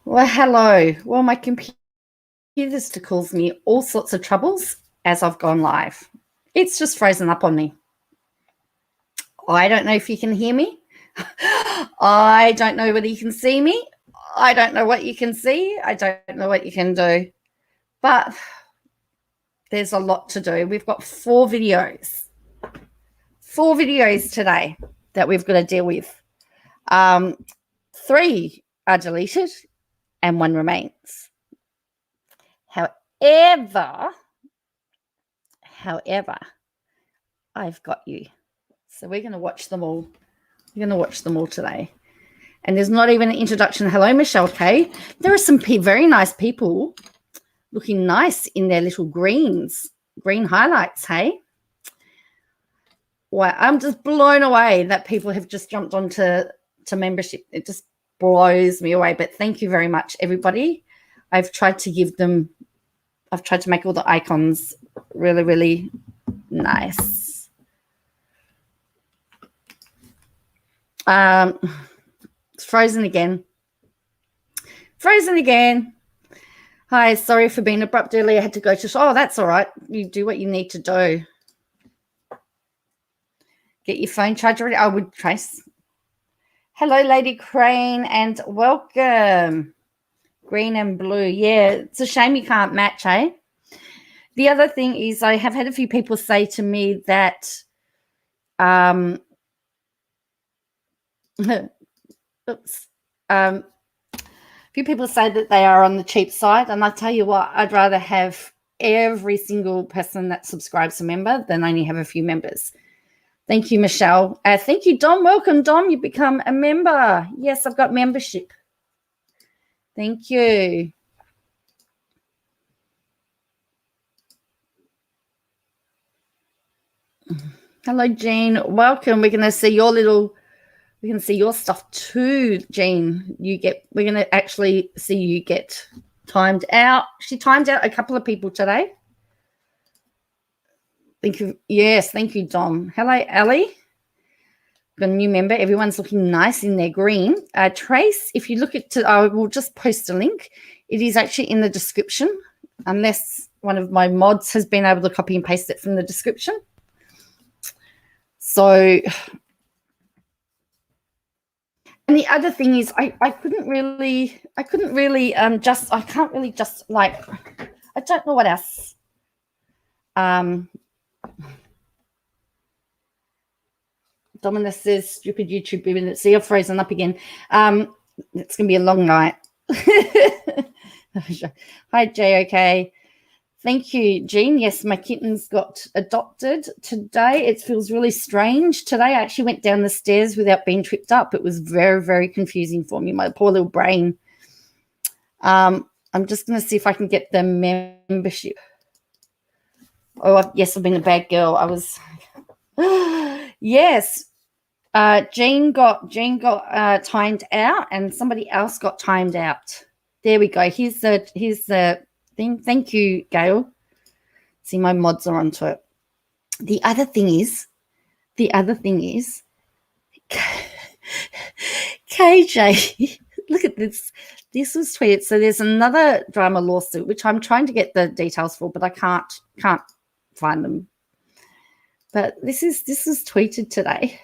Well, hello. Well, my computer still calls me all sorts of troubles as I've gone live. It's just frozen up on me. I don't know if you can hear me. I don't know whether you can see me. I don't know what you can see. I don't know what you can do. But there's a lot to do. We've got 4 videos today that we've got to deal with. 3 are deleted and 1 remains. However, I've got you. So we're going to watch them all. We're going to watch them all today. And there's not even an introduction. Hello, Michelle K. There are some very nice people looking nice in their little green highlights, hey? Wow, I'm just blown away that people have just jumped onto membership. It just blows me away. But thank you very much, everybody. I've tried to make all the icons really, really nice. It's frozen again. Hi, sorry for being abrupt earlier. I had to go to. Oh, that's all right. You do what you need to do. Get your phone charger ready. I would, Trace. Hello, Lady Crane, and welcome. Green and blue. Yeah, it's a shame you can't match, eh? The other thing is I have had a few people say to me that oops. A few people say that they are on the cheap side, and I tell you what, I'd rather have every single person that subscribes a member than only have a few members. Thank you, Michelle. Thank you, Dom. Welcome, Dom. You've become a member. Yes, I've got membership. Thank you. Hello, Jean. Welcome. We're going to see your stuff too, Jean. We're going to actually see you get timed out. She timed out a couple of people today. Thank you. Yes, thank you, Dom. Hello, Ali. Got a new member. Everyone's looking nice in their green. Trace, if you look at, I will just post a link. It is actually in the description, unless one of my mods has been able to copy and paste it from the description. So, and the other thing is, I can't really just like, I don't know what else. Dominic says, stupid YouTube women. See, you're frozen up again. It's going to be a long night. Hi, JOK. Thank you, Jean. Yes, my kittens got adopted today. It feels really strange. Today I actually went down the stairs without being tripped up. It was very, very confusing for me, my poor little brain. I'm just going to see if I can get the membership. Oh, yes, I've been a bad girl. I was... Yes. Jean got timed out, and somebody else got timed out. There we go. Here's the thing. Thank you, Gail. See, my mods are onto it. The other thing is, KJ. Look at this. This was tweeted. So there's another drama lawsuit, which I'm trying to get the details for, but I can't find them. But this is tweeted today.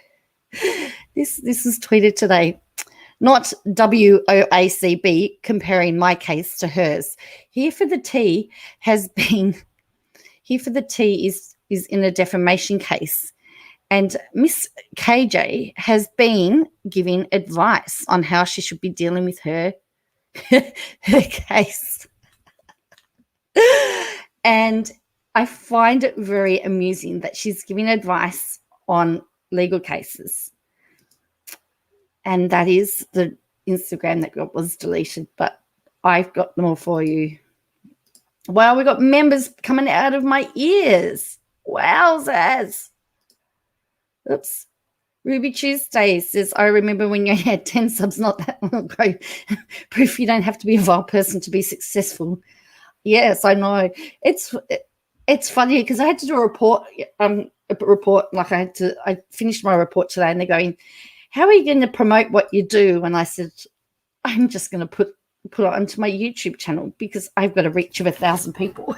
This is tweeted today. Not WOACB comparing my case to hers. Here for the T is in a defamation case. And Miss KJ has been giving advice on how she should be dealing with her case. And I find it very amusing that she's giving advice on legal cases. And that is the Instagram that was deleted, but I've got them all for you. Wow, we got members coming out of my ears. Wowzers. Oops. Ruby Tuesday says, I remember when you had 10 subs not that long ago. Proof you don't have to be a vile person to be successful. Yes, I know. It's funny because I had to do a report. I finished my report today, and they're going, how are you going to promote what you do? And I said, I'm just going to put put it onto my YouTube channel because I've got a reach of 1,000 people.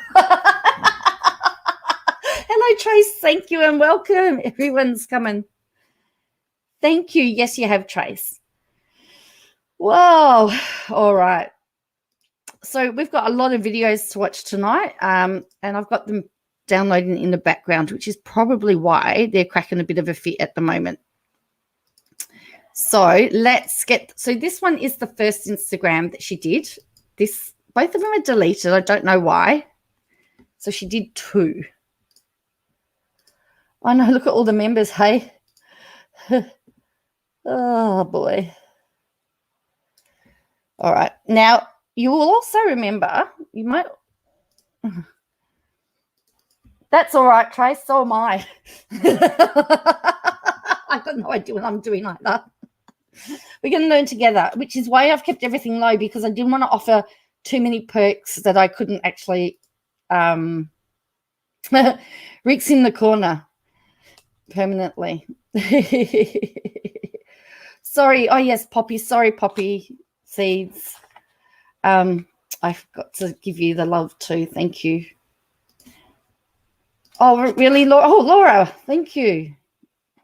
Hello, Trace. Thank you and welcome. Everyone's coming. Thank you. Yes, you have, Trace. Whoa. All right. So we've got a lot of videos to watch tonight, and I've got them downloading in the background, which is probably why they're cracking a bit of a fit at the moment. So let's get, so this one is the first Instagram that she did. Both of them are deleted. I don't know why. So she did 2. Oh no, look at all the members, hey. Oh boy. All right. Now, you will also remember, you might, that's all right, Trace, so am I. I've got no idea what I'm doing like that. We're going to learn together, which is why I've kept everything low, because I didn't want to offer too many perks that I couldn't actually. Rick's in the corner permanently. Sorry. Oh, yes, Poppy. Sorry, Poppy Seeds. I've got to give you the love too. Thank you. Oh, really, Laura? Oh, Laura, thank you.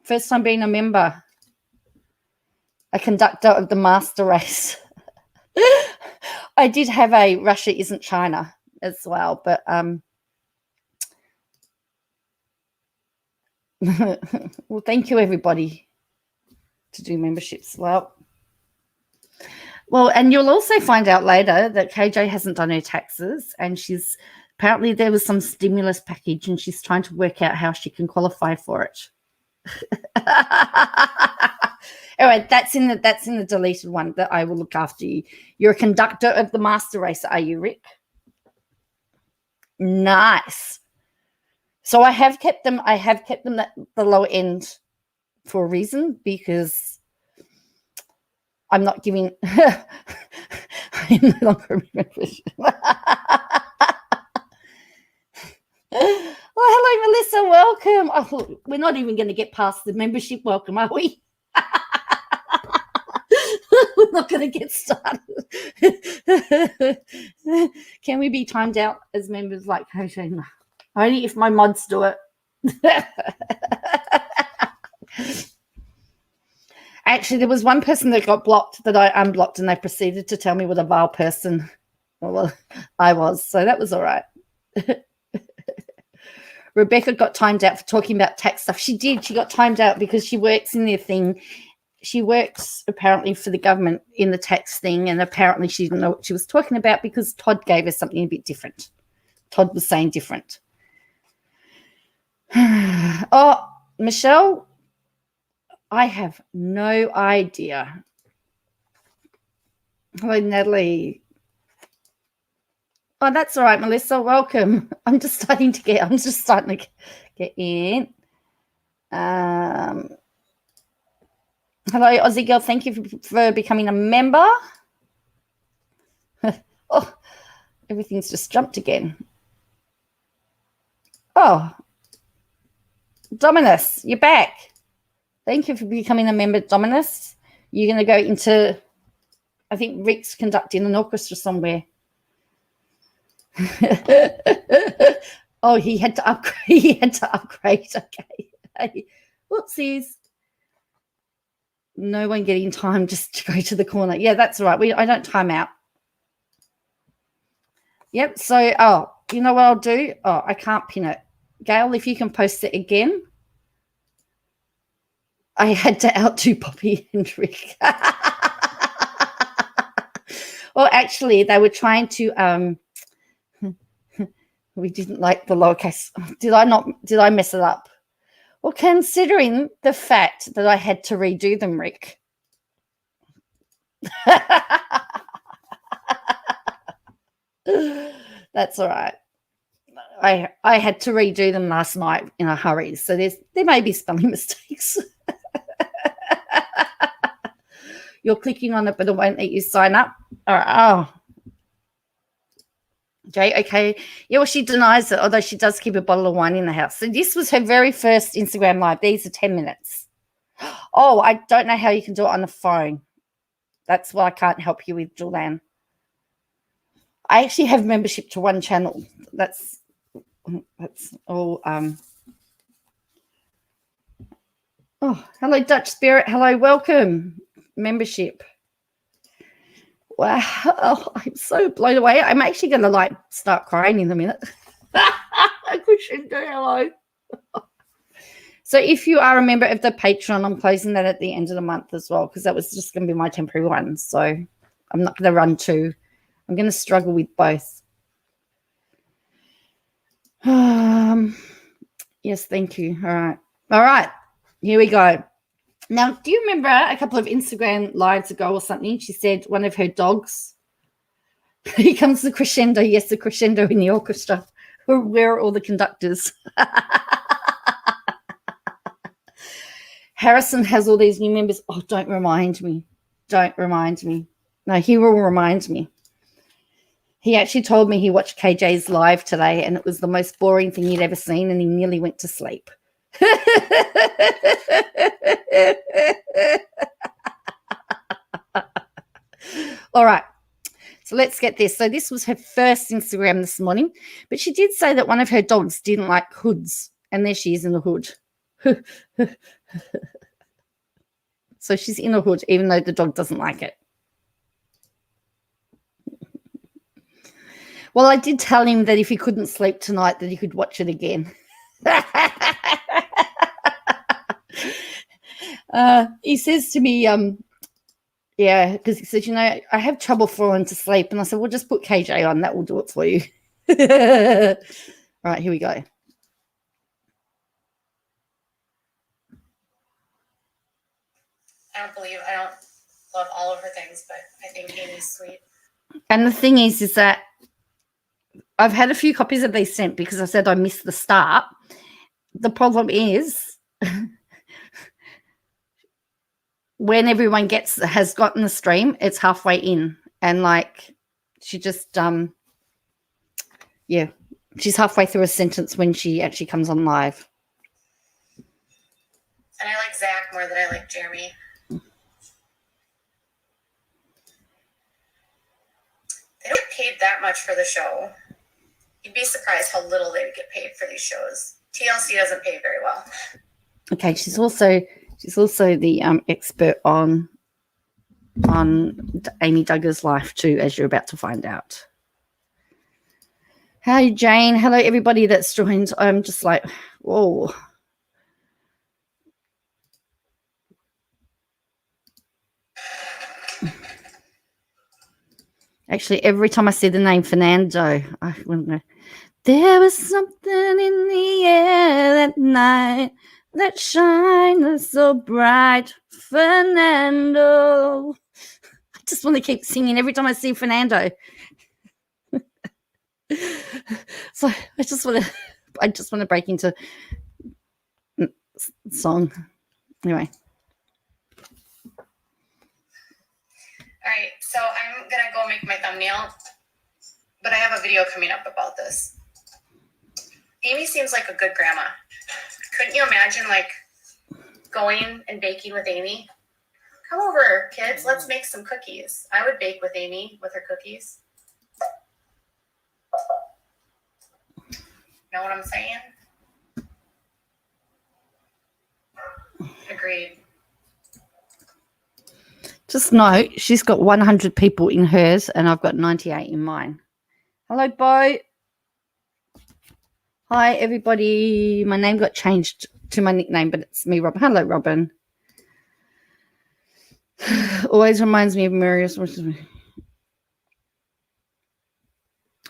First time being a member. A conductor of the master race. I did have a Russia Isn't China as well, but well, thank you everybody to do memberships. Well, and you'll also find out later that KJ hasn't done her taxes, and she's apparently there was some stimulus package and she's trying to work out how she can qualify for it. Anyway, that's in the deleted one that I will look after you. You're a conductor of the master race, are you, Rick? Nice. So I have kept them at the low end for a reason, because I'm not giving I'm no longer a membership. Oh, hello, Melissa. Welcome. Oh, we're not even going to get past the membership welcome, are we? We're not going to get started. Can we be timed out as members like Kojana? Only if my mods do it. Actually, there was one person that got blocked that I unblocked, and they proceeded to tell me what a vile person I was. So that was all right. Rebecca got timed out for talking about tax stuff. She did. She got timed out because she works in their thing. She works apparently for the government in the tax thing, and apparently she didn't know what she was talking about because Todd gave her something a bit different. Todd was saying different. Oh, Michelle, I have no idea. Hello, Natalie. Oh, that's all right, Melissa. Welcome. I'm just starting to get in. Hello, Aussie girl. Thank you for becoming a member. Oh, everything's just jumped again. Oh, Dominus, you're back. Thank you for becoming a member, Dominus. You're going to go into, I think Rick's conducting an orchestra somewhere. Oh, he had to upgrade. Okay. Whoopsies. No one getting time just to go to the corner. Yeah, that's all right. I don't time out. Yep. So, you know what I'll do? Oh, I can't pin it. Gail, if you can post it again. I had to outdo Poppy and Rick. Well, actually, they were trying to we didn't like the lowercase. Did I mess it up? Well, considering the fact that I had to redo them, Rick. That's all right. I had to redo them last night in a hurry, so there may be spelling mistakes. You're clicking on it, but it won't let you sign up. All right. Oh. Okay. Yeah, well, she denies it, although she does keep a bottle of wine in the house. So this was her very first Instagram live. These are 10 minutes. Oh, I don't know how you can do it on the phone. That's what I can't help you with, Julianne. I actually have membership to one channel. That's all. Oh, hello, Dutch Spirit. Hello, welcome. Membership. Wow, oh, I'm so blown away. I'm actually going to start crying in a minute. Hello. So if you are a member of the Patreon, I'm closing that at the end of the month as well, because that was just going to be my temporary one. So I'm not going to run two. I'm going to struggle with both. Yes, thank you. All right. Here we go. Now, do you remember a couple of Instagram lives ago or something? She said one of her dogs. Here comes the crescendo. Yes, the crescendo in the orchestra. Where are all the conductors? Harrison has all these new members. Oh, don't remind me. Don't remind me. No, he will remind me. He actually told me he watched KJ's live today and it was the most boring thing he'd ever seen and he nearly went to sleep. All right. So let's get this. So this was her first Instagram this morning, but she did say that one of her dogs didn't like hoods. And there she is in the hood. So she's in a hood, even though the dog doesn't like it. Well, I did tell him that if he couldn't sleep tonight, that he could watch it again. He says to me, yeah, because he says, I have trouble falling to sleep. And I said, well, just put KJ on. That will do it for you. Right, here we go. I don't love all of her things, but I think Amy's sweet. And the thing is that I've had a few copies of these sent because I said I missed the start. The problem is when everyone has gotten the stream, it's halfway in. And she just, she's halfway through a sentence when she actually comes on live. And I like Zach more than I like Jeremy. They don't get paid that much for the show. You'd be surprised how little they get paid for these shows. TLC doesn't pay very well. Okay, she's also the expert on Amy Duggar's life too, as you're about to find out. Hi, Jane. Hello, everybody that's joined. I'm just like, whoa. Actually, every time I see the name Fernando, I wonder, there was something in the air that night that shined so bright. Fernando. I just want to keep singing every time I see Fernando. So I just want to break into song. Anyway. All right, so I'm going to go make my thumbnail, but I have a video coming up about this. Amy seems like a good grandma. Couldn't you imagine, going and baking with Amy? Come over, kids. Let's make some cookies. I would bake with Amy with her cookies. Know what I'm saying? Agreed. Just know she's got 100 people in hers and I've got 98 in mine. Hello, Bo. Hi, everybody. My name got changed to my nickname, but it's me, Robin. Hello, Robin. Always reminds me of Marius.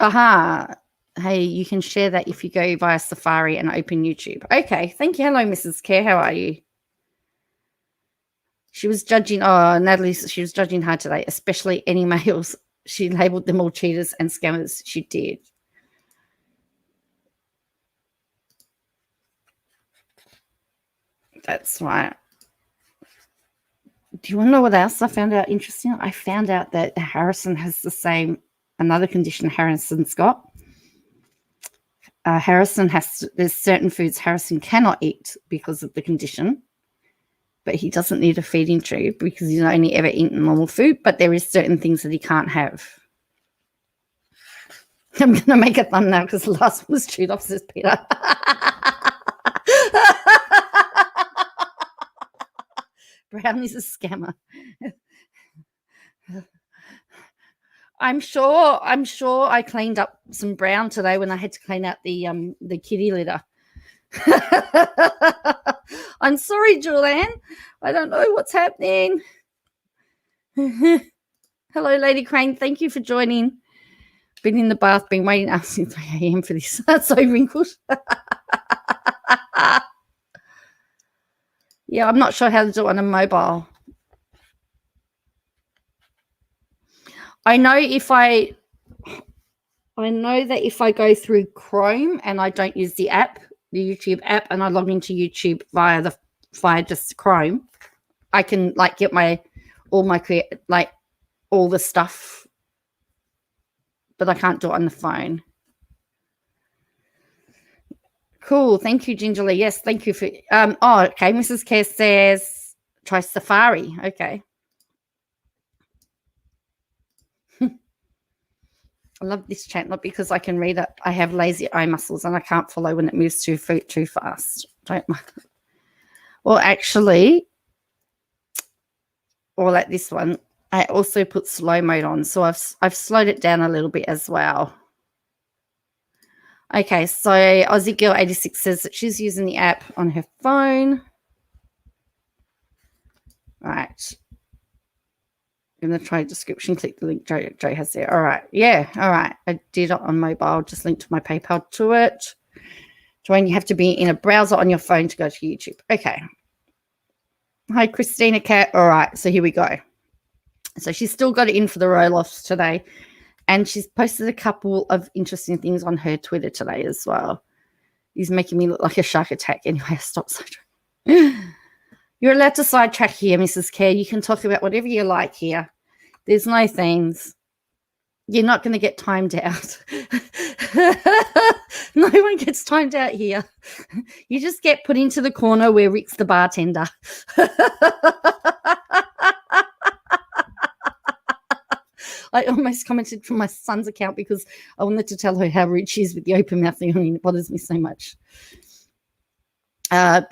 Aha. Hey, you can share that if you go via Safari and open YouTube. Okay. Thank you. Hello, Mrs. Care. How are you? She was judging, Natalie, she was judging hard today, especially any males. She labelled them all cheaters and scammers. She did. That's right. Do you want to know what else I found out interesting? I found out that Harrison has another condition Harrison's got. There's certain foods Harrison cannot eat because of the condition. But he doesn't need a feeding tube because he's only ever eaten normal food, but there is certain things that he can't have. I'm going to make a thumbnail because the last one was chewed off, says Peter. Brown is a scammer. I'm sure I cleaned up some brown today when I had to clean out the kitty litter. I'm sorry, Julianne. I don't know what's happening. Hello, Lady Crane. Thank you for joining. Been in the bath, been waiting up since 3 a.m. for this. That's so wrinkled. Yeah, I'm not sure how to do it on a mobile. I know that if I go through Chrome and I don't use the app, the YouTube app, and I log into YouTube via just Chrome, I can like get all the stuff, but I can't do it on the phone. Cool. Thank you, Gingerly. Yes, thank you for okay. Mrs. Care says try Safari. Okay. I love this chat, not because I can read it. I have lazy eye muscles and I can't follow when it moves too fast. Well, actually, or like this one, I also put slow mode on, so I've slowed it down a little bit as well. Okay, so Aussie Girl 86 says that she's using the app on her phone. Right. I'm going to try description, click the link Joe has there. All right. Yeah. All right. I did it on mobile. Just linked my PayPal to it. Joanne, you have to be in a browser on your phone to go to YouTube. Okay. Hi, Christina Cat. All right. So here we go. So she's still got it in for the roll-offs today. And she's posted a couple of interesting things on her Twitter today as well. He's making me look like a shark attack. Anyway, stop sidetrack. You're allowed to sidetrack here, Mrs. Care. You can talk about whatever you like here. There's no themes. You're not going to get timed out. No one gets timed out here. You just get put into the corner where Rick's the bartender. I almost commented from my son's account because I wanted to tell her how rude she is with the open mouth thing. I mean, it bothers me so much. Hey,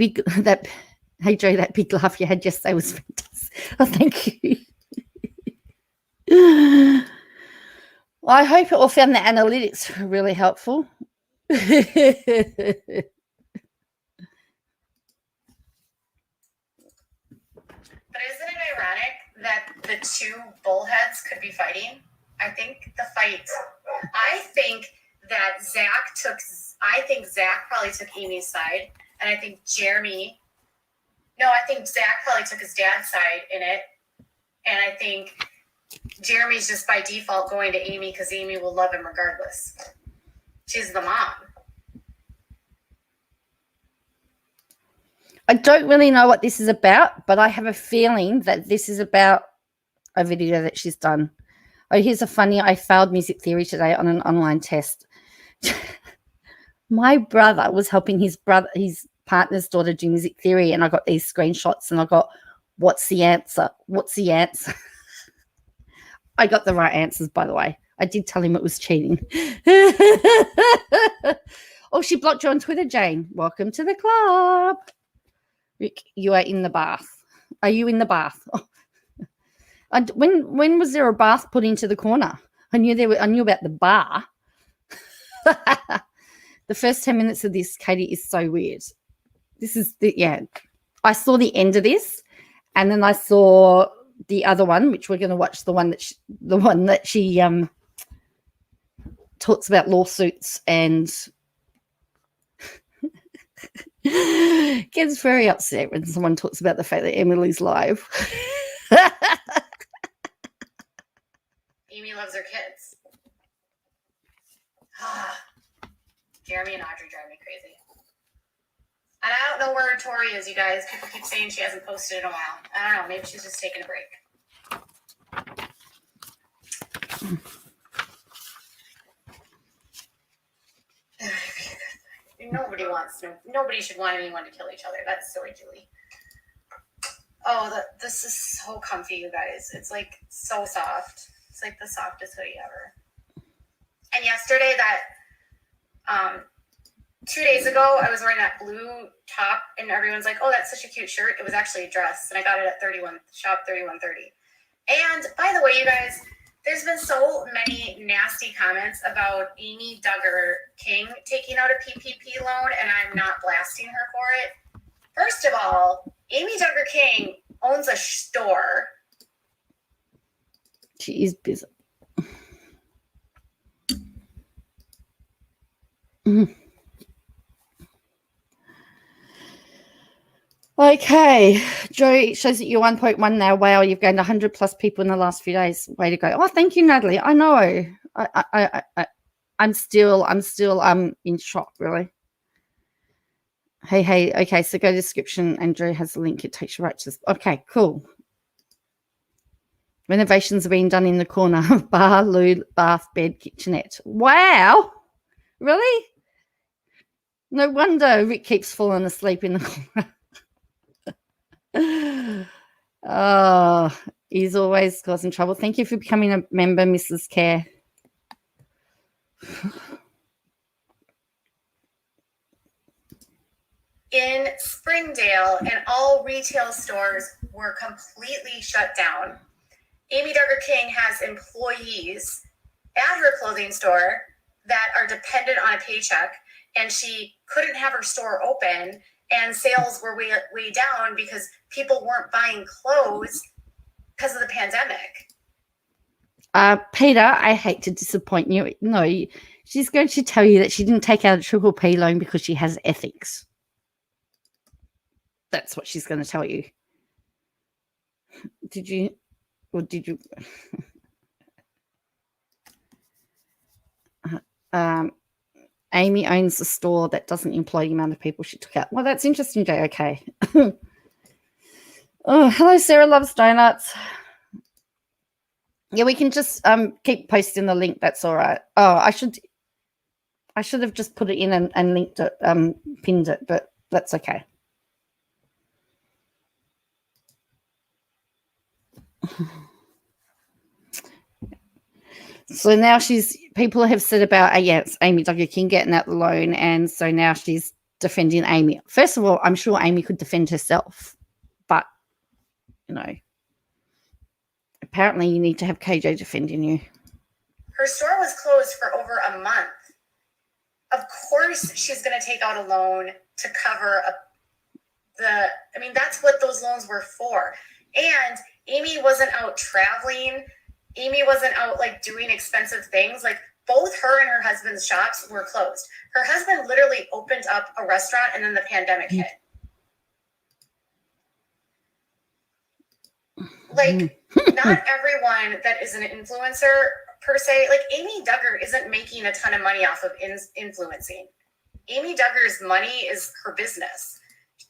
Joe, that big laugh you had yesterday was fantastic. Oh, thank you. Well, I hope you all found the analytics really helpful. But isn't it ironic that the two bullheads could be fighting? I think Zach probably took Amy's side, and I think Zach probably took his dad's side in it, and I think Jeremy's just by default going to Amy because Amy will love him regardless. She's the mom. I don't really know what this is about, but I have a feeling that this is about a video that she's done. Oh, here's a funny, I failed music theory today on an online test. My brother was helping his partner's daughter do music theory, and I got these screenshots and I got, what's the answer? What's the answer? I got the right answers, by the way. I did tell him it was cheating. Oh, she blocked you on Twitter, Jane. Welcome to the club. Rick, you are in the bath. Are you in the bath? Oh. And when was there a bath put into the corner? I knew about the bar. The first 10 minutes of this, Katie, is so weird. This is I saw the end of this, and then I saw the other one, which we're going to watch. The one that she talks about lawsuits and gets very upset when someone talks about the fact that Emily's live. Amy loves her kids. Jeremy and Audrey drive me crazy. And I don't know where Tori is, you guys. People keep saying she hasn't posted in a while. I don't know. Maybe she's just taking a break. Nobody should want anyone to kill each other. That's silly, Julie. Oh, this is so comfy, you guys. It's like so soft. It's like the softest hoodie ever. And yesterday, 2 days ago, I was wearing that blue top, and everyone's like, "Oh, that's such a cute shirt." It was actually a dress, and I got it at shop 3130. And by the way, you guys, there's been so many nasty comments about Amy Duggar King taking out a PPP loan, and I'm not blasting her for it. First of all, Amy Duggar King owns a store. She is busy. Okay, Joe shows that you're 1.1 now. Wow, you've gained 100 plus people in the last few days. Way to go! Oh, thank you, Natalie. I know. I'm still in shock, really. Hey. Okay, so go to the description, and Joe has the link. It takes you right to this. Okay, cool. Renovations are being done in the corner. Bar, loo, bath, bed, kitchenette. Wow, really? No wonder Rick keeps falling asleep in the corner. Oh, he's always causing trouble. Thank you for becoming a member, Mrs. Care. In Springdale, and all retail stores were completely shut down. Amy Duggar King has employees at her clothing store that are dependent on a paycheck, and she couldn't have her store open, and sales were way down because people weren't buying clothes because of the pandemic. Peter, I hate to disappoint you. No, she's going to tell you that she didn't take out a triple P loan because she has ethics. That's what she's going to tell you. Did you? Amy owns a store that doesn't employ the amount of people she took out. Well, that's interesting, Jay. Okay. Oh, hello, Sarah loves donuts. Yeah, we can just keep posting the link. That's all right. Oh, I should have just put it in and linked it, pinned it, but that's okay. So now people have said about, yes, Amy Duggar King getting out the loan, and so now she's defending Amy. First of all, I'm sure Amy could defend herself, but, apparently you need to have KJ defending you. Her store was closed for over a month. Of course she's going to take out a loan to cover that's what those loans were for. And Amy wasn't out traveling. Amy wasn't out doing expensive things. Both her and her husband's shops were closed. Her husband literally opened up a restaurant, and then the pandemic hit. Not everyone that is an influencer per se, Amy Duggar isn't making a ton of money off of influencing. Amy Duggar's money is her business.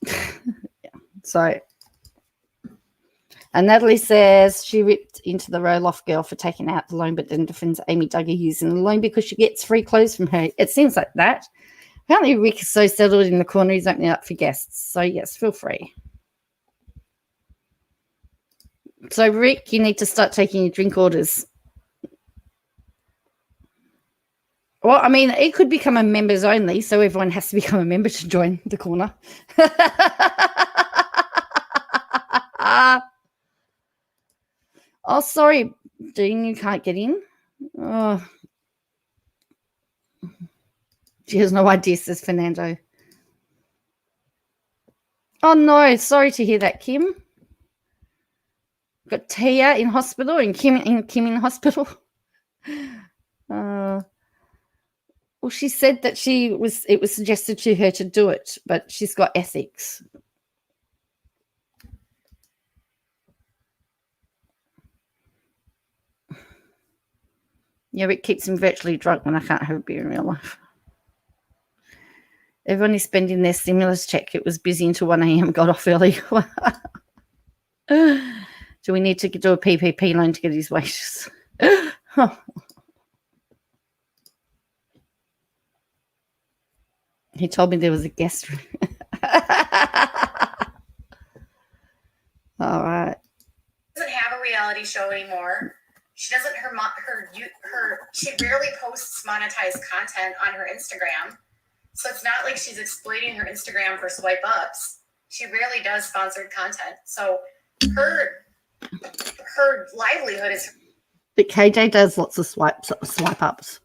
Yeah. So, and Natalie says she ripped into the roll-off girl for taking out the loan, but then defends Amy Duggar using the loan because she gets free clothes from her. It seems like that. Apparently, Rick is so settled in the corner, he's opening up for guests. So, yes, feel free. So, Rick, you need to start taking your drink orders. Well, it could become a members only, so everyone has to become a member to join the corner. Oh, sorry, Dean, you can't get in. Oh. She has no idea, says Fernando. Oh, no, sorry to hear that, Kim. Got Tia in hospital and Kim in hospital. Well, she said that it was suggested to her to do it, but she's got ethics. Yeah, it keeps him virtually drunk when I can't have a beer in real life. Everyone is spending their stimulus check. It was busy until 1 a.m. Got off early. Do we need to do a PPP loan to get his wages? He told me there was a guest room. All right. Doesn't have a reality show anymore. She doesn't she rarely posts monetized content on her Instagram. So it's not like she's exploiting her Instagram for swipe ups. She rarely does sponsored content. So her livelihood is. But KJ does lots of swipe ups.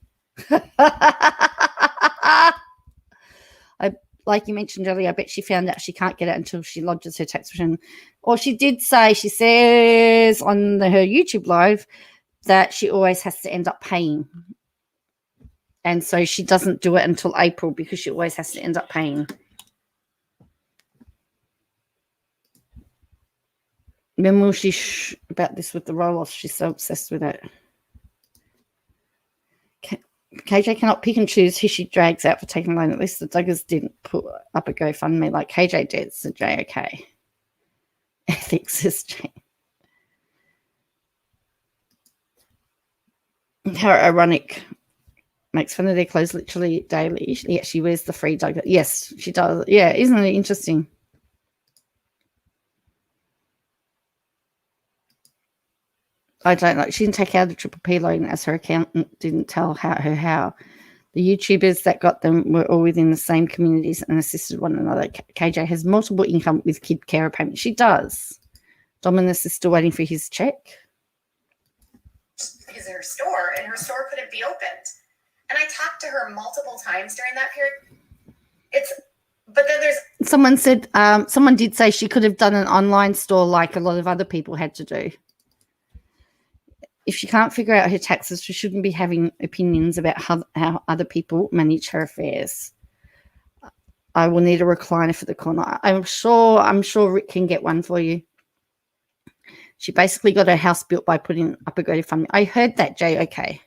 Like you mentioned earlier, I bet she found out she can't get it until she lodges her tax return. Or she says on her YouTube live that she always has to end up paying. And so she doesn't do it until April because she always has to end up paying. Then will she about this with the roll-off? She's so obsessed with it. KJ cannot pick and choose who she drags out for taking a loan. At least the Duggars didn't put up a GoFundMe like KJ did. So JOK. Ethics is Jane. How ironic. Makes fun of their clothes literally daily. Yeah, she wears the free Duggar. Yes, she does. Yeah, isn't it interesting? I don't know. She didn't take out a triple P loan as her accountant didn't tell her how. The YouTubers that got them were all within the same communities and assisted one another. KJ has multiple income with kid care payments. She does. Dominus is still waiting for his check. Because her store, and her store couldn't be opened. And I talked to her multiple times during that period. But then there's someone said someone did say she could have done an online store like a lot of other people had to do. If she can't figure out her taxes, she shouldn't be having opinions about how other people manage her affairs. I will need a recliner for the corner. I'm sure Rick can get one for you. She basically got her house built by putting up a GoFundMe. I heard that, Jay. Okay.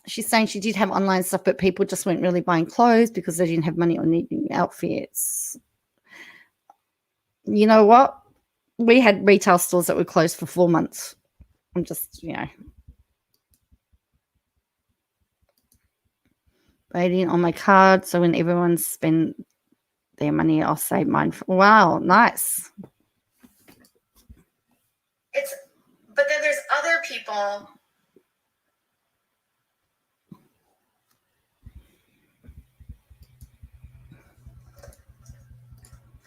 She's saying she did have online stuff, but people just weren't really buying clothes because they didn't have money or needing outfits. You know what? We had retail stores that were closed for 4 months. I'm just, waiting on my card. So when everyone spend their money, I'll save mine. Wow, nice. But then there's other people.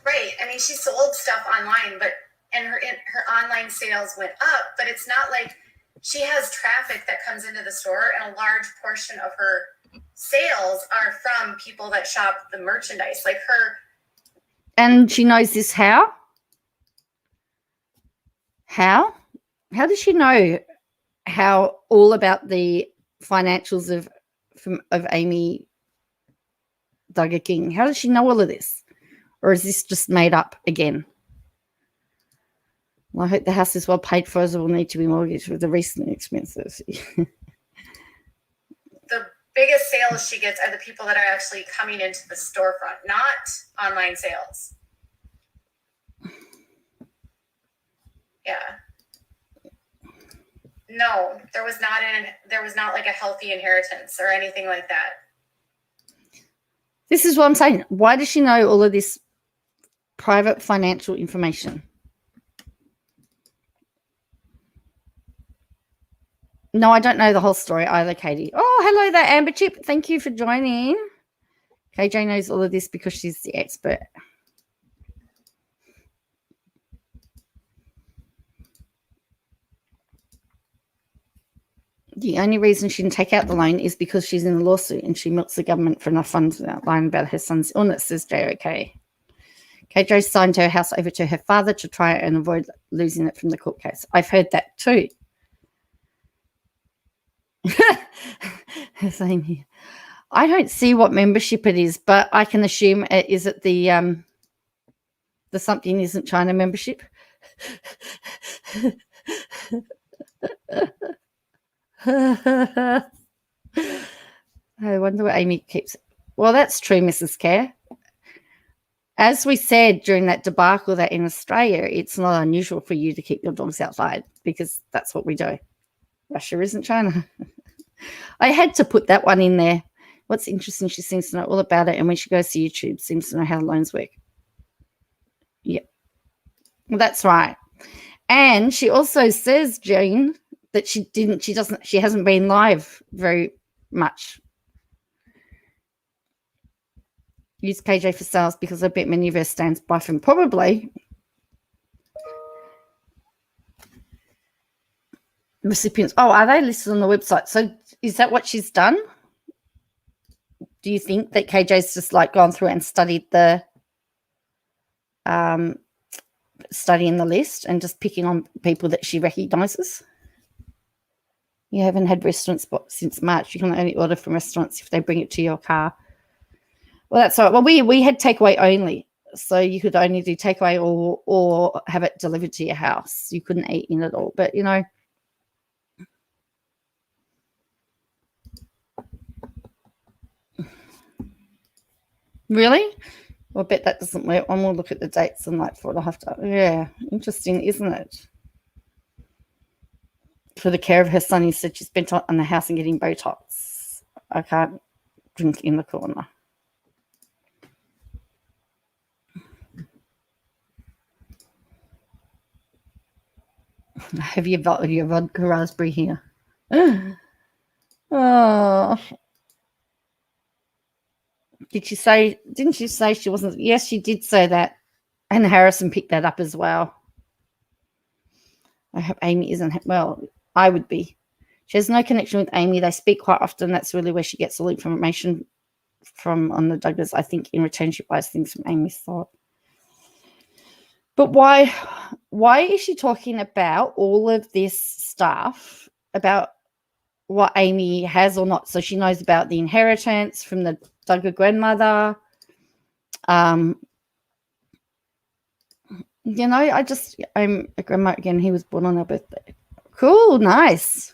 Right. I mean, she sold stuff online, and her online sales went up, but it's not like she has traffic that comes into the store, and a large portion of her sales are from people that shop the merchandise, like her. And she knows this how? How does she know how all about the financials of Amy Duggar King? How does she know all of this? Or is this just made up again? Well, I hope the house is well paid for, as it will need to be mortgaged with the recent expenses. The biggest sales she gets are the people that are actually coming into the storefront, not online sales. Yeah. No, there was not like a healthy inheritance or anything like that. This is what I'm saying. Why does she know all of this private financial information? No, I don't know the whole story either, Katie. Oh, hello there, Amber Chip. Thank you for joining. KJ knows all of this because she's the expert. The only reason she didn't take out the loan is because she's in a lawsuit and she milks the government for enough funds without lying about her son's illness, says JOK. KJ signed her house over to her father to try and avoid losing it from the court case. I've heard that too. Same here. I don't see what membership it is, but I can assume it is at the Something Isn't China membership. I wonder what Amy keeps. Well, that's true, Mrs. Kerr. As we said during that debacle that in Australia, it's not unusual for you to keep your dogs outside because that's what we do. Russia isn't China. I had to put that one in there. What's interesting, she seems to know all about it, and when she goes to YouTube, seems to know how loans work. Yep. Well, that's right. And she also says, Jane, that she hasn't been live very much. Use KJ for sales because I bet many of her stands buy from probably recipients. Oh, are they listed on the website? So is that what she's done? Do you think that KJ's just like gone through and studied the studying the list and just picking on people that she recognizes? You haven't had restaurant spots since March. You can only order from restaurants if they bring it to your car. Well, that's all right. Well, we had takeaway only, so you could only do takeaway or have it delivered to your house. You couldn't eat in it all, but you know. Really? Well, I bet that doesn't work. One will look at the dates and like what I'll have to. Yeah, interesting, isn't it? For the care of her son, he said she spent on the house and getting Botox. I can't drink in the corner. Have your vodka raspberry here? Oh. Didn't she say she wasn't? Yes, she did say that. And Harrison picked that up as well. I hope Amy isn't. Well, I would be. She has no connection with Amy. They speak quite often. That's really where she gets all the information from on the Douglas. I think in return she buys things from Amy's thought. But why is she talking about all of this stuff about what Amy has or not? So she knows about the inheritance from the Duggar grandmother. You know, I'm a grandma again. He was born on her birthday. Cool, nice.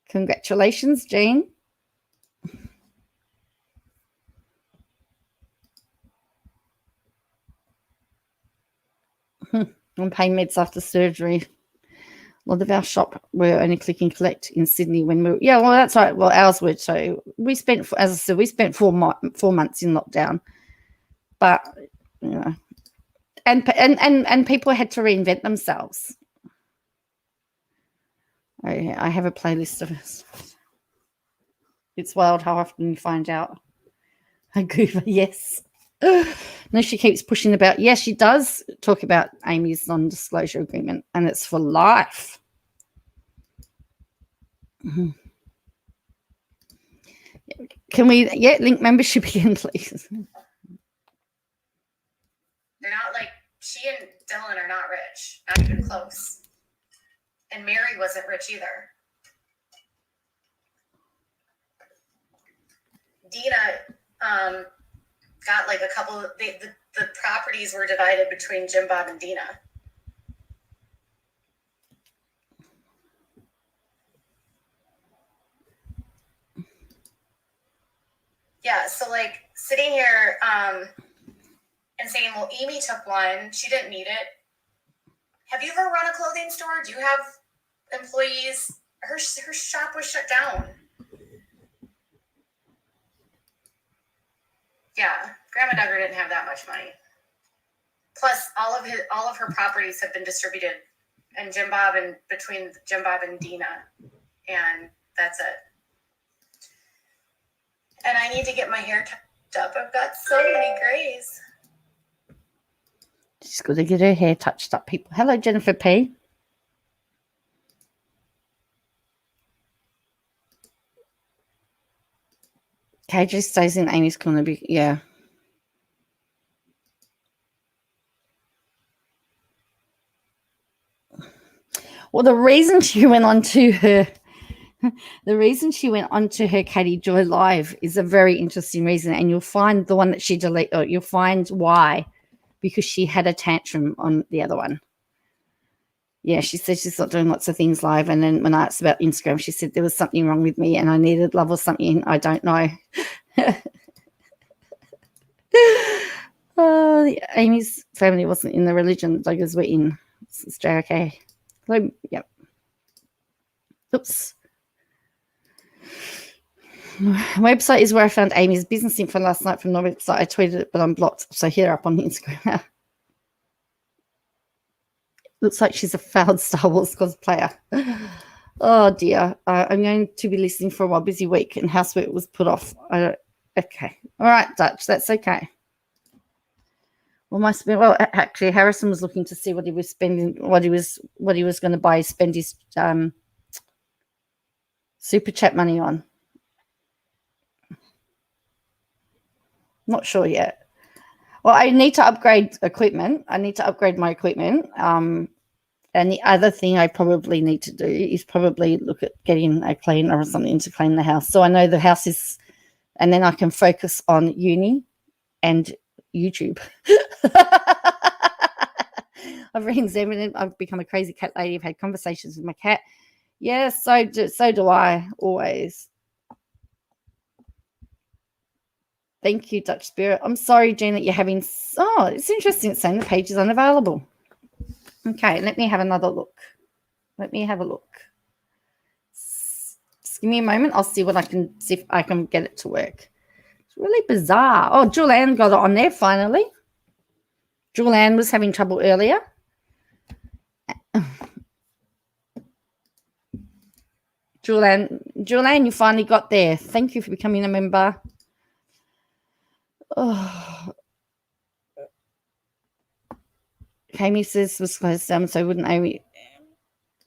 Congratulations, Jean. I'm paying meds after surgery. A lot of our shop were only click and collect in Sydney when we were, yeah, well, that's right. Well, ours were too. We spent, as I said, we spent 4 months in lockdown. But, you know, and people had to reinvent themselves. I have a playlist of it. It's wild how often you find out. A goober, yes. No, she keeps pushing about. Yes, she does talk about Amy's non-disclosure agreement, and it's for life. Mm-hmm. Can we, link membership again, please? They're not like, she and Dylan are not rich, not even close. And Mary wasn't rich either. Dina got like a couple of, the properties were divided between Jim Bob and Dina. Yeah, so like sitting here and saying, well, Amy took one, she didn't need it. Have you ever run a clothing store? Do you have employees? Her shop was shut down. Yeah, Grandma Duggar didn't have that much money. Plus, all of her properties have been distributed, and between Jim Bob and Dina, and that's it. And I need to get my hair touched up. I've got so many grays. She's got to get her hair touched up, people. Hello, Jennifer P. KJ stays in Amy's corner. Yeah. Well, the reason she went on to her Katie Joy Live is a very interesting reason, and you'll find the one that she deleted, or you'll find why, because she had a tantrum on the other one. Yeah, she said she's not doing lots of things live, and then when I asked about Instagram, she said there was something wrong with me and I needed love or something. I don't know. Amy's family wasn't in the religion Duggars were in. It's JOK. Yep. Oops. Website is where I found Amy's business info last night from the website. I tweeted it, but I'm blocked, so hit her up on Instagram. Looks like she's a failed Star Wars cosplayer. Oh dear. I'm going to be listening for a while. Busy week and housework was put off. Okay. All right, Dutch. That's okay. Well, actually, Harrison was looking to see what he was spending, what he was going to buy, spend his super chat money on. Not sure yet. Well, I need to upgrade equipment. I need to upgrade my equipment. And the other thing I probably need to do is probably look at getting a cleaner or something to clean the house. So I know the house is, and then I can focus on uni and YouTube. I've re-examined. I've become a crazy cat lady. I've had conversations with my cat. Yes, so do I always. Thank you, Dutch Spirit. I'm sorry, Jean, that you're having. Oh, it's interesting. It's saying the page is unavailable. Okay, let me have another look. Let me have a look. Just give me a moment. I'll see what I can see if I can get it to work. It's really bizarre. Oh, Julianne got it on there finally. Julianne was having trouble earlier. Julianne, you finally got there. Thank you for becoming a member. Oh. Amy says was closed down, so wouldn't Amy?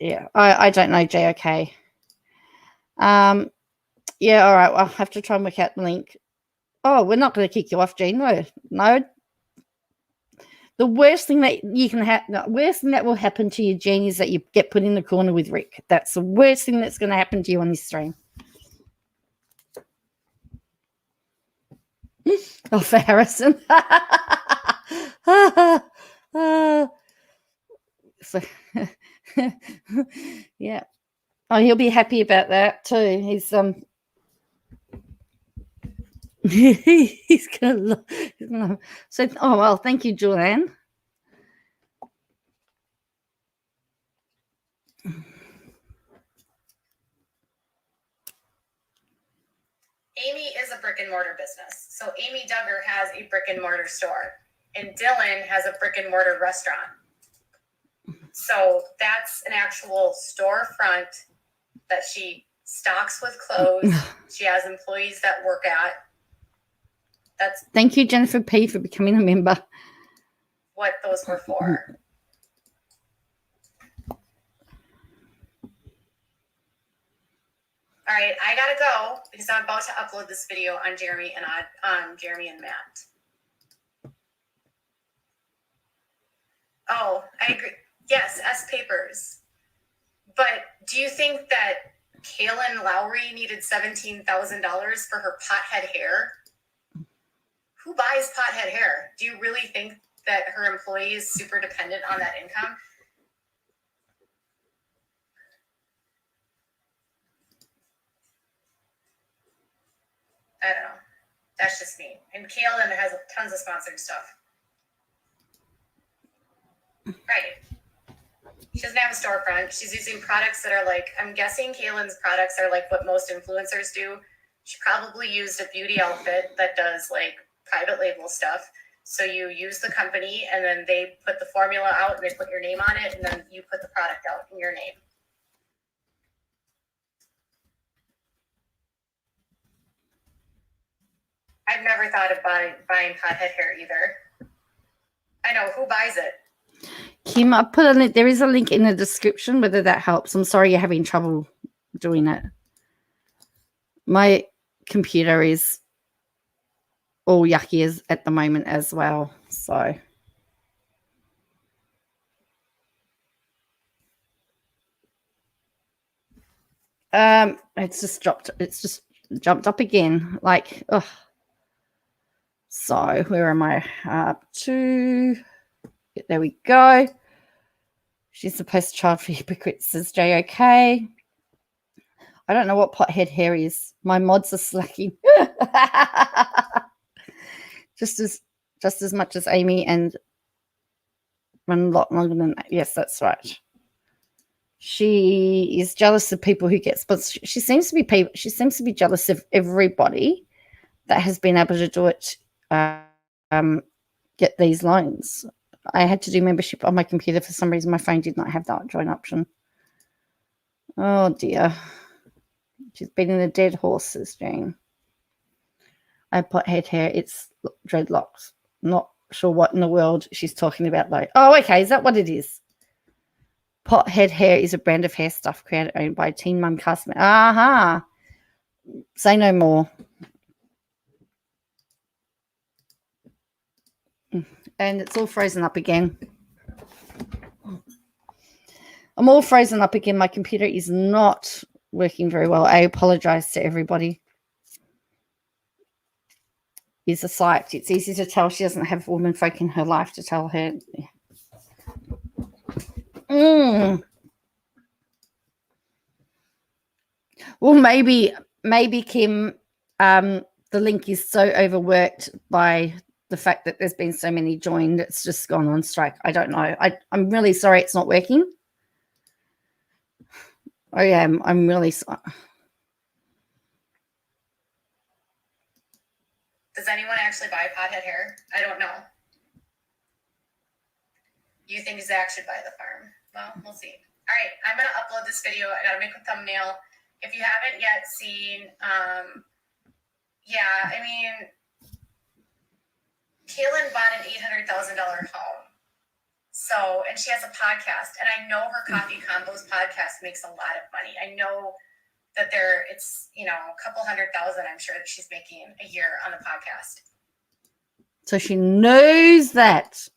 Yeah, I don't know, JOK. Yeah, all right. Well, I'll have to try and work out the link. Oh, we're not going to kick you off, Jean. No. The worst thing that you can have, the worst thing that will happen to you, Jean, is that you get put in the corner with Rick. That's the worst thing that's going to happen to you on this stream. Oh, for Harrison. So, yeah. Oh, he'll be happy about that too. He's he's gonna so. Oh well, thank you, Julianne. Amy is a brick and mortar business. So Amy Duggar has a brick and mortar store, and Dylan has a brick and mortar restaurant. So that's an actual storefront that she stocks with clothes. She has employees that work at. That's thank you, Jennifer P, for becoming a member. What those were for. All right, I gotta go because I'm about to upload this video on Jeremy and Matt. Oh, I agree. Yes, S papers. But do you think that Kaylin Lowry needed $17,000 for her pothead hair? Who buys pothead hair? Do you really think that her employee is super dependent on that income? I don't know. That's just me. And Kaylin has tons of sponsored stuff. Right. She doesn't have a storefront. She's using products that are like, I'm guessing Kaylin's products are like what most influencers do. She probably used a beauty outfit that does like private label stuff. So you use the company and then they put the formula out and they put your name on it and then you put the product out in your name. I've never thought of buying pothead hair either. I know, who buys it? Kim, I put a link. There is a link in the description, whether that helps. I'm sorry you're having trouble doing it. My computer is all yucky at the moment as well. So it's just jumped up again. Like, ugh. So where am I up to? There we go. She's the poster child for hypocrites, says JOK. I don't know what pothead hair is. My mods are slacking. just as much as Amy and run a lot longer than that. Yes, that's right. She is jealous of people who get sponsored. She seems to be jealous of everybody that has been able to do it, get these loans. I had to do membership on my computer. For some reason, my phone did not have that join option. Oh, dear. She's beating a dead horse, says Jane. I put head hair. It's dreadlocks. Not sure what in the world she's talking about, though. Oh, okay. Is that what it is? Pothead hair is a brand of hair stuff created owned by Teen Mum customer. Aha. Say no more. And it's all frozen up again. I'm all frozen up again. My computer is not working very well. I apologize to everybody. Is a psyched. It's easy to tell she doesn't have women folk in her life to tell her. Well, maybe Kim, the link is so overworked by the fact that there's been so many joined, it's just gone on strike. I don't know. I'm really sorry it's not working. I am. I'm really sorry. Does anyone actually buy pothead hair? I don't know. You think Zach should buy the farm? Well, we'll see. All right, I'm going to upload this video. I got to make a thumbnail. If you haven't yet seen, yeah, I mean, Kaylin bought an $800,000 home. So, and she has a podcast, and I know her Coffee Combos podcast makes a lot of money. I know that it's, you know, a couple $100,000, I'm sure that she's making a year on the podcast. So she knows that.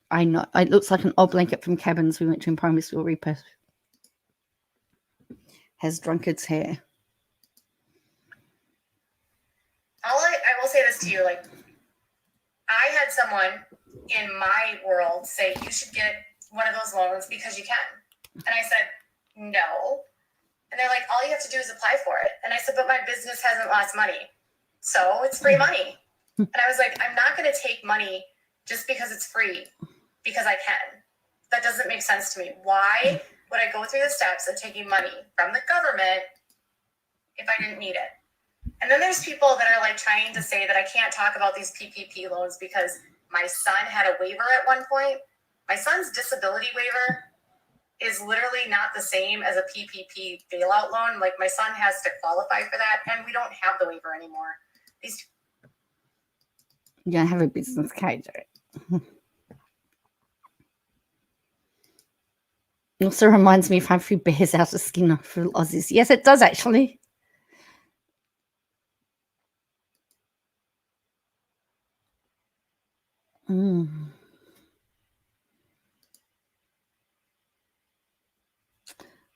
I know. It looks like an old blanket from Cabins we went to in primary school. Repost. Has drunkard's hair. I will say this to you, like, I had someone in my world say, you should get one of those loans because you can. And I said, no. And they're like, all you have to do is apply for it. And I said, but my business hasn't lost money. So it's free money. And I was like, I'm not going to take money just because it's free, because I can. That doesn't make sense to me. Why would I go through the steps of taking money from the government if I didn't need it? And then there's people that are like trying to say that I can't talk about these PPP loans because my son had a waiver at one point. My son's disability waiver is literally not the same as a PPP bailout loan. Like, my son has to qualify for that, and we don't have the waiver anymore. You don't have a business card. It also reminds me of Humphrey Bear's Outer Skin for Aussies. Yes, it does actually.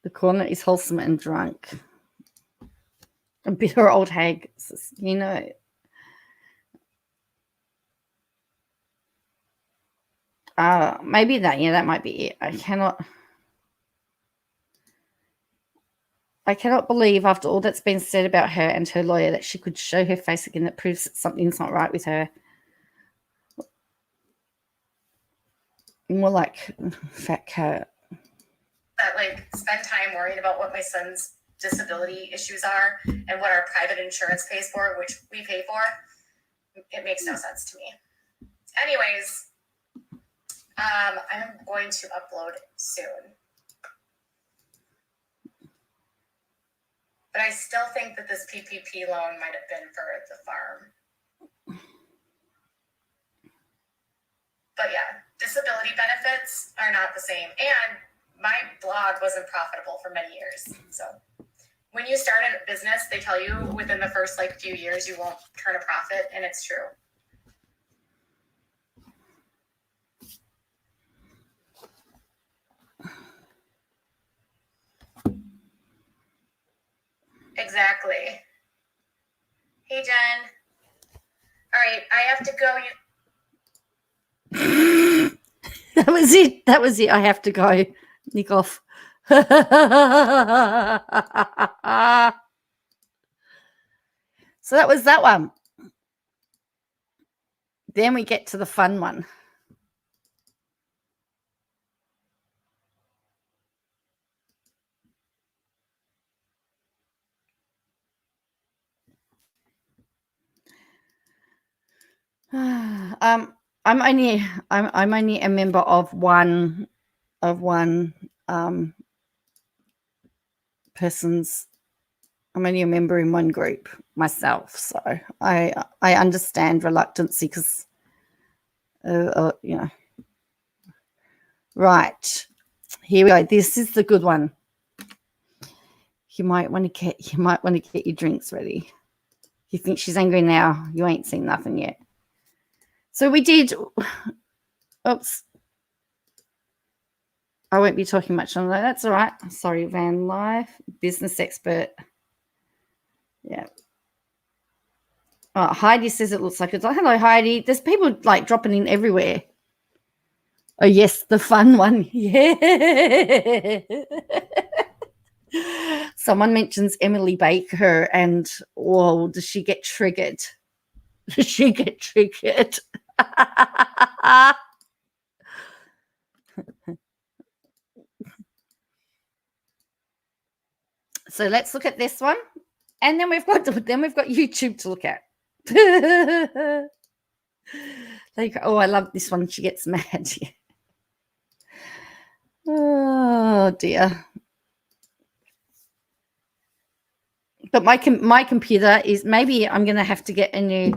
The corner is wholesome and drunk. A bitter old hag, you know. Maybe that. Yeah, that might be it. I cannot believe, after all that's been said about her and her lawyer, that she could show her face again. That proves that something's not right with her. More like fat cat. That, like, spend time worrying about what my son's disability issues are and what our private insurance pays for, which we pay for. It makes no sense to me. Anyways, I'm going to upload soon. But I still think that this PPP loan might have been for the farm. But yeah, disability benefits are not the same. And my blog wasn't profitable for many years. So when you start a business, they tell you within the first few years you won't turn a profit, and it's true. Exactly. Hey, Jen. All right, I have to go. That was it. That was it. I have to go. Nick off. So that was that one. Then we get to the fun one. I'm only a member of one person's. I'm only a member in one group myself, so I understand reluctancy because Right, here we go. This is the good one. You might want to get your drinks ready. You think she's angry now? You ain't seen nothing yet. So we did. Oops. I won't be talking much on that. That's all right. Sorry, Van Life, business expert. Yeah. Oh, Heidi says it looks like it's. Hello, Heidi. There's people like dropping in everywhere. Oh, yes, the fun one. Yeah. Someone mentions Emily Baker, and whoa, does she get triggered? Does she get triggered? So let's look at this one, and then we've got YouTube to look at. Oh, I love this one. She gets mad. Oh dear. But my computer is, maybe I'm going to have to get a new,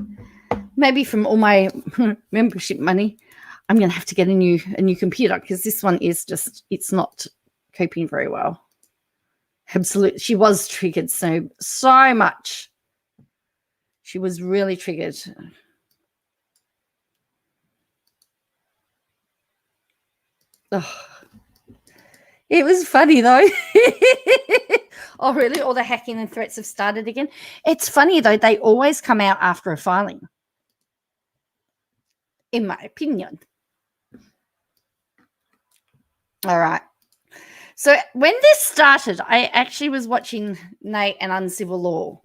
maybe from all my membership money, I'm going to have to get a new computer, because this one is just, it's not coping very well. Absolutely. She was triggered so much. She was really triggered. Oh. It was funny though. Oh, really? All the hacking and threats have started again. It's funny though, they always come out after a filing, in my opinion. All right. So when this started, I actually was watching Nate and Uncivil Law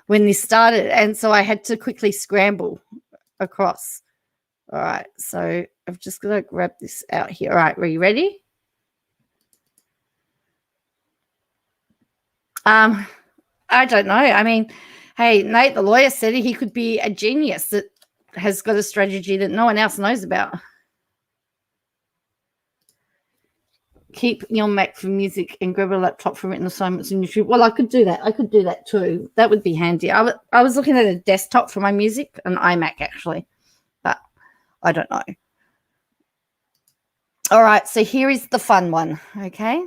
when this started. And so I had to quickly scramble across. All right. So I've just got to grab this out here. All right. Are you ready? I don't know. I mean, hey, Nate, the lawyer, said he could be a genius that has got a strategy that no one else knows about. Keep your Mac for music and grab a laptop for written assignments in YouTube. Well, I could do that. I could do that too. That would be handy. I was looking at a desktop for my music, an iMac actually, but I don't know. All right, so here is the fun one, okay?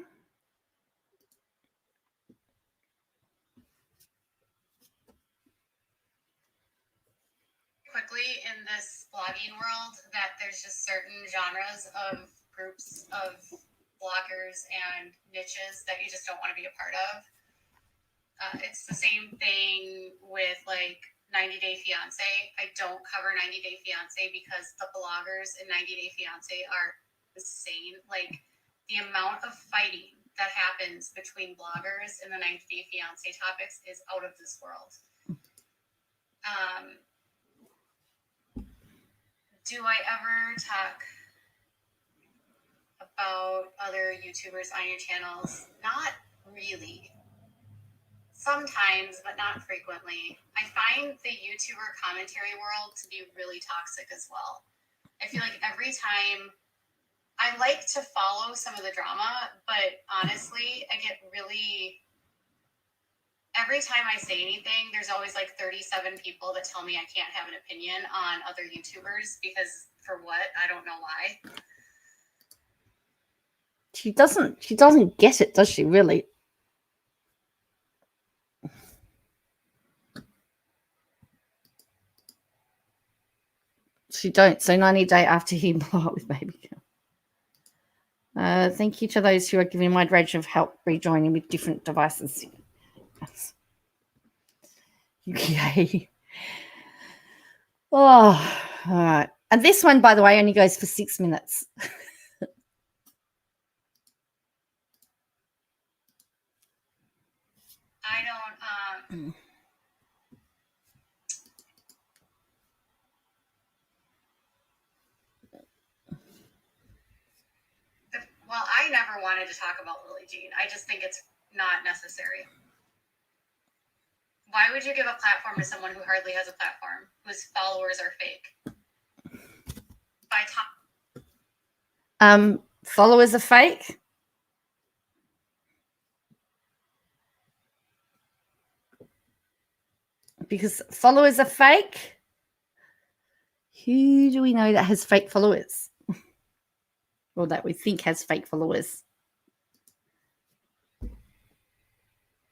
Quickly in this blogging world that there's just certain genres of groups of bloggers and niches that you just don't want to be a part of. It's the same thing with like 90 Day Fiance. I don't cover 90 Day Fiance because the bloggers in 90 Day Fiance are insane. Like the amount of fighting that happens between bloggers in the 90 Day Fiance topics is out of this world. Do I ever talk about other YouTubers on your channels? Not really. Sometimes, but not frequently. I find the YouTuber commentary world to be really toxic as well. I feel like every time I like to follow some of the drama, but honestly, I get really, every time I say anything, there's always like 37 people that tell me I can't have an opinion on other YouTubers because for what? I don't know why. She doesn't get it, does she, really? She don't. So 90 Day after he blew up with baby girl. Thank you to those who are giving wide range of help rejoining with different devices. Yay. Oh, all right. And this one, by the way, only goes for 6 minutes. I don't, well, I never wanted to talk about Lily Jean. I just think it's not necessary. Why would you give a platform to someone who hardly has a platform, whose followers are fake? Followers are fake. Because followers are fake. Who do we know that has fake followers? Or that we think has fake followers?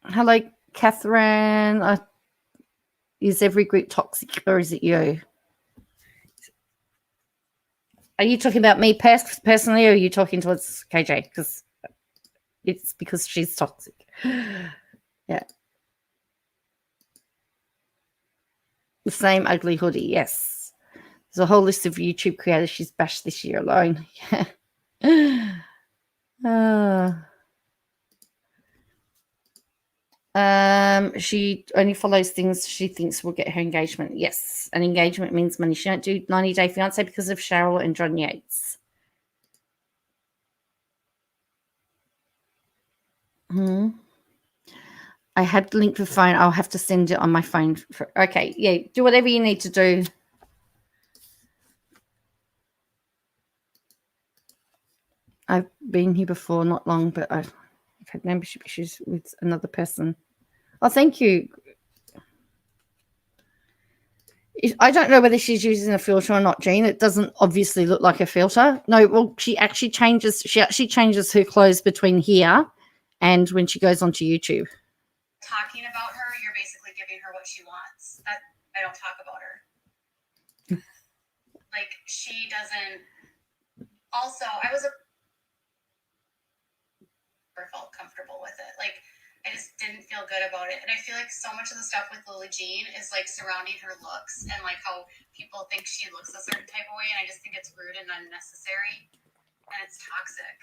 Hello, Catherine. Is every group toxic or is it you? Are you talking about me personally, or are you talking towards KJ? Because it's because she's toxic. Yeah. The same ugly hoodie, yes. There's a whole list of YouTube creators she's bashed this year alone. She only follows things she thinks will get her engagement. Yes, and engagement means money. She don't do 90 Day Fiancé because of Cheryl and John Yates. I had the link for phone. I'll have to send it on my phone. Okay, yeah, do whatever you need to do. I've been here before, not long, but I've had membership issues with another person. Oh, thank you. I don't know whether she's using a filter or not, Jean. It doesn't obviously look like a filter. No, well, she actually changes her clothes between here and when she goes onto YouTube. Talking about her, you're basically giving her what she wants. That I don't talk about her. Like, she doesn't. Also, I felt comfortable with it. Like, I just didn't feel good about it. And I feel like so much of the stuff with Lily Jean is like surrounding her looks and like how people think she looks a certain type of way. And I just think it's rude and unnecessary. And it's toxic.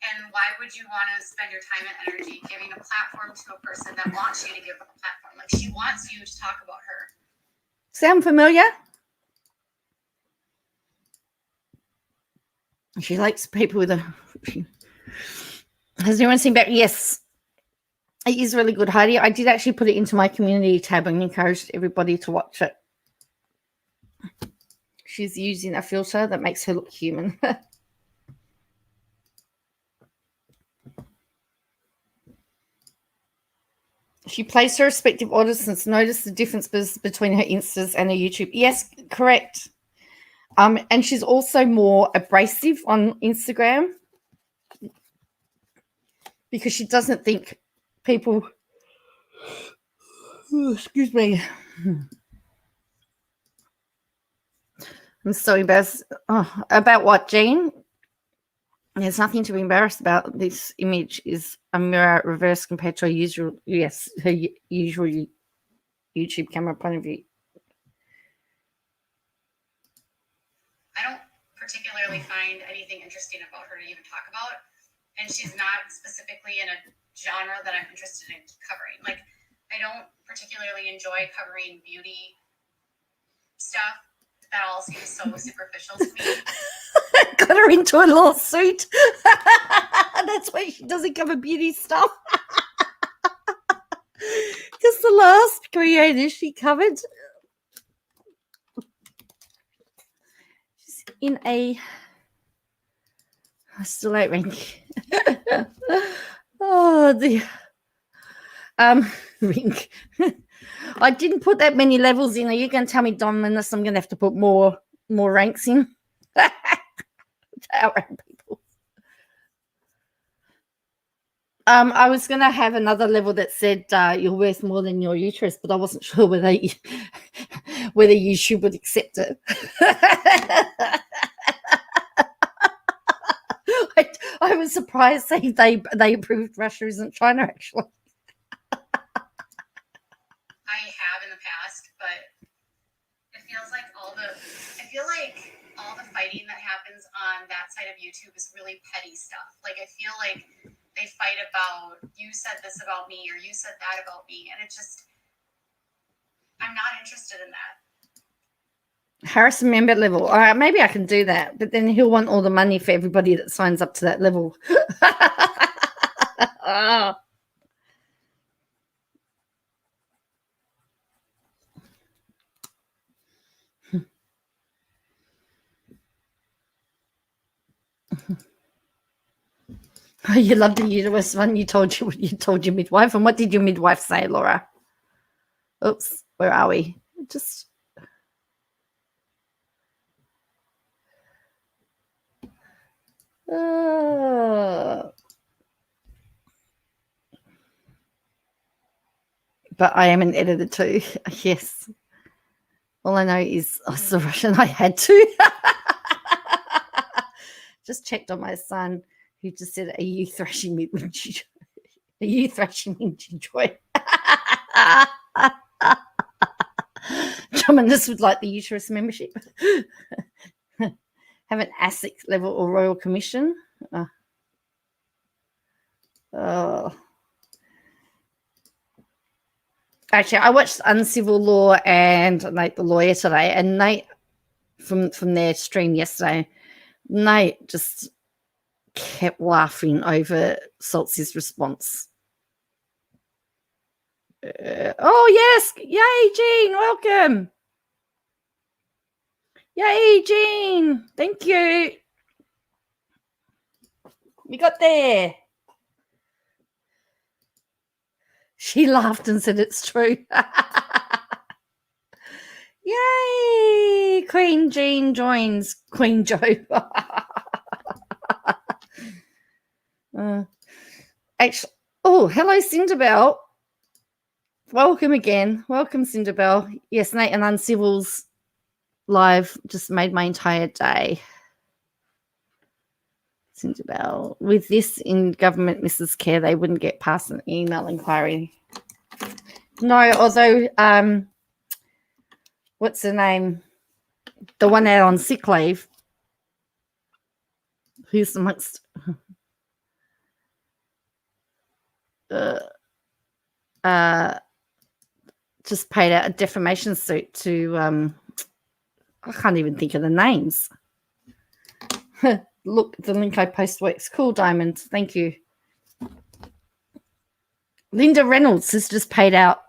And why would you want to spend your time and energy giving a platform to a person that wants you to give a platform? Like, she wants you to talk about her. Sound familiar? She likes people with a... Has anyone seen back? Yes. It is really good, Heidi. I did actually put it into my community tab and encouraged everybody to watch it. She's using a filter that makes her look human. She plays her respective audiences. Notice the difference between her Instas and her YouTube. Yes, correct. And she's also more abrasive on Instagram because she doesn't think people... Oh, excuse me. I'm so embarrassed. Oh, about what, Jean? There's nothing to be embarrassed about. This image is a mirror reverse compared to her usual YouTube camera point of view. I don't particularly find anything interesting about her to even talk about. And she's not specifically in a genre that I'm interested in covering. Like, I don't particularly enjoy covering beauty stuff. That all seems so superficial to me. Got her into a lawsuit. That's why she doesn't cover beauty stuff. Because the last creator she covered, she's in a still 8 rank. Oh, the rink. I didn't put that many levels in. Are you going to tell me, Dominus, I'm going to have to put more ranks in? People. I was going to have another level that said you're worth more than your uterus, but I wasn't sure whether YouTube would accept it. I was surprised they approved Russia isn't China, actually. I have in the past, but it feels like all the fighting that happens on that side of YouTube is really petty stuff. Like, I feel like they fight about, you said this about me or you said that about me, and it just, I'm not interested in that. Harrison member level. All right, maybe I can do that, but then he'll want all the money for everybody that signs up to that level. Oh. Oh, you love the uterus one. You told your midwife. And what did your midwife say, Laura? Oops, where are we? Just but I am an editor too. Yes. All I know is I saw Russian. I had to. Just checked on my son, who just said, "Are you thrashing me? Are you thrashing me, Joy?" Dominus would like the uterus membership. Have an ASIC level or Royal Commission. Actually, I watched Uncivil Law and Nate the Lawyer today, and Nate from their stream yesterday, Nate just kept laughing over Saltsy's response. Oh yes, yay, Jean, welcome. Yay, Jean, thank you. We got there. She laughed and said it's true. Yay! Queen Jean joins Queen Jo. Actually, oh, hello, Cinderbell. Welcome again. Welcome, Cinderbell. Yes, Nate and Uncivil's live just made my entire day. Cinderbell. With this in government Mrs. Care, they wouldn't get past an email inquiry. No, although what's her name? The one out on sick leave. Who's amongst just paid out a defamation suit to I can't even think of the names. Look, the link I post works. Cool, Diamond. Thank you. Linda Reynolds has just paid out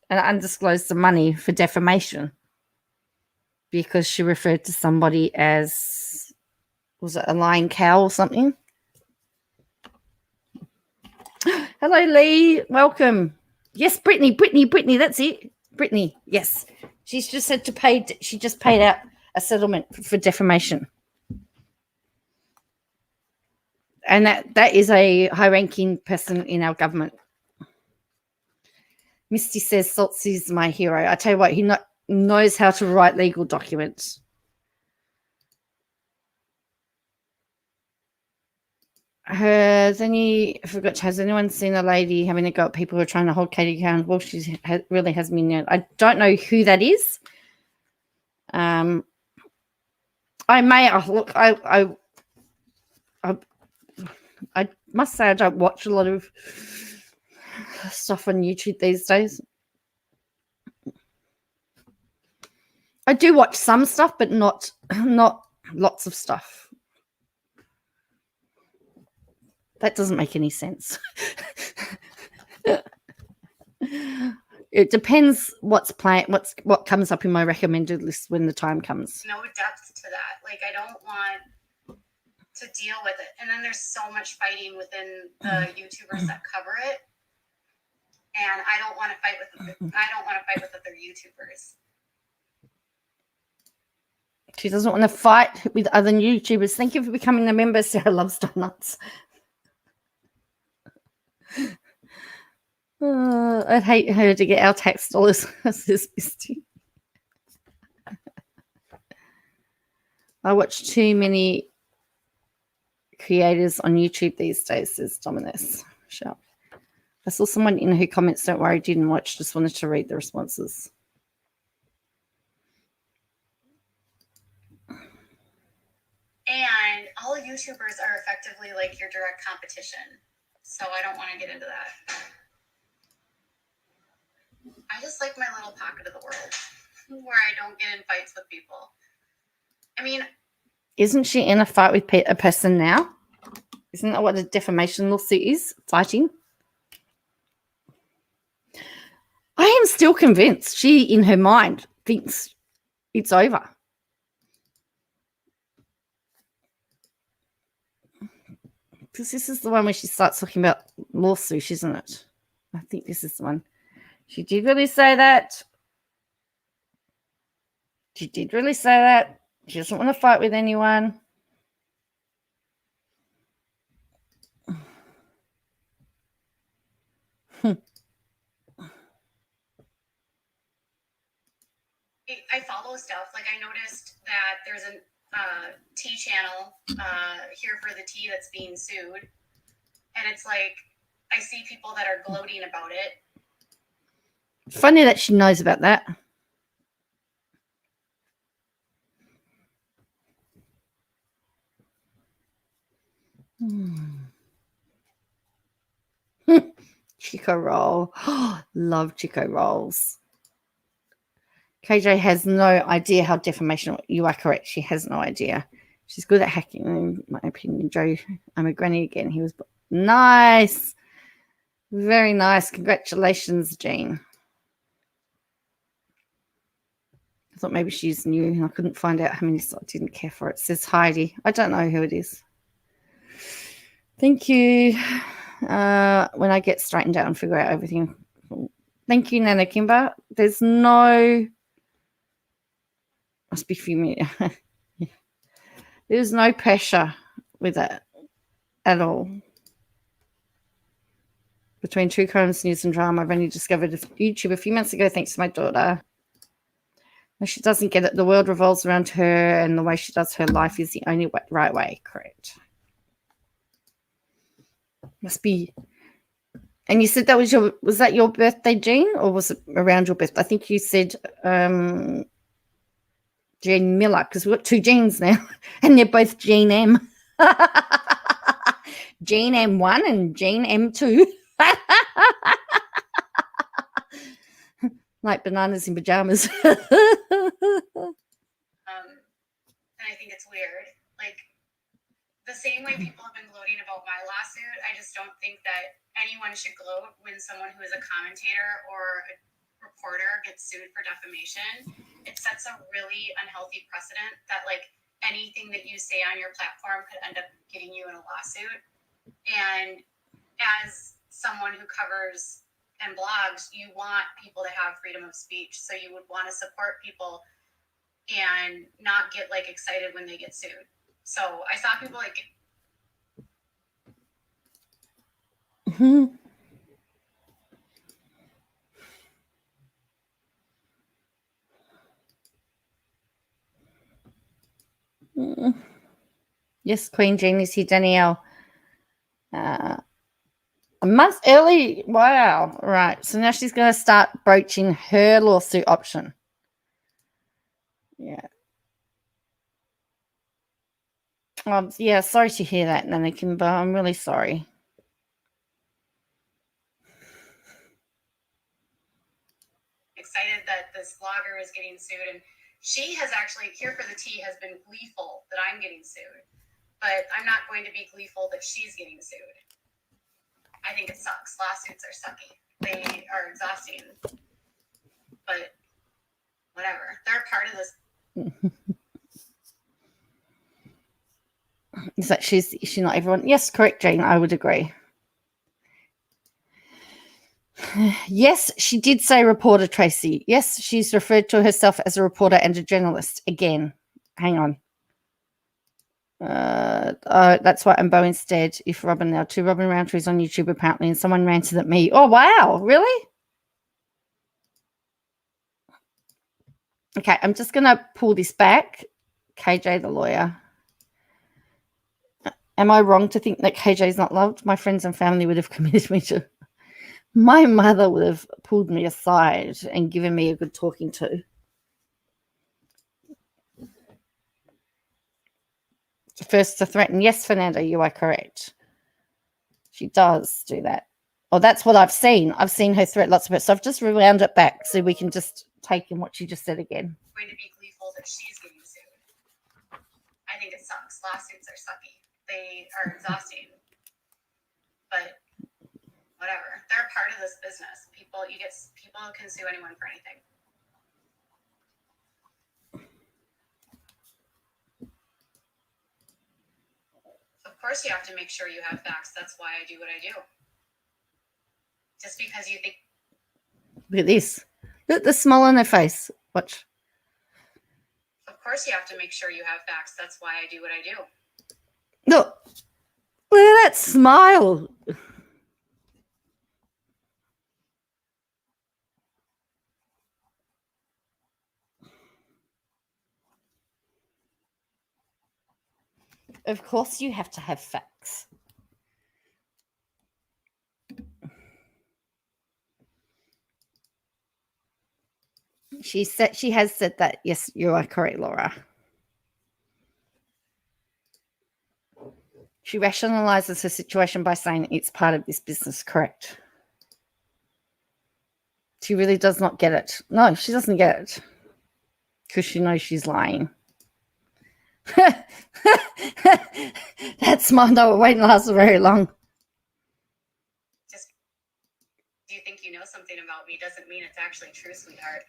an undisclosed money for defamation because she referred to somebody as, was it a lying cow or something? Hello, Lee. Welcome. Yes, Brittany, that's it. Brittany, yes. She's just had to pay, she just paid out a settlement for defamation. And that is a high-ranking person in our government. Misty says, Saltsy's my hero. I tell you what, he knows how to write legal documents. Has anyone seen a lady having a go at people who are trying to hold Katie accountable? She really has been known. I don't know who that is. I may look. I must say I don't watch a lot of stuff on YouTube these days. I do watch some stuff, but not lots of stuff. That doesn't make any sense. It depends what comes up in my recommended list when the time comes. No depth to that. Like, I don't want to deal with it. And then there's so much fighting within the YouTubers that cover it. And I don't want to fight with other YouTubers. She doesn't want to fight with other YouTubers. Thank you for becoming a member. Sarah loves donuts. I'd hate her to get our tax dollars, says Misty. I watch too many creators on YouTube these days, says Dominus. Sharp. I saw someone in her comments, don't worry, didn't watch, just wanted to read the responses. And all YouTubers are effectively like your direct competition. So I don't want to get into that. I just like my little pocket of the world where I don't get in fights with people. I mean, isn't she in a fight with a person now? Isn't that what a defamation lawsuit is? Fighting? I am still convinced she, in her mind, thinks it's over. Because this is the one where she starts talking about lawsuit, isn't it? I think this is the one. She did really say that. She did really say that. She doesn't want to fight with anyone. I follow stuff. Like I noticed that there's a tea channel here for the tea that's being sued, and it's like I see people that are gloating about it. Funny that she knows about that. Chico roll. Love Chico rolls. KJ has no idea how defamation. You are correct. She has no idea. She's good at hacking, in my opinion. Joe, I'm a granny again. He was nice. Very nice. Congratulations, Jean. I thought maybe she's new and I couldn't find out how many, so I didn't care for it. It says Heidi. I don't know who it is. Thank you. When I get straightened out and figure out everything. Thank you, Nana Kimber. There's no... Must be familiar. There's no pressure with it at all. Between true crimes, news, and drama, I've only discovered YouTube a few months ago thanks to my daughter. She doesn't get it. The world revolves around her, and the way she does her life is the only right way. Correct. Must be. And you said that was that your birthday, Jean, or was it around your birthday? I think you said Jean Miller, because we've got two Jeans now, and they're both Jean M. Jean M1 and Jean M2. Like bananas in pajamas. And I think it's weird. Like, the same way people have been gloating about my lawsuit, I just don't think that anyone should gloat when someone who is a commentator or a reporter gets sued for defamation. It sets a really unhealthy precedent that, like, anything that you say on your platform could end up getting you in a lawsuit. And as someone who covers and blogs, you want people to have freedom of speech. So you would want to support people and not get like excited when they get sued. So I saw people like... Yes, Queen Jean is here, Danielle. A month early. Wow. Right. So now she's going to start broaching her lawsuit option. Yeah. Yeah, sorry to hear that, Nana Kimber. I'm really sorry. Excited that this vlogger is getting sued, and she has actually, here for the tea, has been gleeful that I'm getting sued. But I'm not going to be gleeful that she's getting sued. I think it sucks. Lawsuits are sucky. They are exhausting. But whatever. They're part of this. Is that she's not everyone? Yes, correct, Jane. I would agree. Yes, she did say reporter, Tracy. Yes, she's referred to herself as a reporter and a journalist. Again, hang on. That's why I'm Bo instead. If Robin now, two Robin Roundtrees on YouTube apparently, and someone ranted at me. Oh wow, really? Okay, I'm just gonna pull this back. KJ the lawyer. Am I wrong to think that KJ is not loved? My friends and family would have committed me to. My mother would have pulled me aside and given me a good talking to. First to threaten. Yes, Fernanda, you are correct. She does do that. Oh, that's what I've seen. I've seen her threat lots of it. So I've just rewound it back so we can just take in what she just said again. Going to be gleeful that she's getting sued. I think it sucks. Lawsuits are sucky. They are exhausting. But whatever. They're part of this business. People can sue anyone for anything. Of course course you have to make sure you have facts. That's why I do what I do. Just because you think. Look at this. Look at the smile on her face. Watch. Of course you have to make sure you have facts. That's why I do what I do. Look. Look at that smile. Of course you have to have facts. She has said that. Yes, you are correct, Laura. She rationalizes her situation by saying it's part of this business. Correct. She really does not get it. No, she doesn't get it because she knows she's lying. That smile, no, it won't last very long. Just do you think you know something about me doesn't mean it's actually true, sweetheart.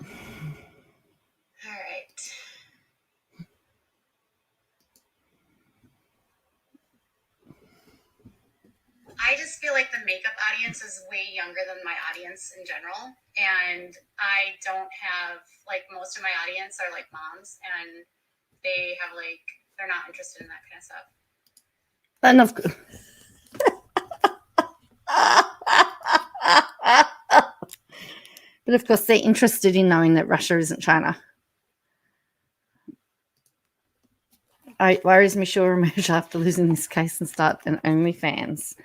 All right. I just feel like the makeup audience is way younger than my audience in general. And I don't have, like, most of my audience are like moms, and they have, like, they're not interested in that kind of stuff. And of but of course they're interested in knowing that Russia isn't China. It worries me she'll emerge after losing this case and start an OnlyFans.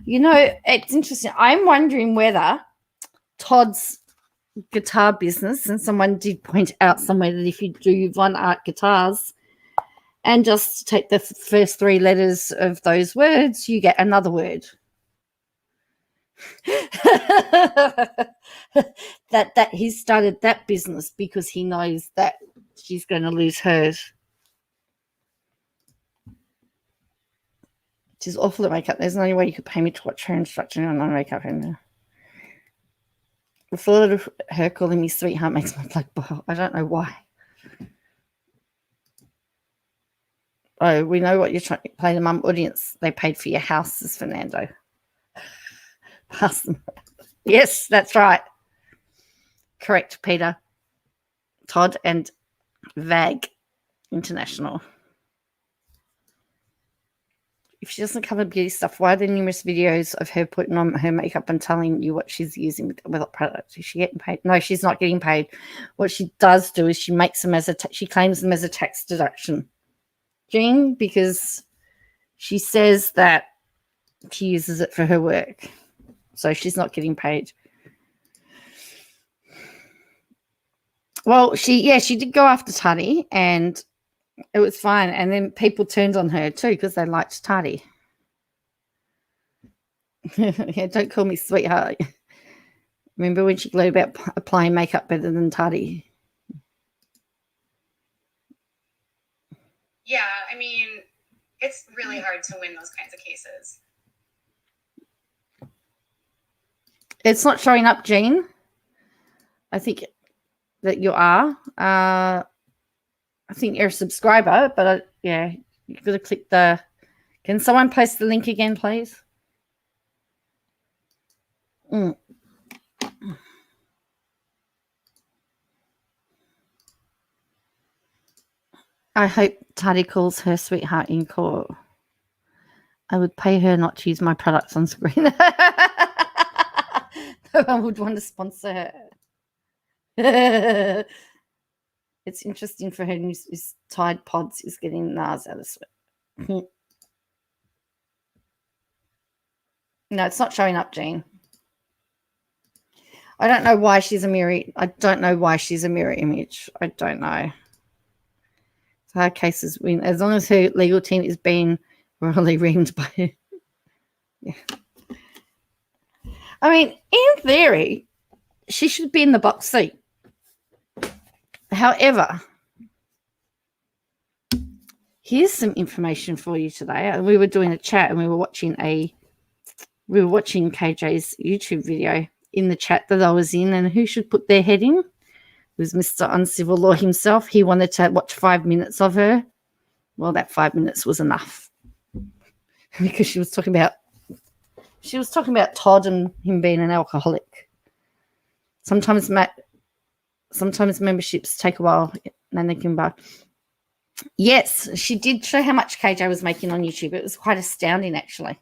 You know, it's interesting. I'm wondering whether Todd's guitar business, and someone did point out somewhere that if you do Von Art guitars and just take the first 3 letters of those words, you get another word. that he started that business because he knows that she's going to lose hers. She's awful at makeup. There's no way you could pay me to watch her instruction on makeup. The thought of her calling me sweetheart makes my blood boil. I don't know why. Oh, we know what you're trying to play the mum audience. They paid for your house, says Fernando. Pass them. Yes, that's right. Correct, Peter. Todd and VAG International. If she doesn't cover beauty stuff, why are there numerous videos of her putting on her makeup and telling you what she's using with what products? Is she getting paid? No, she's not getting paid. What she does do is she makes them as she claims them as a tax deduction, Jean, because she says that she uses it for her work. So she's not getting paid. Well, she did go after Tati, and it was fine. And then people turned on her too because they liked Tati. Yeah, don't call me sweetheart. Remember when she glowed about applying makeup better than Tati? Yeah, I mean, it's really hard to win those kinds of cases. It's not showing up, Jean. I think that you are. I think you're a subscriber, but yeah, you've got to click the. Can someone post the link again, please? I hope Tati calls her sweetheart in court. I would pay her not to use my products on screen. No one would want to sponsor her. It's interesting for her news Tide Pods is getting NARS out of sweat. No, it's not showing up, Jean. I don't know why she's a mirror. I don't know why she's a mirror image. I don't know. So her cases win. As long as her legal team is being royally reamed by her. Yeah. I mean, in theory, she should be in the box seat. However, here's some information for you today. We were doing a chat and we were watching KJ's YouTube video in the chat that I was in, and who should put their head in? who's Mr. Uncivil Law himself. He wanted to watch 5 minutes of her. Well, that 5 minutes was enough because she was talking about Todd and him being an alcoholic. Sometimes memberships take a while, and they can buy. Yes, she did show how much KJ was making on YouTube. It was quite astounding, actually.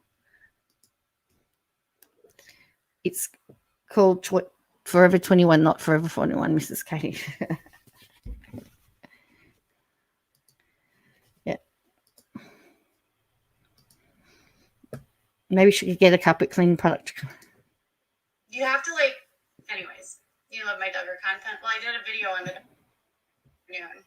It's called Forever 21, not Forever 41, Mrs. Katie. Yeah. Maybe she could get a carpet cleaning product. You have to anyways, you love my Duggar content. Well, I did a video on the noon.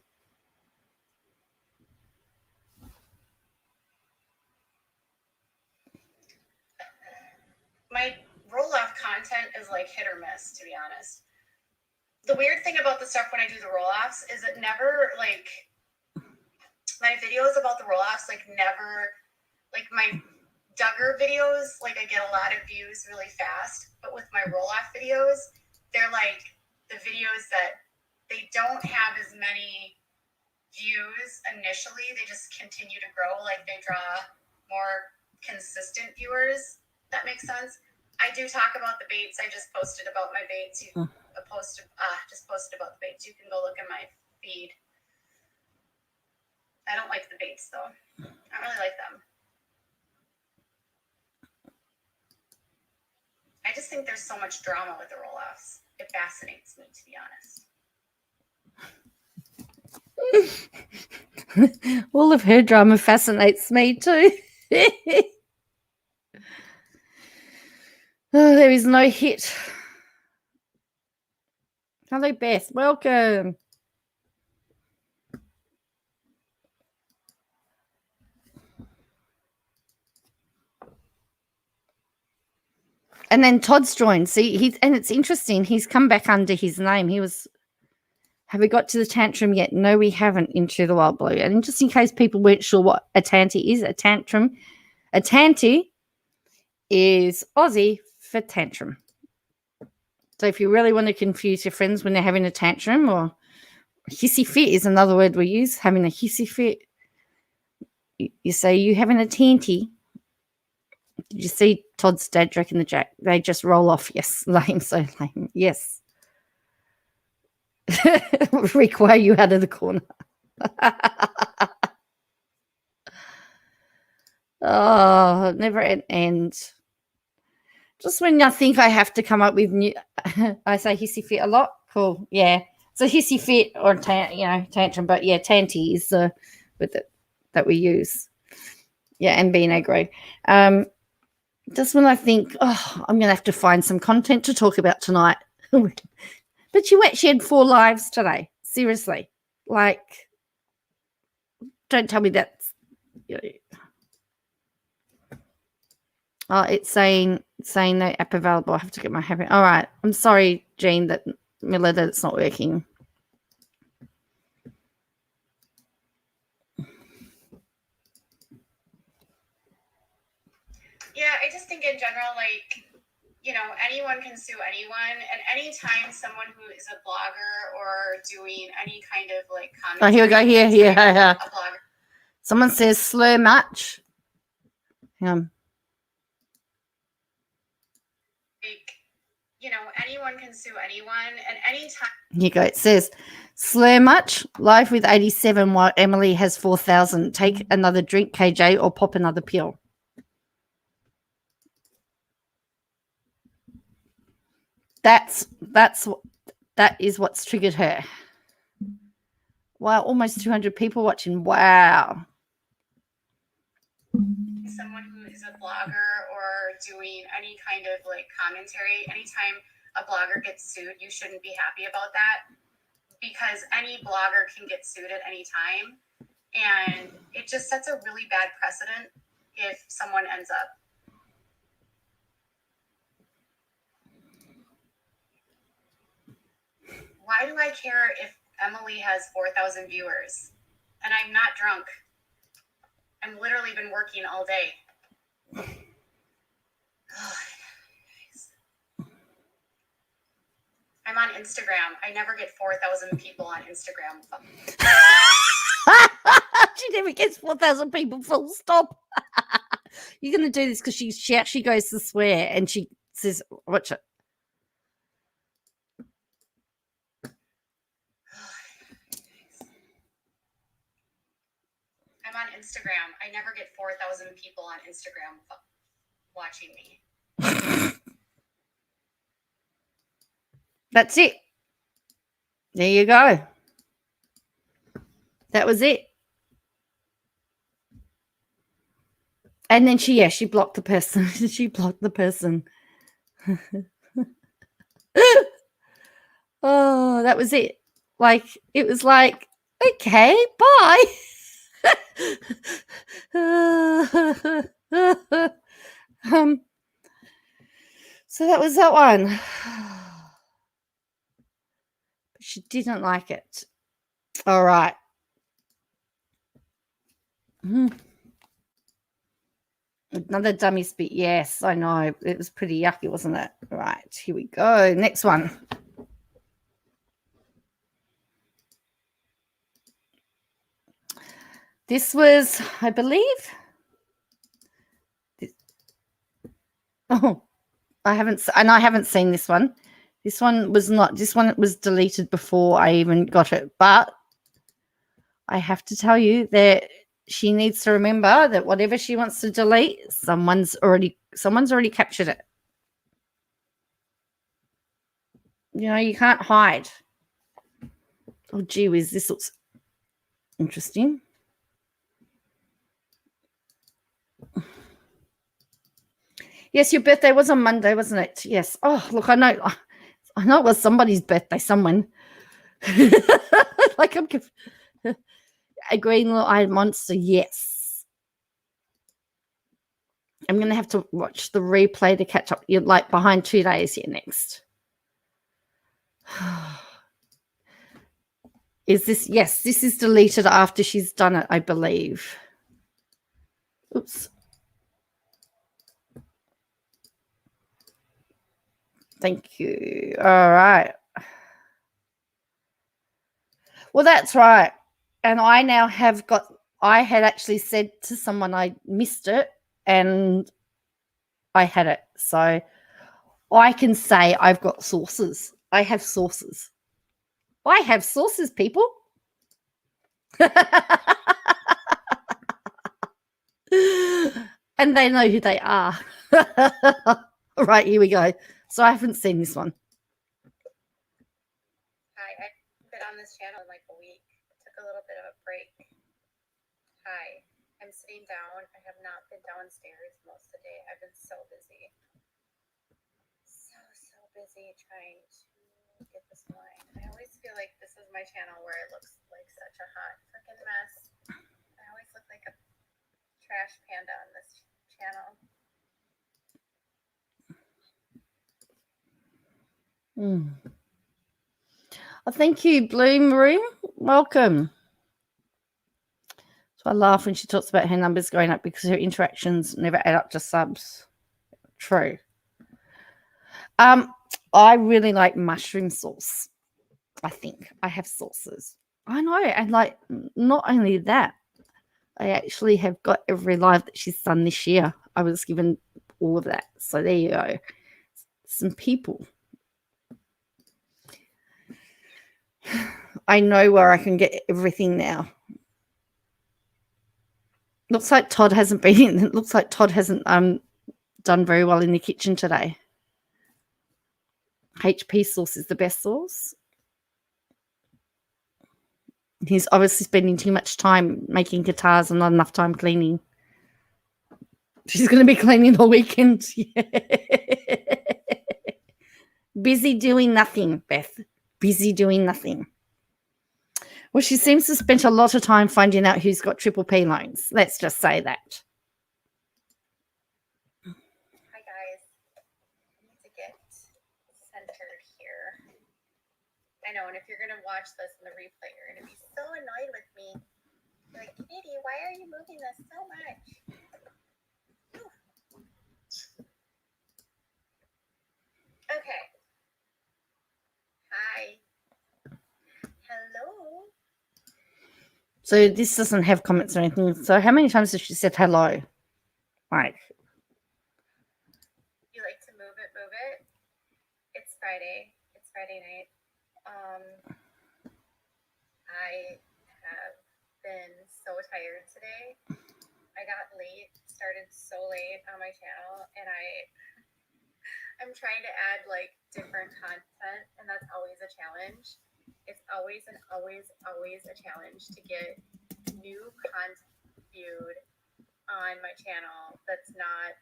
My roll-off content is hit or miss, to be honest. The weird thing about the stuff when I do the roll-offs is it never my videos about the roll-offs never my Duggar videos I get a lot of views really fast, but with my roll-off videos, they're the videos that they don't have as many views initially. They just continue to grow. They draw more consistent viewers. That makes sense. I do talk about the baits. I just posted about my baits. Just posted about the baits. You can go look in my feed. I don't like the baits though. I don't really like them. I just think there's so much drama with the roll-offs. It fascinates me, to be honest. All of her drama fascinates me too. Oh, there is no hit. Hello, Beth. Welcome. And then Todd's joined. See, and it's interesting. He's come back under his name. Have we got to the tantrum yet? No, we haven't. Into the Wild Blue. And just in case people weren't sure what a tanty is, a tanty is Aussie for tantrum. So if you really want to confuse your friends when they're having a tantrum, or hissy fit is another word we use, having a hissy fit, you say, you having a tanty. Did you see Todd's dad Jack and the Jack? They just roll off. Yes, lame, so lame. Yes. Require you out of the corner. Oh, never an end. Just when I think I have to come up with new, I say hissy fit a lot. Cool, yeah. So hissy fit or tantrum, but yeah, tanty is the with it that we use. Yeah, and being aggro. Just when I think, I'm going to have to find some content to talk about tonight. But she had 4 lives today. Seriously. Don't tell me that's... Oh, it's saying no app available. I have to get my habit. All right. I'm sorry, Jean, that it's not working. Yeah, I just think in general, anyone can sue anyone, and anytime someone who is a blogger or doing any kind of comment. Oh, here we go. Here. A blogger. Someone says slur much. Anyone can sue anyone, and anytime. Here you go. It says, slur much, live with 87 while Emily has 4,000. Take another drink, KJ, or pop another pill. That is what's triggered her. Wow, almost 200 people watching. Wow. Someone who is a blogger or doing any kind of commentary, anytime a blogger gets sued, you shouldn't be happy about that, because any blogger can get sued at any time, and it just sets a really bad precedent if someone ends up. Why do I care if Emily has 4,000 viewers and I'm not drunk? I've literally been working all day. I'm on Instagram. I never get 4,000 people on Instagram. She never gets 4,000 people, full stop. You're going to do this because she actually goes to swear and she says, watch it. I'm on Instagram. I never get 4,000 people on Instagram watching me. That's it. There you go. That was it. And then she blocked the person. She blocked the person. Oh, that was it. Like, it was like, okay, bye. So that was that one. She didn't like it. All right. Another dummy spit. Yes, I know. It was pretty yucky, wasn't it? Right, here we go. Next one. This was, I believe. Oh, I haven't seen this one. This one was deleted before I even got it. But I have to tell you that she needs to remember that whatever she wants to delete, someone's already captured it. You know, you can't hide. Oh, gee whiz, this looks interesting. Yes, your birthday was on Monday, wasn't it? Yes. Oh, look, I know it was somebody's birthday, someone. Like, I'm a green little-eyed monster, yes. I'm going to have to watch the replay to catch up. You're like behind 2 days here next. Is this? Yes, this is deleted after she's done it, I believe. Oops. Thank you. All right. Well, that's right. And I now have I had actually said to someone I missed it and I had it. So I can say I've got sources. I have sources. I have sources, people. And they know who they are. All right, here we go. So I haven't seen this one. Hi, I've been on this channel in like a week. Took a little bit of a break. Hi, I'm sitting down. I have not been downstairs most of the day. I've been so busy. So busy trying to get this line. I always feel like this is my channel where it looks like such a hot freaking mess. I always look like a trash panda on this channel. Oh, thank you, Bloom Room. Welcome. So I laugh when she talks about her numbers going up because her interactions never add up to subs. True. I really like mushroom sauce. I think I have sauces. I know, and like not only that, I actually have got every live that she's done this year. I was given all of that. So there you go. Some people. I know where I can get everything now. Looks like Todd hasn't been in. It looks like Todd hasn't done very well in the kitchen today. HP sauce is the best sauce. He's obviously spending too much time making guitars and not enough time cleaning. She's going to be cleaning all weekend. Busy doing nothing, Beth. Busy doing nothing. Well, she seems to spend a lot of time finding out who's got triple P loans. Let's just say that. Hi, guys. I need to get centered here. I know, and if you're going to watch this in the replay, you're going to be so annoyed with me. You're like, Kitty, why are you moving this so much? Okay. So this doesn't have comments or anything. So how many times has she said hello? Like, you like to move it, move it. It's Friday. It's Friday night. I have been so tired today. I got late, started so late on my channel, and I'm trying to add like different content, and that's always a challenge. It's always and always, always a challenge to get new content viewed on my channel that's not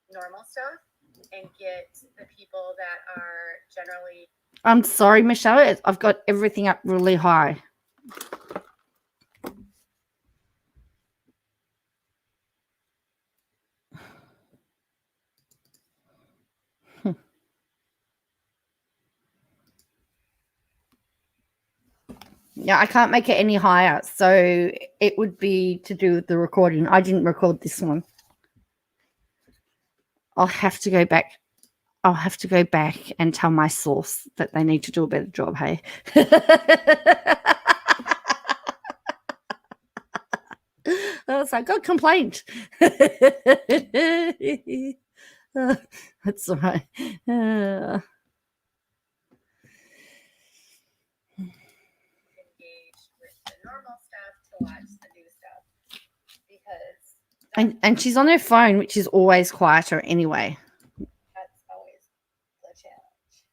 normal stuff, and get the people that are generally. I'm sorry, Michelle. I've got everything up really high. Yeah, I can't make it any higher. So it would be to do with the recording. I didn't record this one. I'll have to go back. I'll have to go back and tell my source that they need to do a better job, hey? I was like, God complaint. That's all right. Engage with the normal stuff to watch the new stuff, because And she's on her phone, which is always quieter anyway. that's always the challenge.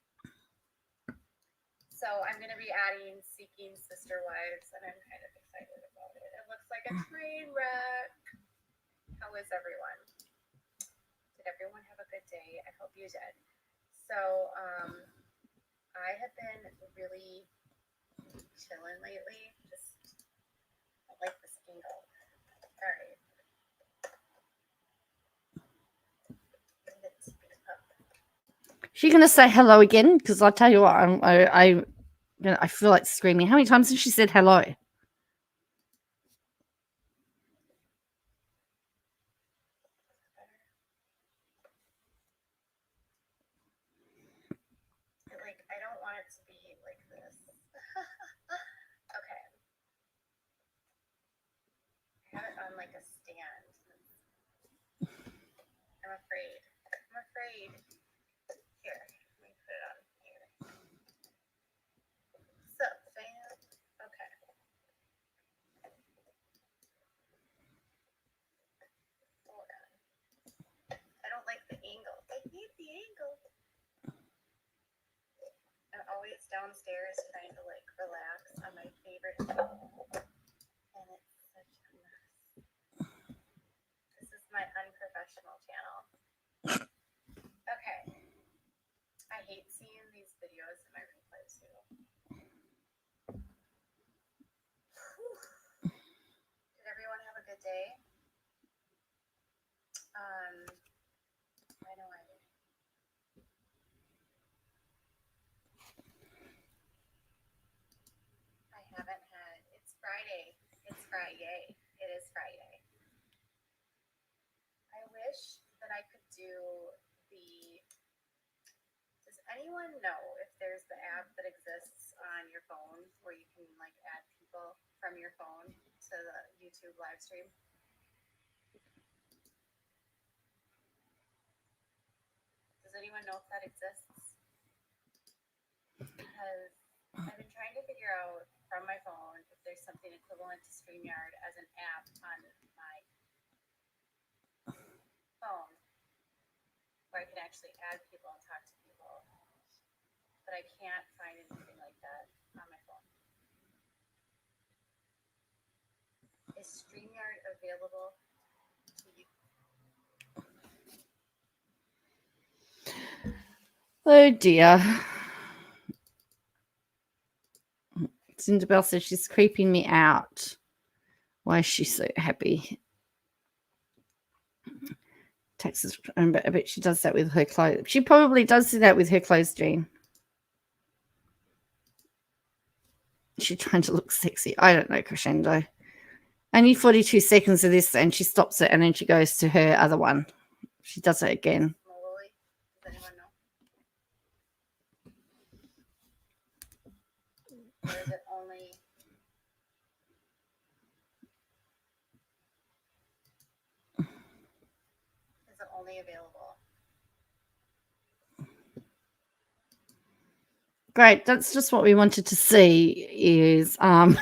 So I'm going to be adding Seeking Sister Wives, and I'm kind of excited about it. It looks like a train wreck. How is everyone? Did everyone have a good day? I hope you did. So I have been really chilling lately. Just I like this angle. All right. She gonna say hello again? Because I tell you what, I feel like screaming. How many times has she said hello? Like, I don't want it to be like this. Okay. I have it on like a stand. I'm afraid. I'm afraid. Here, let me put it on here. So, fam. Okay. Hold on. I don't like the angle. I hate the angle. I'm always downstairs trying to like relax on my favorite thing. And it's such a mess. This is my unprofessional channel. Okay. I hate seeing these videos in my replays too. Did everyone have a good day? I know I did. I haven't had. It's Friday. It's Friday. It is Friday. I wish that I could do the. Does anyone know if there's the app that exists on your phone where you can like add people from your phone to the YouTube live stream? Does anyone know if that exists? Because I've been trying to figure out from my phone if there's something equivalent to StreamYard as an app on my phone where I can actually add people and talk to people. But I can't find anything like that on my phone. Is StreamYard available to you? Oh dear. Cinderbell says she's creeping me out. Why is she so happy? Texas, I bet she does that with her clothes. She probably does do that with her clothes, Jean. She's trying to look sexy. I don't know, Crescendo. Only 42 seconds of this, and she stops it, and then she goes to her other one. She does it again. Does anyone know? Or is it only only available. Great. That's just what we wanted to see is her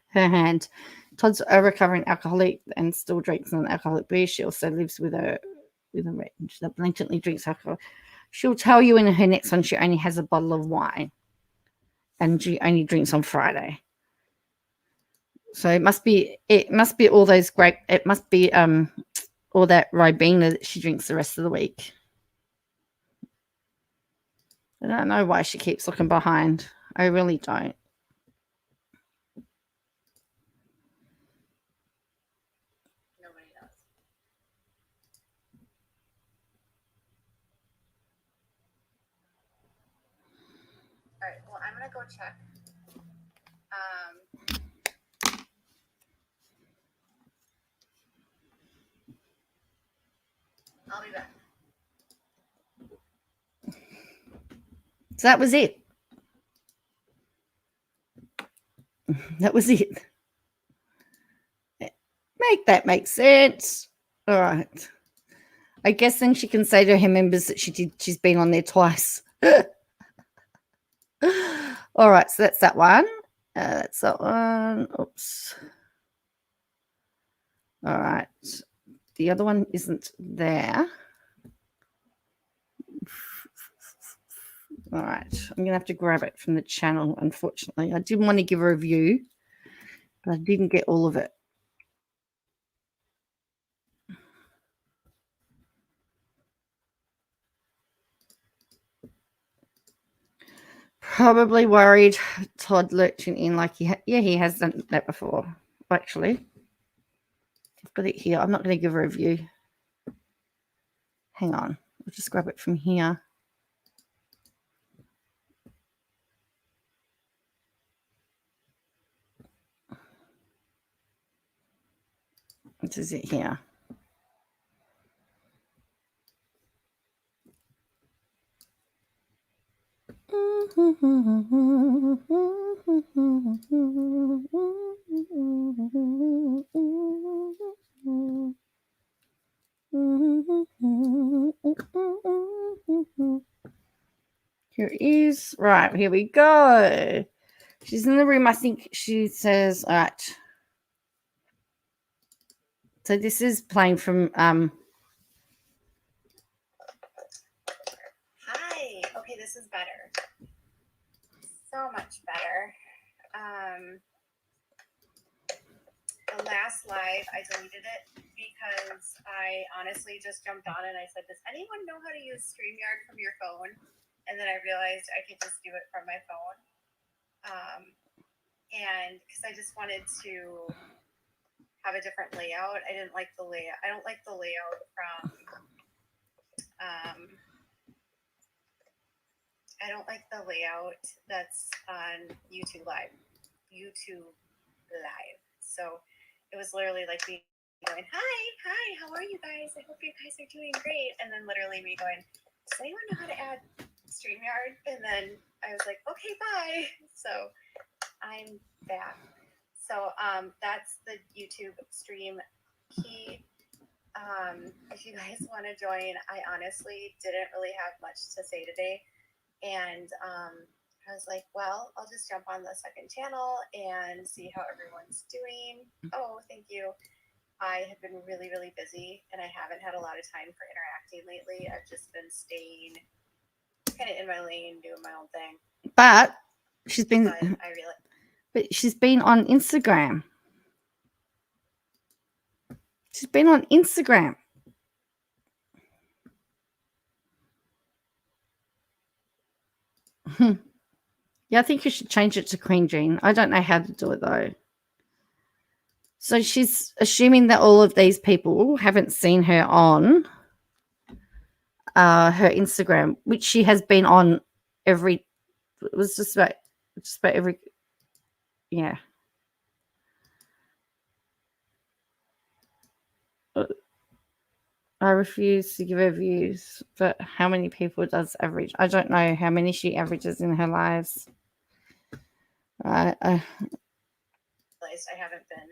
hand. Todd's a recovering alcoholic and still drinks an alcoholic beer. She also lives with a range that blatantly drinks alcohol. She'll tell you in her next one she only has a bottle of wine and she only drinks on Friday. So it must be all those grape. It must be all that Ribena that she drinks the rest of the week. I don't know why she keeps looking behind. I really don't. Nobody knows. All right. Well, I'm gonna go check. I'll be back. So that was it. That was it. Make that make sense. All right. I guess then she can say to her members that she's been on there twice. All right, so that's that one. That's that one. Oops. All right. The other one isn't there. All right. I'm going to have to grab it from the channel, unfortunately. I didn't want to give a review, but I didn't get all of it. Probably worried Todd lurching in like he has done that before, actually. I've got it here. I'm not going to give a review. Hang on. I'll just grab it from here. This is it here. Here is right. Here we go. She's in the room. I think she says, all right. So this is playing from Hi. Okay, this is better. So much better. The last live, I deleted it because I honestly just jumped on and I said, does anyone know how to use StreamYard from your phone? And then I realized I could just do it from my phone. And because I just wanted to have a different layout. I didn't like the layout. I don't like the layout from I don't like the layout that's on YouTube Live. So it was literally like me going, hi, how are you guys? I hope you guys are doing great. And then literally me going, does anyone know how to add StreamYard? And then I was like, okay, bye. So I'm back. So that's the YouTube stream key. If you guys want to join, I honestly didn't really have much to say today. And I was like, well, I'll just jump on the second channel and see how everyone's doing. Oh, thank you. I have been really, really busy and I haven't had a lot of time for interacting lately. I've just been staying kind of in my lane, doing my own thing. But she's been But she's been on Instagram. She's been on Instagram. Yeah, I think you should change it to Queen Jean. I don't know how to do it though. So she's assuming that all of these people haven't seen her on her Instagram, which she has been on every. It was just about every. Yeah. I refuse to give her views, but how many people does average? I don't know how many she averages in her lives. Right. I haven't been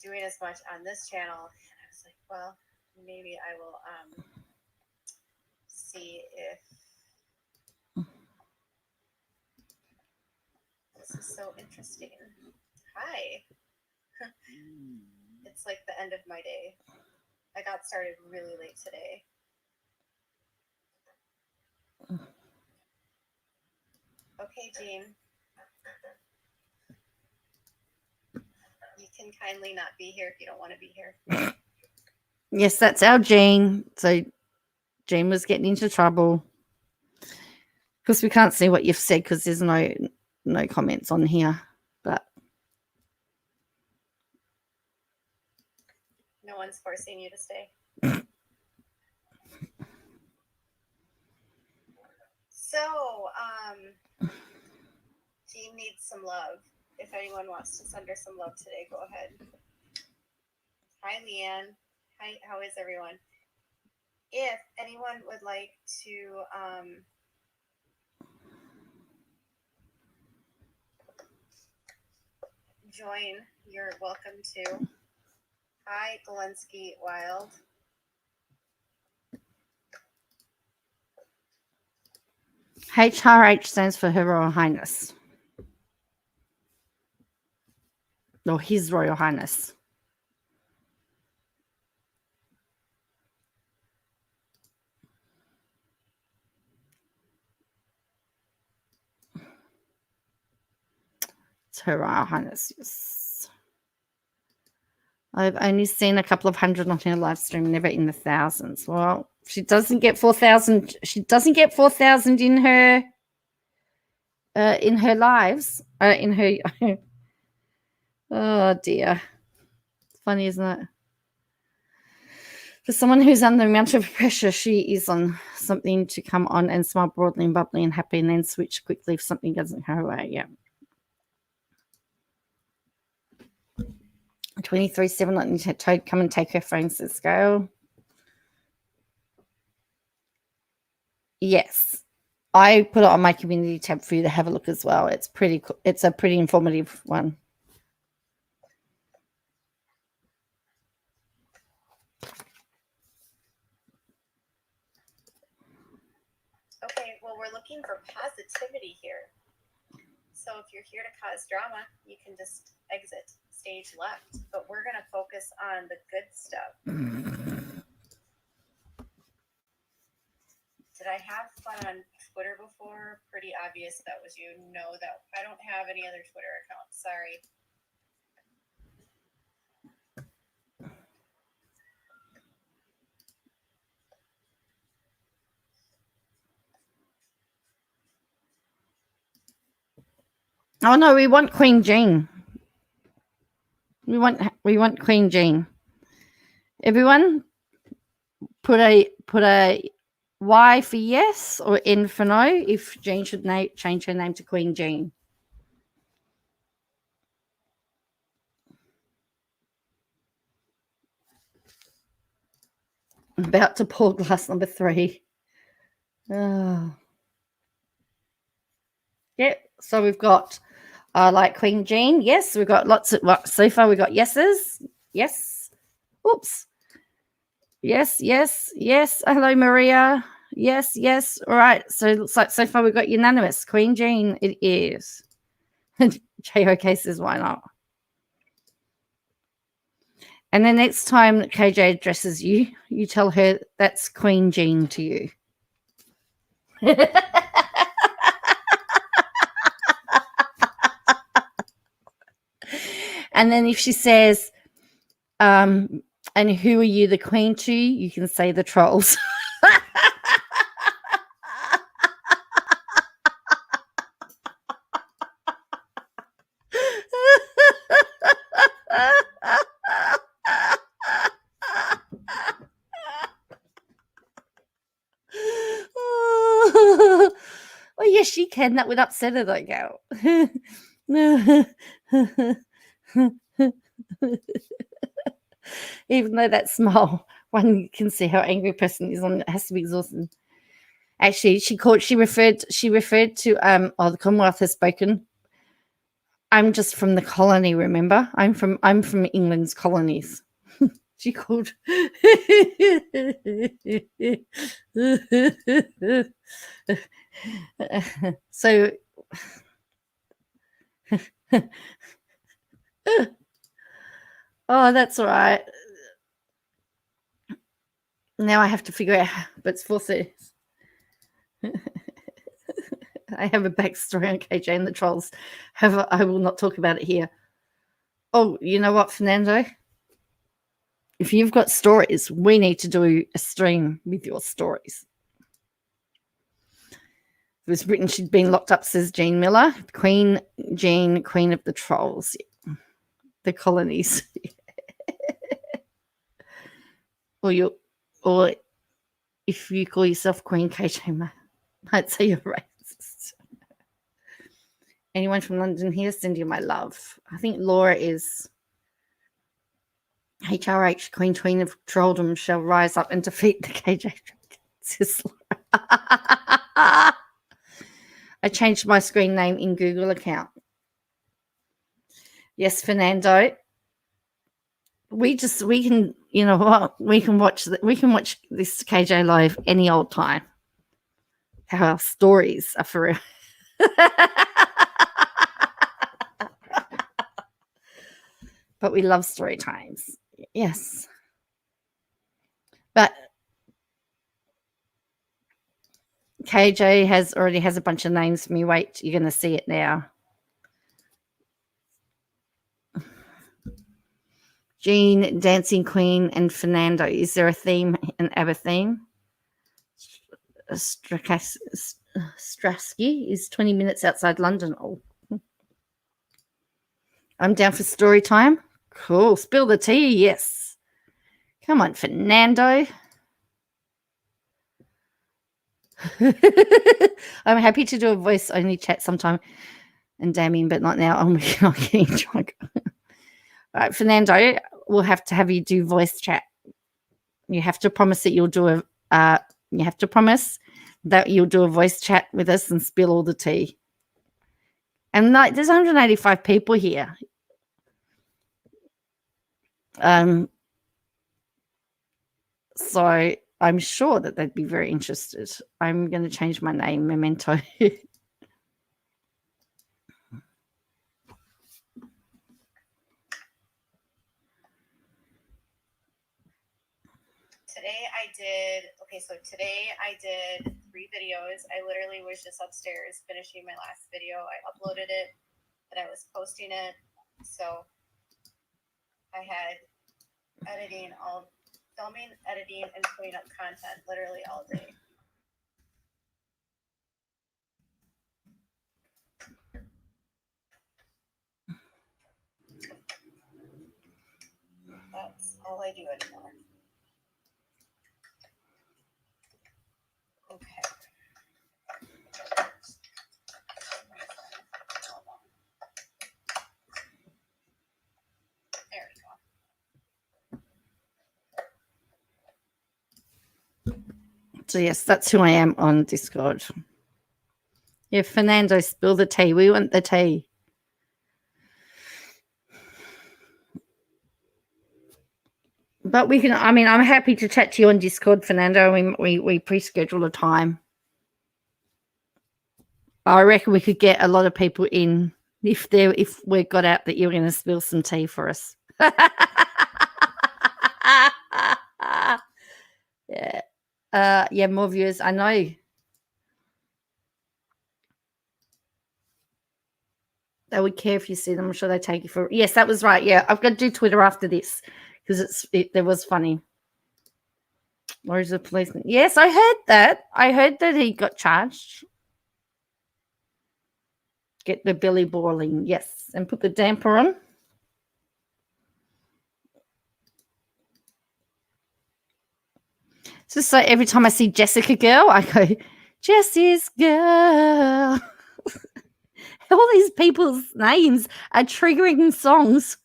doing as much on this channel. And I was like, well, maybe I will see if this is so interesting. Hi. It's like the end of my day. I got started really late today. Okay, Jean. You can kindly not be here if you don't want to be here. Yes, that's our Jean. So Jean was getting into trouble. Because we can't see what you've said because there's no comments on here. But no one's forcing you to stay. So, Jean needs some love. If anyone wants to send her some love today, go ahead. Hi, Leanne. Hi, how is everyone? If anyone would like to join, you're welcome to. Hi, Galensky Wild. HRH stands for Her Royal Highness. Or His Royal Highness. It's Her Royal Highness, yes. I've only seen a couple of hundred on her live stream, never in the thousands. Well, she doesn't get 4,000. She doesn't get 4,000 in her lives. In her. Oh dear. It's funny, isn't it? For someone who's under the amount of pressure, she is on something to come on and smile broadly and bubbly and happy, and then switch quickly if something doesn't go her way. Yeah. 23/7 let Toad come and take her phone, says Gail. Yes. I put it on my community tab for you to have a look as well. It's a pretty informative one. Okay, well, we're looking for positivity here. So if you're here to cause drama, you can just exit stage left. But we're going to focus on the good stuff. Did I have fun on Twitter before? Pretty obvious that was you. No, that I don't have any other Twitter account. Sorry. Oh no, we want Queen Jean. We want Queen Jean. Everyone, put a Y for yes or N for no if Jean should change her name to Queen Jean. I'm about to pour glass number 3. Oh. Yep. So we've got like Queen Jean. Yes, we've got lots of so far we've got yeses. Yes. Oops. Yes, yes, yes. Hello, Maria. Yes, yes. All right. So it looks like so far we've got unanimous. Queen Jean, it is. JOK says, why not? And the next time KJ addresses you, you tell her that's Queen Jean to you. And then if she says, and who are you the queen to? You can say the trolls. Well, yes, she can. That would upset her, though, Gail. Even though that smile, one can see how angry a person is on. It has to be exhausting. Actually, she referred to the Commonwealth has spoken. I'm just from the colony, remember? I'm from England's colonies. She called. So oh, that's all right. Now I have to figure out, but it's 4:30. I have a backstory on KJ and the trolls. However, I will not talk about it here. Oh, you know what, Fernando? If you've got stories, we need to do a stream with your stories. It was written she'd been locked up, says Jean Miller. Queen Jean, Queen of the Trolls. The colonies. Or if you call yourself Queen KJ, might say you're racist. Anyone from London here, send you my love. I think Laura is HRH, Queen of Trolldom shall rise up and defeat the KJ. I changed my screen name in Google account. Yes, Fernando. We can, you know what? We can watch this KJ live any old time. How our stories are for real. But we love story times. Yes. But KJ already has a bunch of names for me. Wait, you're going to see it now. Jean, Dancing Queen, and Fernando. Is there a theme, an ABBA theme? Strasky is 20 minutes outside London. Oh. I'm down for story time. Cool. Spill the tea. Yes. Come on, Fernando. I'm happy to do a voice only chat sometime. And Damien, but not now. I'm not getting drunk. All right, Fernando, we'll have to have you do voice chat. You have to promise that you'll do a voice chat with us and spill all the tea. And like, there's 185 people here. So I'm sure that they'd be very interested. I'm going to change my name, Memento. Today I did 3 videos. I literally was just upstairs finishing my last video. I uploaded it and I was posting it. So I had filming, editing, and putting up content literally all day. That's all I do anymore. Okay. There we go. So yes, that's who I am on Discord. Yeah, Fernando, spill the tea. We want the tea. But we can, I mean, I'm happy to chat to you on Discord, Fernando. We pre-schedule a time. I reckon we could get a lot of people in if we got out that you're going to spill some tea for us. Yeah. Yeah, more viewers. I know. They would care if you see them. I'm sure they take you for. Yes, that was right. Yeah, I've got to do Twitter after this because there was funny. Or is a policeman? Yes, I heard that. I heard that he got charged. Get the belly boiling, yes, and put the damper on. It's just like every time I see Jessica girl, I go, Jessie's girl. All these people's names are triggering songs.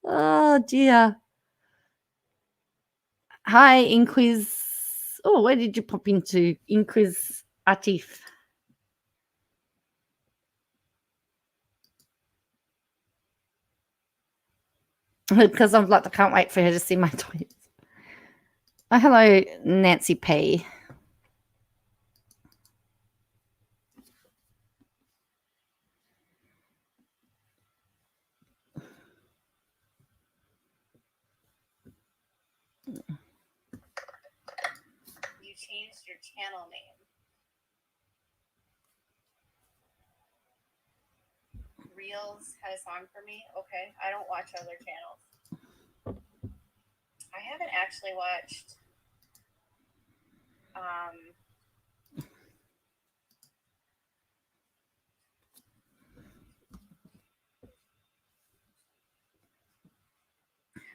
Oh, dear. Hi, Inquiz. Oh, where did you pop into? Inquiz Atif. because I'm like, I can't wait for her to see my tweets. Oh, hello, Nancy P. You changed your channel name. Reels had a song for me. Okay, I don't watch other channels. I haven't actually watched.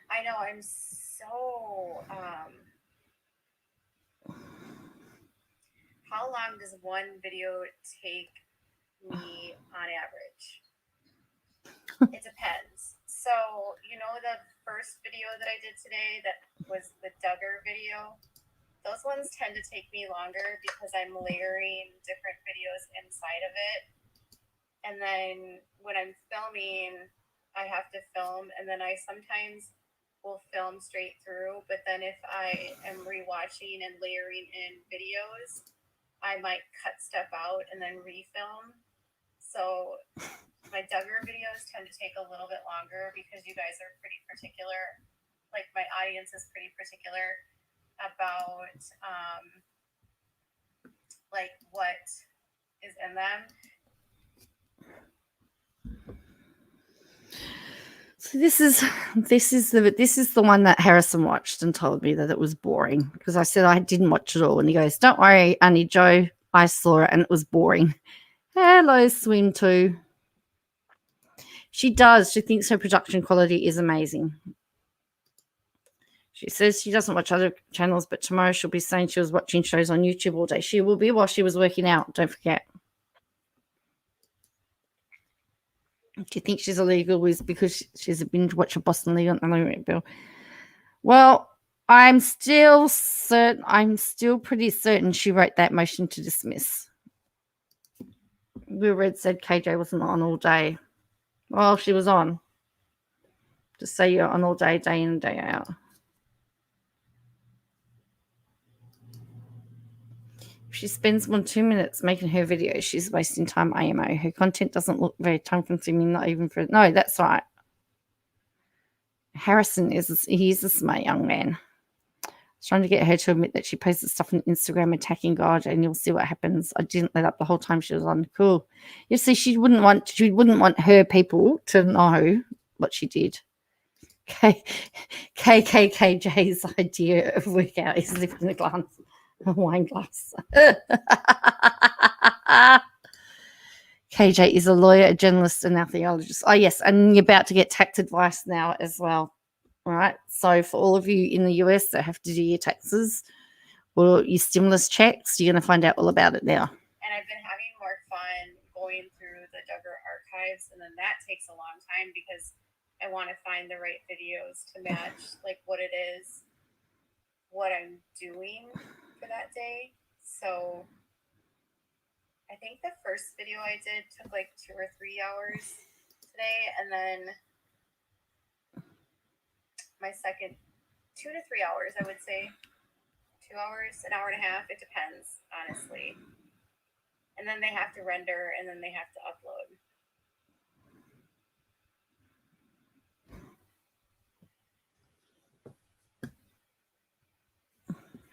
I know I'm so. How long does one video take me on average? It depends. So, you know, the first video that I did today that was the Duggar video, those ones tend to take me longer because I'm layering different videos inside of it. And then when I'm filming, I have to film, and then I sometimes will film straight through. But then if I am rewatching and layering in videos, I might cut stuff out and then refilm. So my Duggar videos tend to take a little bit longer because you guys are pretty particular. Like, my audience is pretty particular about like what is in them. So this is the one that Harrison watched and told me that it was boring because I said I didn't watch it all, and he goes, "Don't worry, Annie Joe, I saw it and it was boring." Hello, Swim too. She does. She thinks her production quality is amazing. She says she doesn't watch other channels, but tomorrow she'll be saying she was watching shows on YouTube all day. She will be while she was working out. Don't forget. Do you think she's illegal is because she's a binge watcher Boston League on the bill? Well, I'm still pretty certain she wrote that motion to dismiss. Will Red said KJ wasn't on all day. Well, she was on. Just say you're on all day, day in and day out. If she spends more than 2 minutes making her videos, she's wasting time, IMO. Her content doesn't look very time consuming, not even for. No, that's right. Harrison he's a smart young man. I was trying to get her to admit that she posted stuff on Instagram attacking God, and you'll see what happens. I didn't let up the whole time she was on. Cool. You see, she wouldn't want her people to know what she did. KKKJ's idea of workout is living in a wine glass. KJ is a lawyer, a journalist, and a theologist. Oh, yes, and you're about to get tax advice now as well. All right. So for all of you in the US that have to do your taxes or your stimulus checks, you're going to find out all about it now. And I've been having more fun going through the Duggar archives, and then that takes a long time because I want to find the right videos to match like what it is, what I'm doing for that day. So I think the first video I did took like 2 or 3 hours today, and then my second 2 to 3 hours, I would say 2 hours, an hour and a half. It depends, honestly. And then they have to render, and then they have to upload.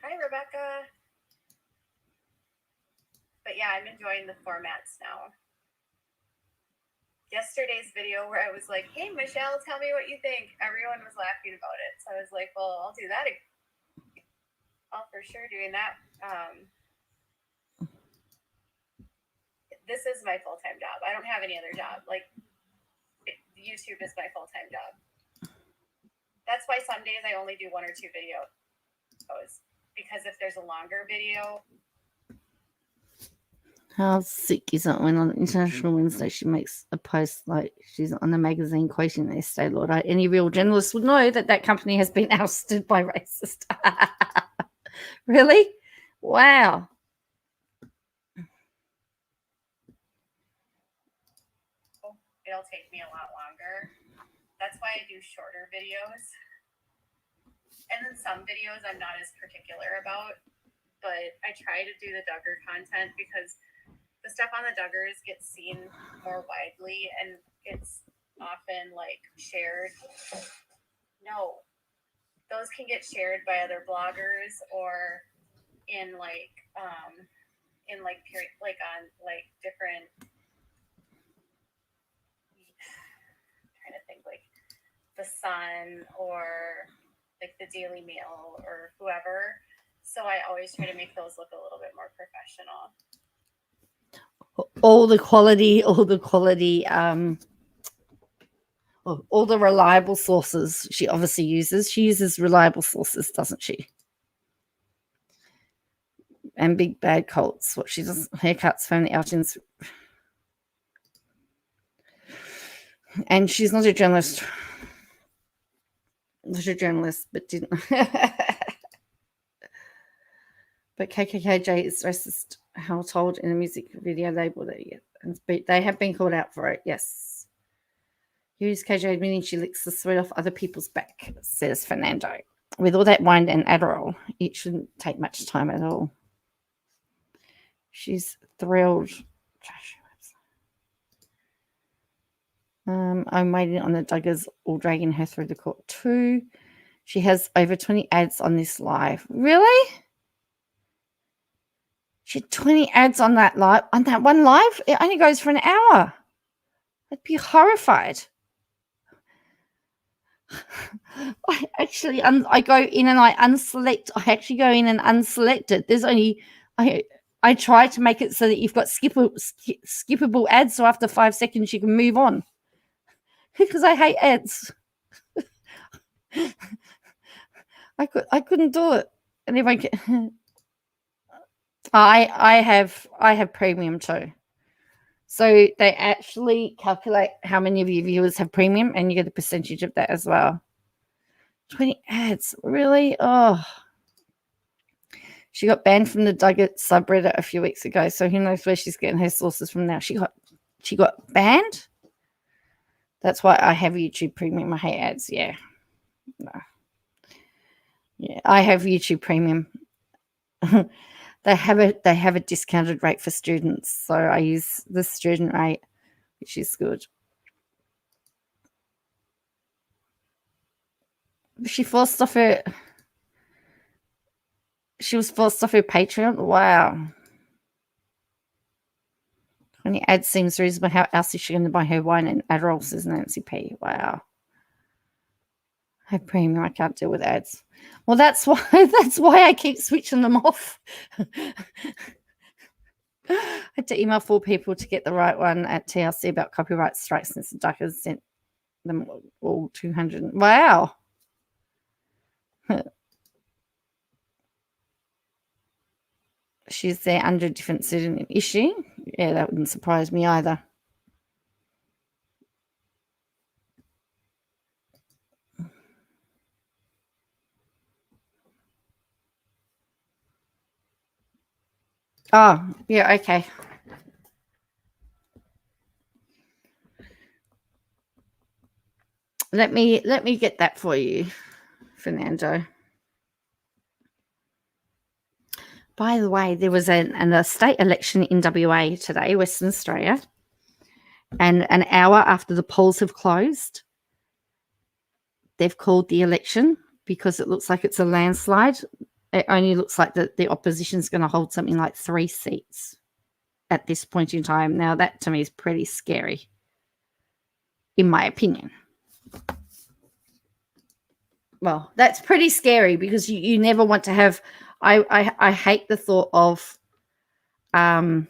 Hi, Rebecca. But yeah, I'm enjoying the formats now. Yesterday's video where I was like, "Hey, Michelle, tell me what you think." Everyone was laughing about it. So I was like, well, I'll do that. I'll for sure doing that. This is my full-time job. I don't have any other job. Like, YouTube is my full-time job. That's why some days I only do 1 or 2 videos. Because if there's a longer video. How sick is it when on International Wednesday she makes a post like she's on a magazine quoting the Estee Lauder? Any real journalist would know that company has been ousted by racist. Really? Wow. It'll take me a lot longer. That's why I do shorter videos. And then some videos I'm not as particular about, but I try to do the Duggar content because the stuff on the Duggars gets seen more widely and it's often like shared. No, those can get shared by other bloggers or in like like on like different trying to think like the Sun or like the Daily Mail or whoever. So I always try to make those look a little bit more professional. All the quality, all the reliable sources she obviously uses. She uses reliable sources, doesn't she? And big bad cults. What she does, haircuts, family outings. And she's not a journalist. Not a journalist, but didn't. But KKKJ is racist. How told in a music video label that they have been called out for it. Yes. Here's KJ admitting she licks the sweat off other people's back, says Fernando. With all that wine and Adderall, it shouldn't take much time at all. She's thrilled. I'm waiting on the Duggars all dragging her through the court too. She has over 20 ads on this live. Really? She had 20 ads on that one live? It only goes for an hour. I'd be horrified. I go in and I unselect. I actually go in and unselect it. There's only I try to make it so that you've got skippable ads, so after 5 seconds you can move on. Because I hate ads. I couldn't do it. And if I have premium too. So they actually calculate how many of your viewers have premium and you get a percentage of that as well. 20 ads. Really? Oh. She got banned from the Duggar subreddit a few weeks ago, so who knows where she's getting her sources from now. She got banned? That's why I have YouTube Premium. I hate ads. Yeah. No. Yeah, I have YouTube Premium. They have a discounted rate for students, so I use the student rate, which is good. She was forced off her Patreon. Wow. 20 ads seems reasonable. How else is she going to buy her wine and Adderall, says Nancy P. Wow. I have premium. I can't deal with ads. Well, that's why I keep switching them off. I had to email 4 people to get the right one at TLC about copyright strikes, since the Duggars sent them all 200. Wow. She's there under a different pseudonym. Is she? Yeah, that wouldn't surprise me either. Oh, yeah, okay. Let me get that for you, Fernando. By the way, there was a state election in WA today, Western Australia, and an hour after the polls have closed, they've called the election because it looks like it's a landslide. It only looks like the opposition is going to hold something like 3 seats at this point in time. Now, that to me is pretty scary, in my opinion. Well, that's pretty scary because you never want to have. I hate the thought of someone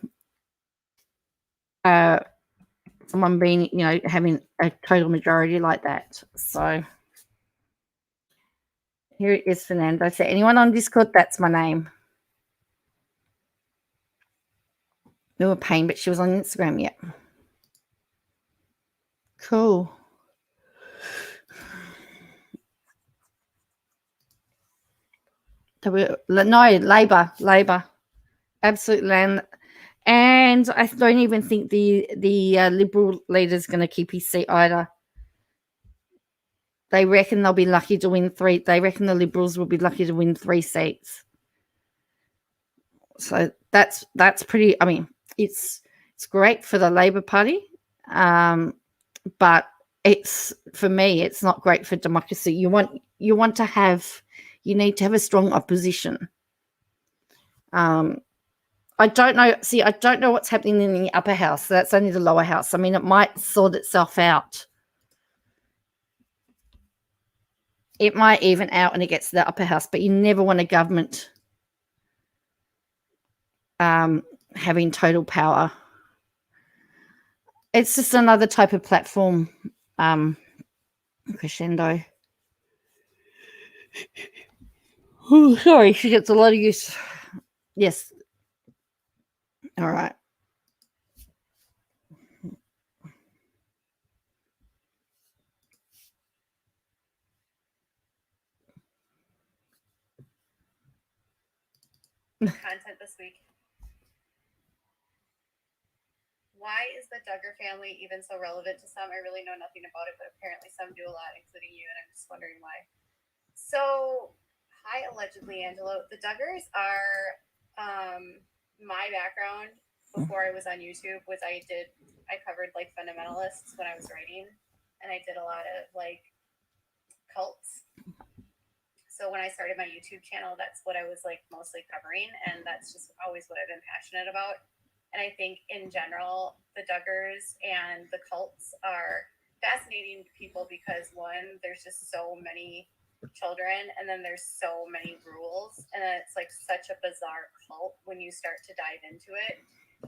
being, having a total majority like that. So here it is, Fernando. So anyone on Discord, that's my name. No a pain, but she was on Instagram yet. Cool. No, Labor. Absolute land. And I don't even think the Liberal leader is going to keep his seat either. they reckon they'll be lucky to win 3. They reckon the Liberals will be lucky to win 3 seats. So that's pretty. I mean, it's great for the Labor Party, but it's, for me, it's not great for democracy. You need to have a strong opposition. I don't know. See, I don't know what's happening in the upper house. So that's only the lower house. I mean, it might sort itself out. It might even out when it gets to the upper house, but you never want a government having total power. It's just another type of platform crescendo. Oh, sorry, she gets a lot of use. Yes. All right. Content this week. Why is the Duggar family even so relevant to some? I really know nothing about it, but apparently some do a lot, including you, and I'm just wondering why. So, hi, allegedly, Angelo. The Duggars are my background before I was on YouTube. I covered like fundamentalists when I was writing, and I did a lot of like cults. So when I started my YouTube channel, that's what I was like mostly covering, and that's just always what I've been passionate about. And I think in general, the Duggars and the cults are fascinating people because, one, there's just so many children, and then there's so many rules, and then it's like such a bizarre cult when you start to dive into it.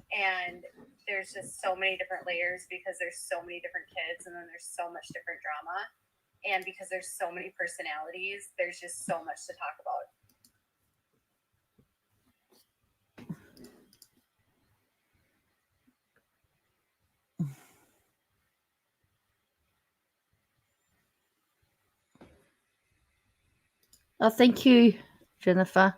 And there's just so many different layers because there's so many different kids, and then there's so much different drama. And because there's so many personalities, there's just so much to talk about. Oh, thank you, Jennifer.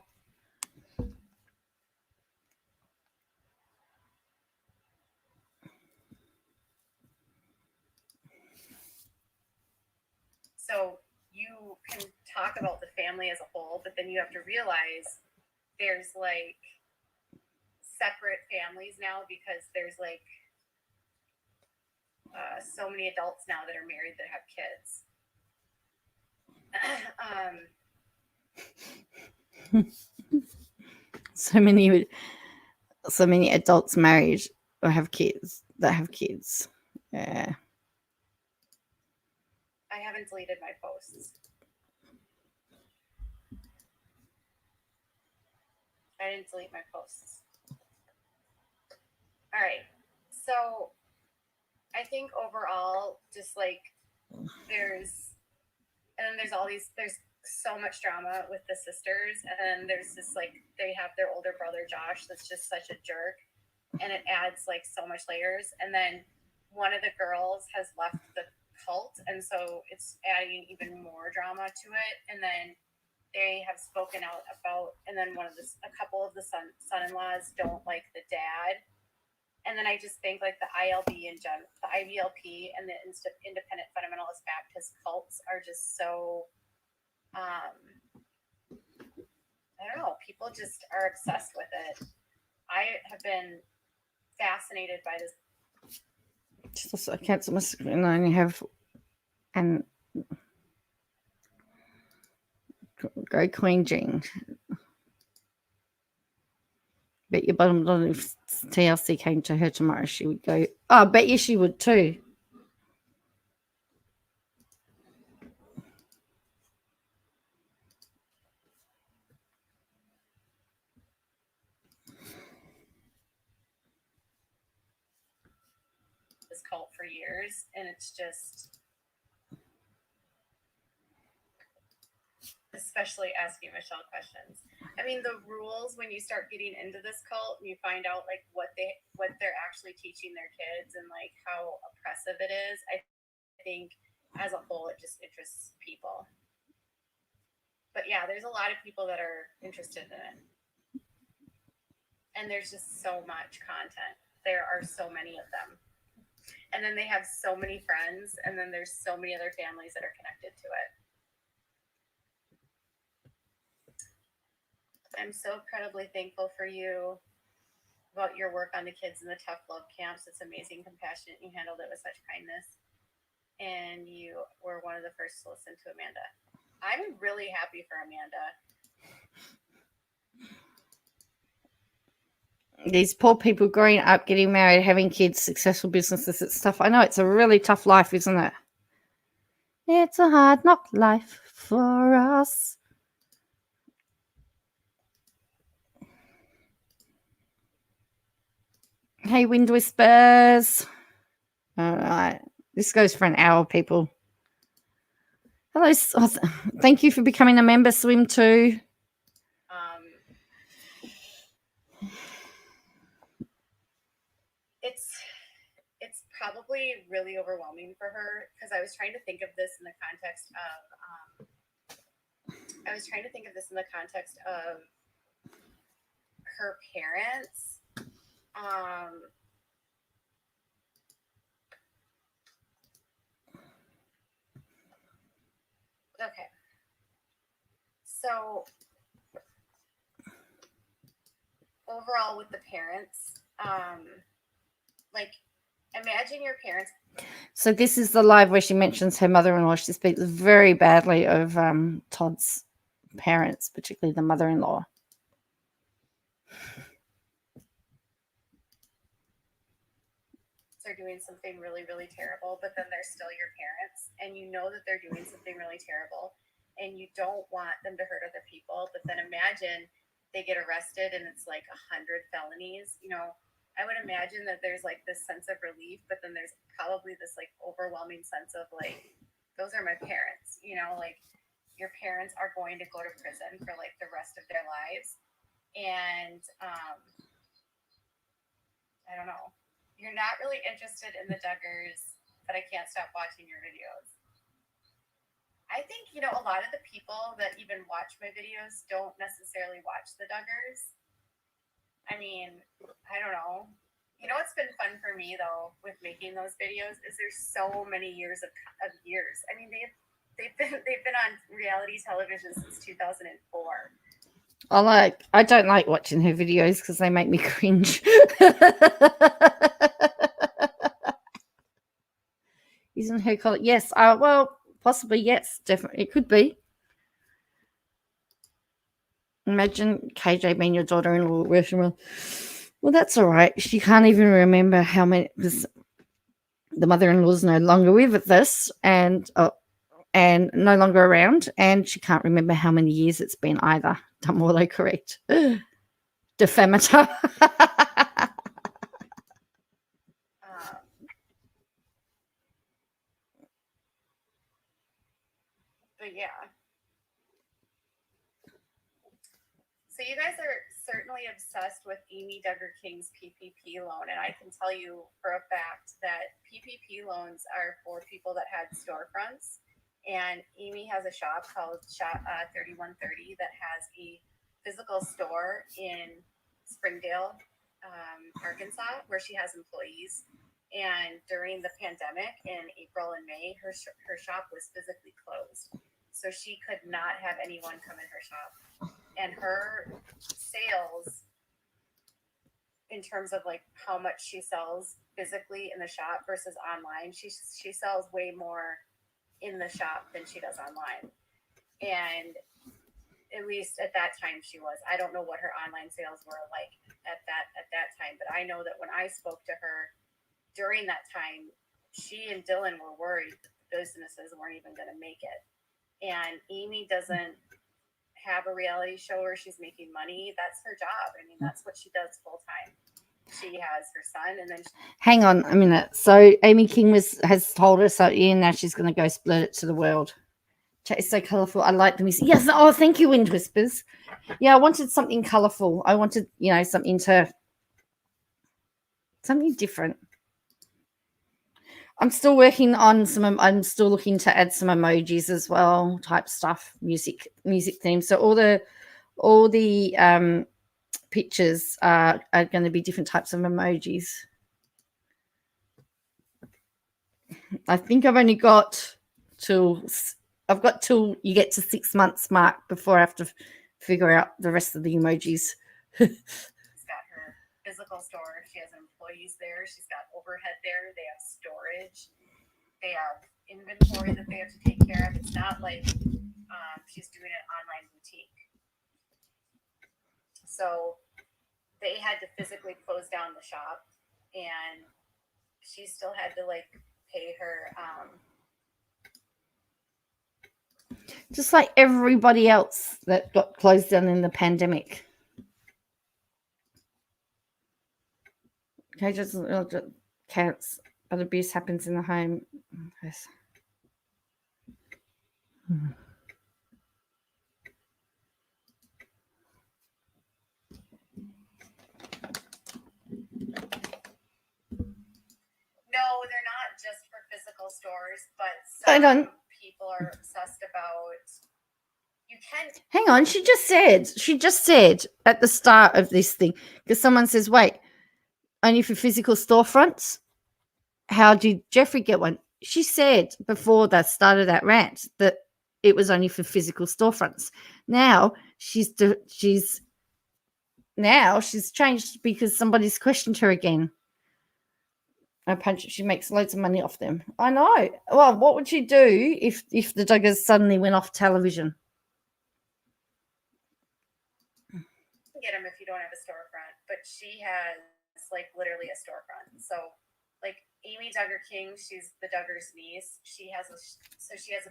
So you can talk about the family as a whole, but then you have to realize there's like separate families now because there's like so many adults now that are married that have kids. So many adults married or have kids that have kids. Yeah. I haven't deleted my posts. I didn't delete my posts. All right. So I think overall, just like there's so much drama with the sisters, and then there's this like they have their older brother Josh that's just such a jerk, and it adds like so much layers. And then one of the girls has left the cult, and so it's adding even more drama to it. And then they have spoken out about, and then a couple of the son-in-laws don't like the dad. And then I just think like the ILB and the IBLP and the Independent Fundamentalist Baptist cults are just so, I don't know, people just are obsessed with it. I have been fascinated by this. Just I cancel my screen. I only have and go Queen Jean. Bet your bottom dollar if TLC came to her tomorrow, she would go. Oh, I bet you she would too. This cult for years, and it's just, especially asking Michelle questions. I mean, the rules when you start getting into this cult and you find out like what they're actually teaching their kids and like how oppressive it is, I think as a whole it just interests people. But yeah, there's a lot of people that are interested in it. And there's just so much content. There are so many of them. And then they have so many friends, and then there's so many other families that are connected to it. I'm so incredibly thankful for you about your work on the kids in the tough love camps. It's amazing, compassionate. You handled it with such kindness. And you were one of the first to listen to Amanda. I'm really happy for Amanda. These poor people growing up, getting married, having kids, successful businesses, it's tough. I know it's a really tough life, isn't it? It's a hard knock life for us. Hey, Wind Whispers. All right. This goes for an hour, people. Hello. Thank you for becoming a member, Swim 2. It's probably really overwhelming for her, because I was trying to think of this in the context of her parents. Okay. So overall with the parents, like, imagine your parents. So this is the live where she mentions her mother-in-law. She speaks very badly of Todd's parents, particularly the mother-in-law. They're doing something really, really terrible, but then they're still your parents, and you know that they're doing something really terrible, and you don't want them to hurt other people. But then imagine they get arrested and it's like 100 felonies. I would imagine that there's like this sense of relief, but then there's probably this like overwhelming sense of like, those are my parents, like your parents are going to go to prison for like the rest of their lives. And I don't know. You're not really interested in the Duggars, but I can't stop watching your videos. I think, a lot of the people that even watch my videos don't necessarily watch the Duggars. I mean, I don't know. What's been fun for me though with making those videos is there's so many years of years. I mean, they've been on reality television since 2004. I don't like watching her videos because they make me cringe. Isn't her color? Yes. Well, possibly. Yes, definitely. It could be. Imagine KJ being your daughter-in-law. Well, that's all right. She can't even remember how many, because the mother-in-law's no longer with us and no longer around, and she can't remember how many years it's been either. Done more though, correct. Defamator. But yeah. So you guys are certainly obsessed with Amy Duggar King's PPP loan, and I can tell you for a fact that PPP loans are for people that had storefronts. And Amy has a shop called Shop 3130 that has a physical store in Springdale, Arkansas, where she has employees. And during the pandemic in April and May, her shop was physically closed. So she could not have anyone come in her shop. And her sales, in terms of like how much she sells physically in the shop versus online, she sells way more in the shop than she does online. And at least at that time she was. I don't know what her online sales were like at that time, but I know that when I spoke to her during that time, she and Dylan were worried that the businesses weren't even going to make it. And Amy doesn't have a reality show where she's making money. That's her job. I mean, that's what she does full time. She has her son, and then hang on a minute. So Amy King has told us that now she's going to go split it to the world. Chat is so colourful. I like the music. Yes. Oh, thank you, Wind Whispers. Yeah, I wanted something colourful. I wanted, something different. I'm still working on I'm still looking to add some emojis as well, type stuff, music themes. So all the pictures are going to be different types of emojis. I think I've only got till you get to 6 months mark before I have to figure out the rest of the emojis. She's got her physical store. She has employees there. She's got overhead there. They have storage. They have inventory that they have to take care of. It's not like she's doing an online boutique. So they had to physically close down the shop, and she still had to like pay her. Just like everybody else that got closed down in the pandemic. Okay, just counts, but abuse happens in the home. Yes. No, they're not just for physical stores, but Hang on. some people are obsessed about. You can. Hang on. She just said at the start of this thing, because someone says, wait, only for physical storefronts? How did Jeffrey get one? She said before that started that rant that it was only for physical storefronts. Now she's changed because somebody's questioned her again. She makes loads of money off them. I know. Well, what would she do if the Duggars suddenly went off television? Get them if you don't have a storefront, but she has like literally a storefront. So like Amy Duggar King, she's the Duggars' niece. She has a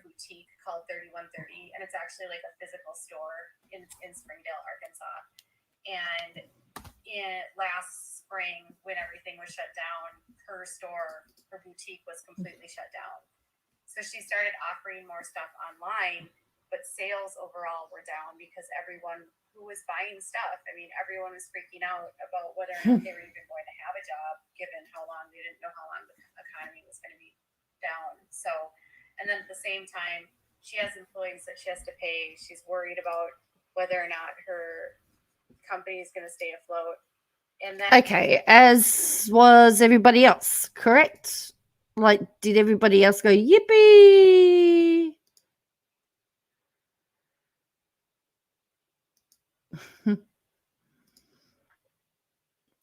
boutique called 3130, and it's actually like a physical store in Springdale, Arkansas. And last spring, when everything was shut down, her boutique was completely shut down. So she started offering more stuff online, but sales overall were down because everyone who was buying stuff, I mean, everyone was freaking out about whether or not they were even going to have a job, given how long they didn't know how long the economy was going to be down. So, and then at the same time, she has employees that she has to pay. She's worried about whether or not her company is going to stay afloat. And then, okay, as was everybody else, correct? Like, did everybody else go, yippee?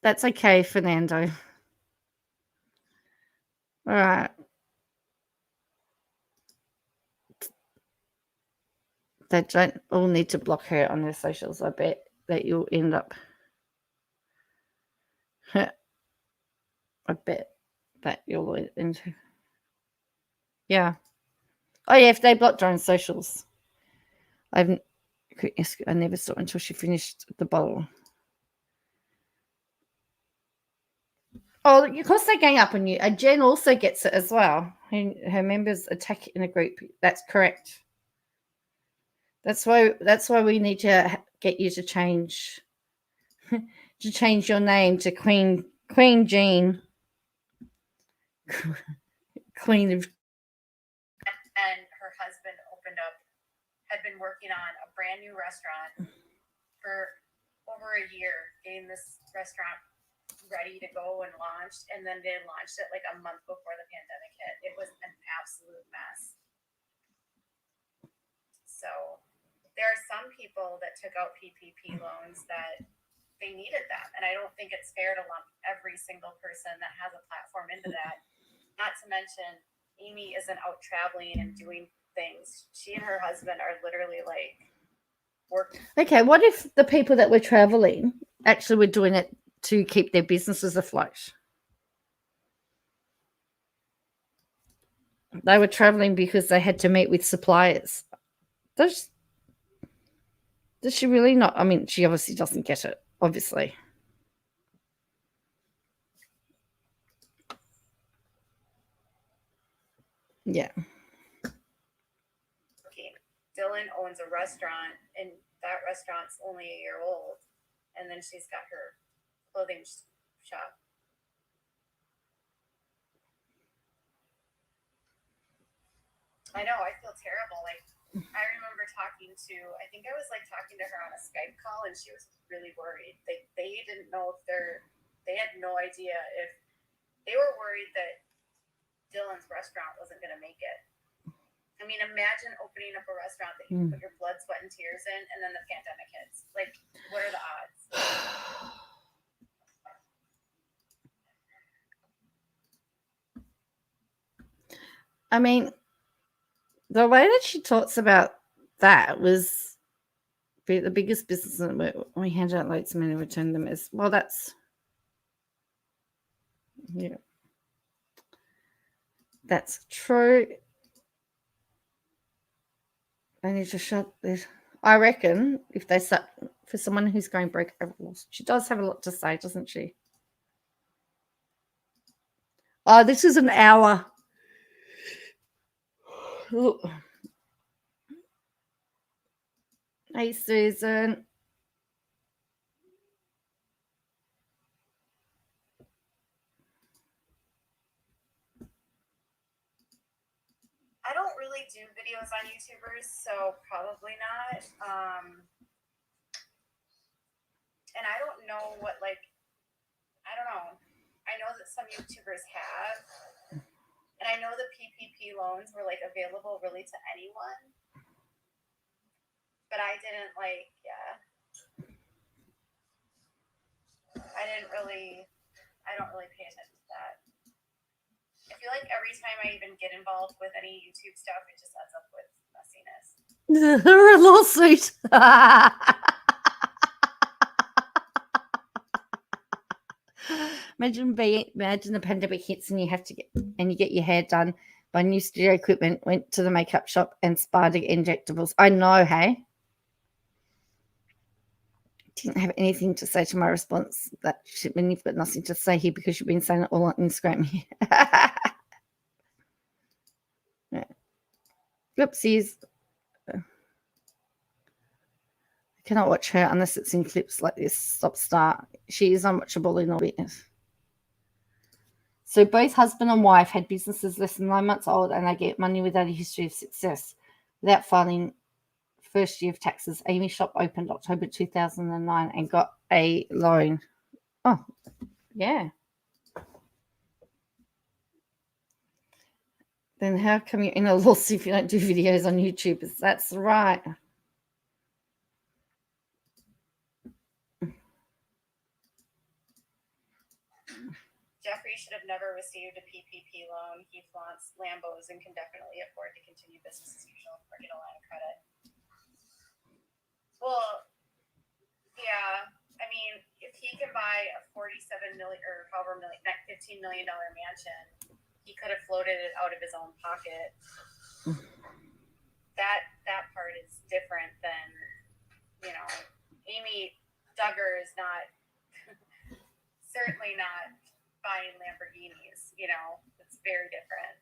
That's okay, Fernando. All right. They don't all need to block her on their socials. I bet that you'll end up. I bet that you'll into. Yeah. Oh yeah, if they blocked her on socials. I never saw it until she finished the bottle. Oh, of course they gang up on you. Jen also gets it as well. Her members attack in a group. That's correct. That's why we need to get you to change your name to Queen Jean. Queen of. And her husband had been working on a brand new restaurant for over a year, getting this restaurant ready to go and launched, and then they launched it like a month before the pandemic hit. It was an absolute mess. So there are some people that took out PPP loans that they needed them, and I don't think it's fair to lump every single person that has a platform into that. Not to mention, Amy isn't out traveling and doing things. She and her husband are literally like working. Okay, what if the people that were traveling actually were doing it to keep their businesses afloat? They were traveling because they had to meet with suppliers. Does she really not? I mean, she obviously doesn't get it, obviously. Yeah. Dylan owns a restaurant, and that restaurant's only a year old. And then she's got her clothing shop. I know, I feel terrible. Like, I remember talking I think I was like talking to her on a Skype call, and she was really worried. They didn't know if they had no idea if they were worried that Dylan's restaurant wasn't going to make it. I mean, imagine opening up a restaurant that you put your blood, sweat, and tears in, and then the pandemic hits. Like, what are the odds? I mean, the way that she talks about that was the biggest business that we handed out loads of money, returned them as well. That's that's true. They need to shut this. I reckon if they start, for someone who's going broke over loss, she does have a lot to say, doesn't she? Oh, this is an hour. Look. Hey, Susan. I don't really do videos on YouTubers, so probably not. And I don't know what, like, I don't know. I know that some YouTubers have, and I know the PPP loans were like available really to anyone, but I didn't I don't really pay attention to that. I feel like every time I even get involved with any YouTube stuff, it just ends up with messiness. A lawsuit. Imagine the pandemic hits and you get your hair done by new studio equipment, went to the makeup shop and Sparta injectables. I know, hey? Didn't have anything to say to my response. That shit, when you've got nothing to say here because you've been saying it all on Instagram. Yeah. Oopsies. I cannot watch her unless it's in clips like this. Stop start. She is unwatchable in all business. So both husband and wife had businesses less than 9 months old, and they get money without a history of success. Without filing first year of taxes, Amy's shop opened October 2009 and got a loan. Oh, yeah. Then how come you're in a lawsuit if you don't do videos on YouTube? That's right. Jeffrey should have never received a PPP loan. He flaunts Lambos and can definitely afford to continue business as usual or get a line of credit. Well, yeah. I mean, if he can buy a $47 million or however $15 million mansion, he could have floated it out of his own pocket. That part is different than, Amy Duggar is not certainly not buying Lamborghinis. It's very different.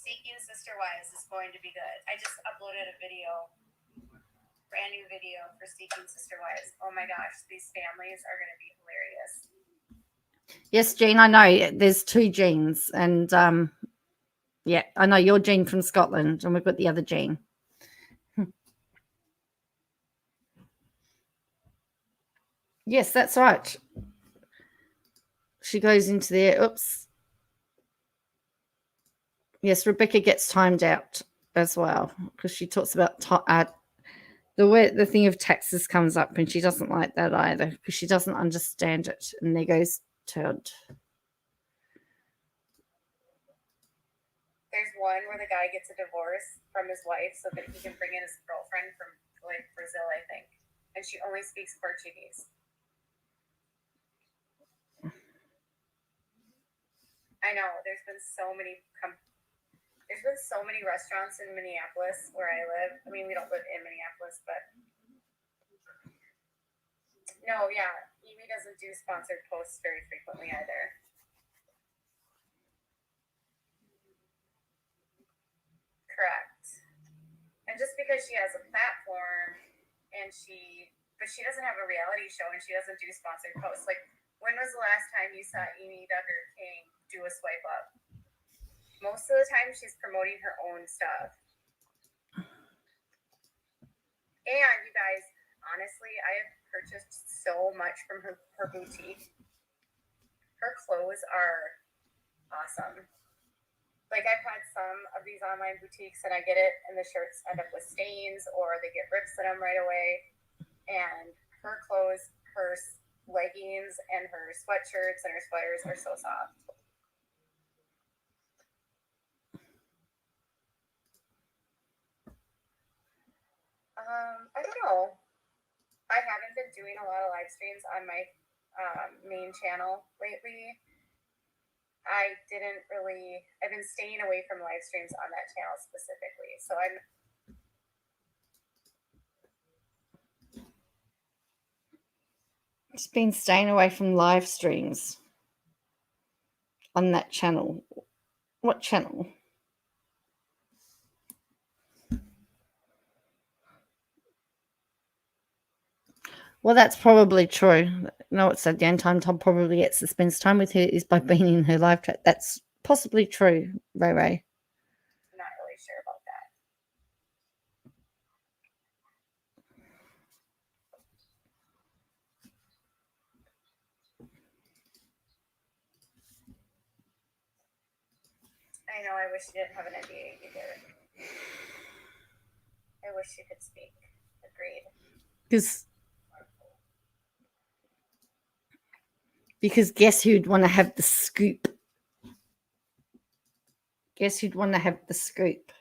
Seeking Sister Wives is going to be good. I just uploaded a video, brand new video for Seeking Sister Wives. Oh my gosh, these families are going to be hilarious. Yes, Jean, I know. There's two Jeans, and yeah, I know you're Jean from Scotland, and we've got the other Jean. Yes, that's right. She goes into there. Oops. Yes, Rebecca gets timed out as well because she talks about the thing of taxes comes up, and she doesn't like that either because she doesn't understand it. And there goes Todd. There's one where the guy gets a divorce from his wife so that he can bring in his girlfriend from Brazil, I think, and she only speaks Portuguese. I know there's been so many restaurants in Minneapolis where I live. I mean, we don't live in Minneapolis, but no, yeah, Amy doesn't do sponsored posts very frequently either. Correct. And just because she has a platform but she doesn't have a reality show and she doesn't do sponsored posts. Like, when was the last time you saw Amy Duggar King do a swipe up. Most of the time, she's promoting her own stuff. And you guys, honestly, I have purchased so much from her boutique. Her clothes are awesome. Like, I've had some of these online boutiques and I get it and the shirts end up with stains or they get rips in them right away. And her clothes, her leggings and her sweatshirts and her sweaters are so soft. I don't know. I haven't been doing a lot of live streams on my main channel lately. I've been staying away from live streams on that channel specifically. So It's been staying away from live streams on that channel. What channel? Well, that's probably true. No, it's the only time Tom probably gets to spend time with her is by being in her live chat. That's possibly true, Ray Ray. I'm not really sure about that. I know, I wish she didn't have an NDA either. I wish she could speak. Agreed. Because guess who'd want to have the scoop? Guess who'd want to have the scoop?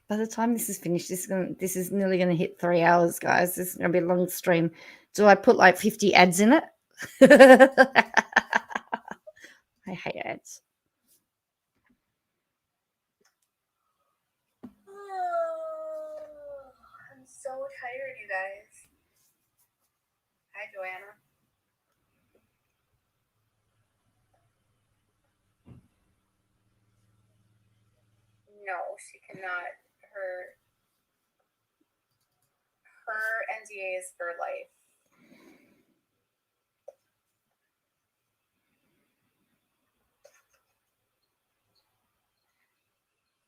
By the time this is finished, this is nearly going to hit 3 hours, guys. This is going to be a long stream. Do I put like 50 ads in it? I hate ads. Oh, I'm so tired, you guys. Hi, Joanna. No, she cannot. Her NDA is for life.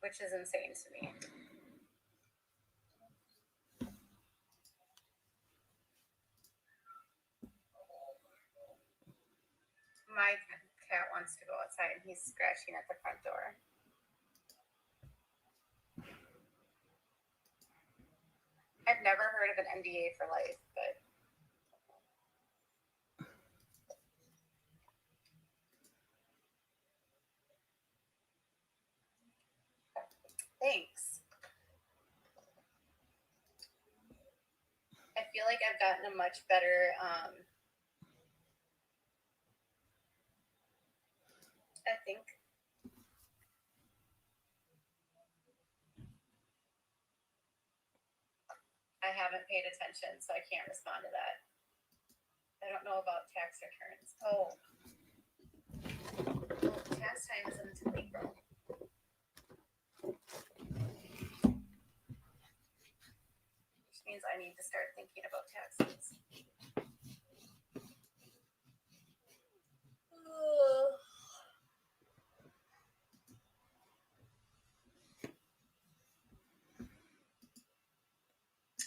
Which is insane to me. My cat wants to go outside and he's scratching at the front door. I've never heard of an NDA for life, but thanks. I feel like I've gotten a much better I think I haven't paid attention, so I can't respond to that. I don't know about tax returns. Oh, tax time isn't until April. Which means I need to start thinking about taxes.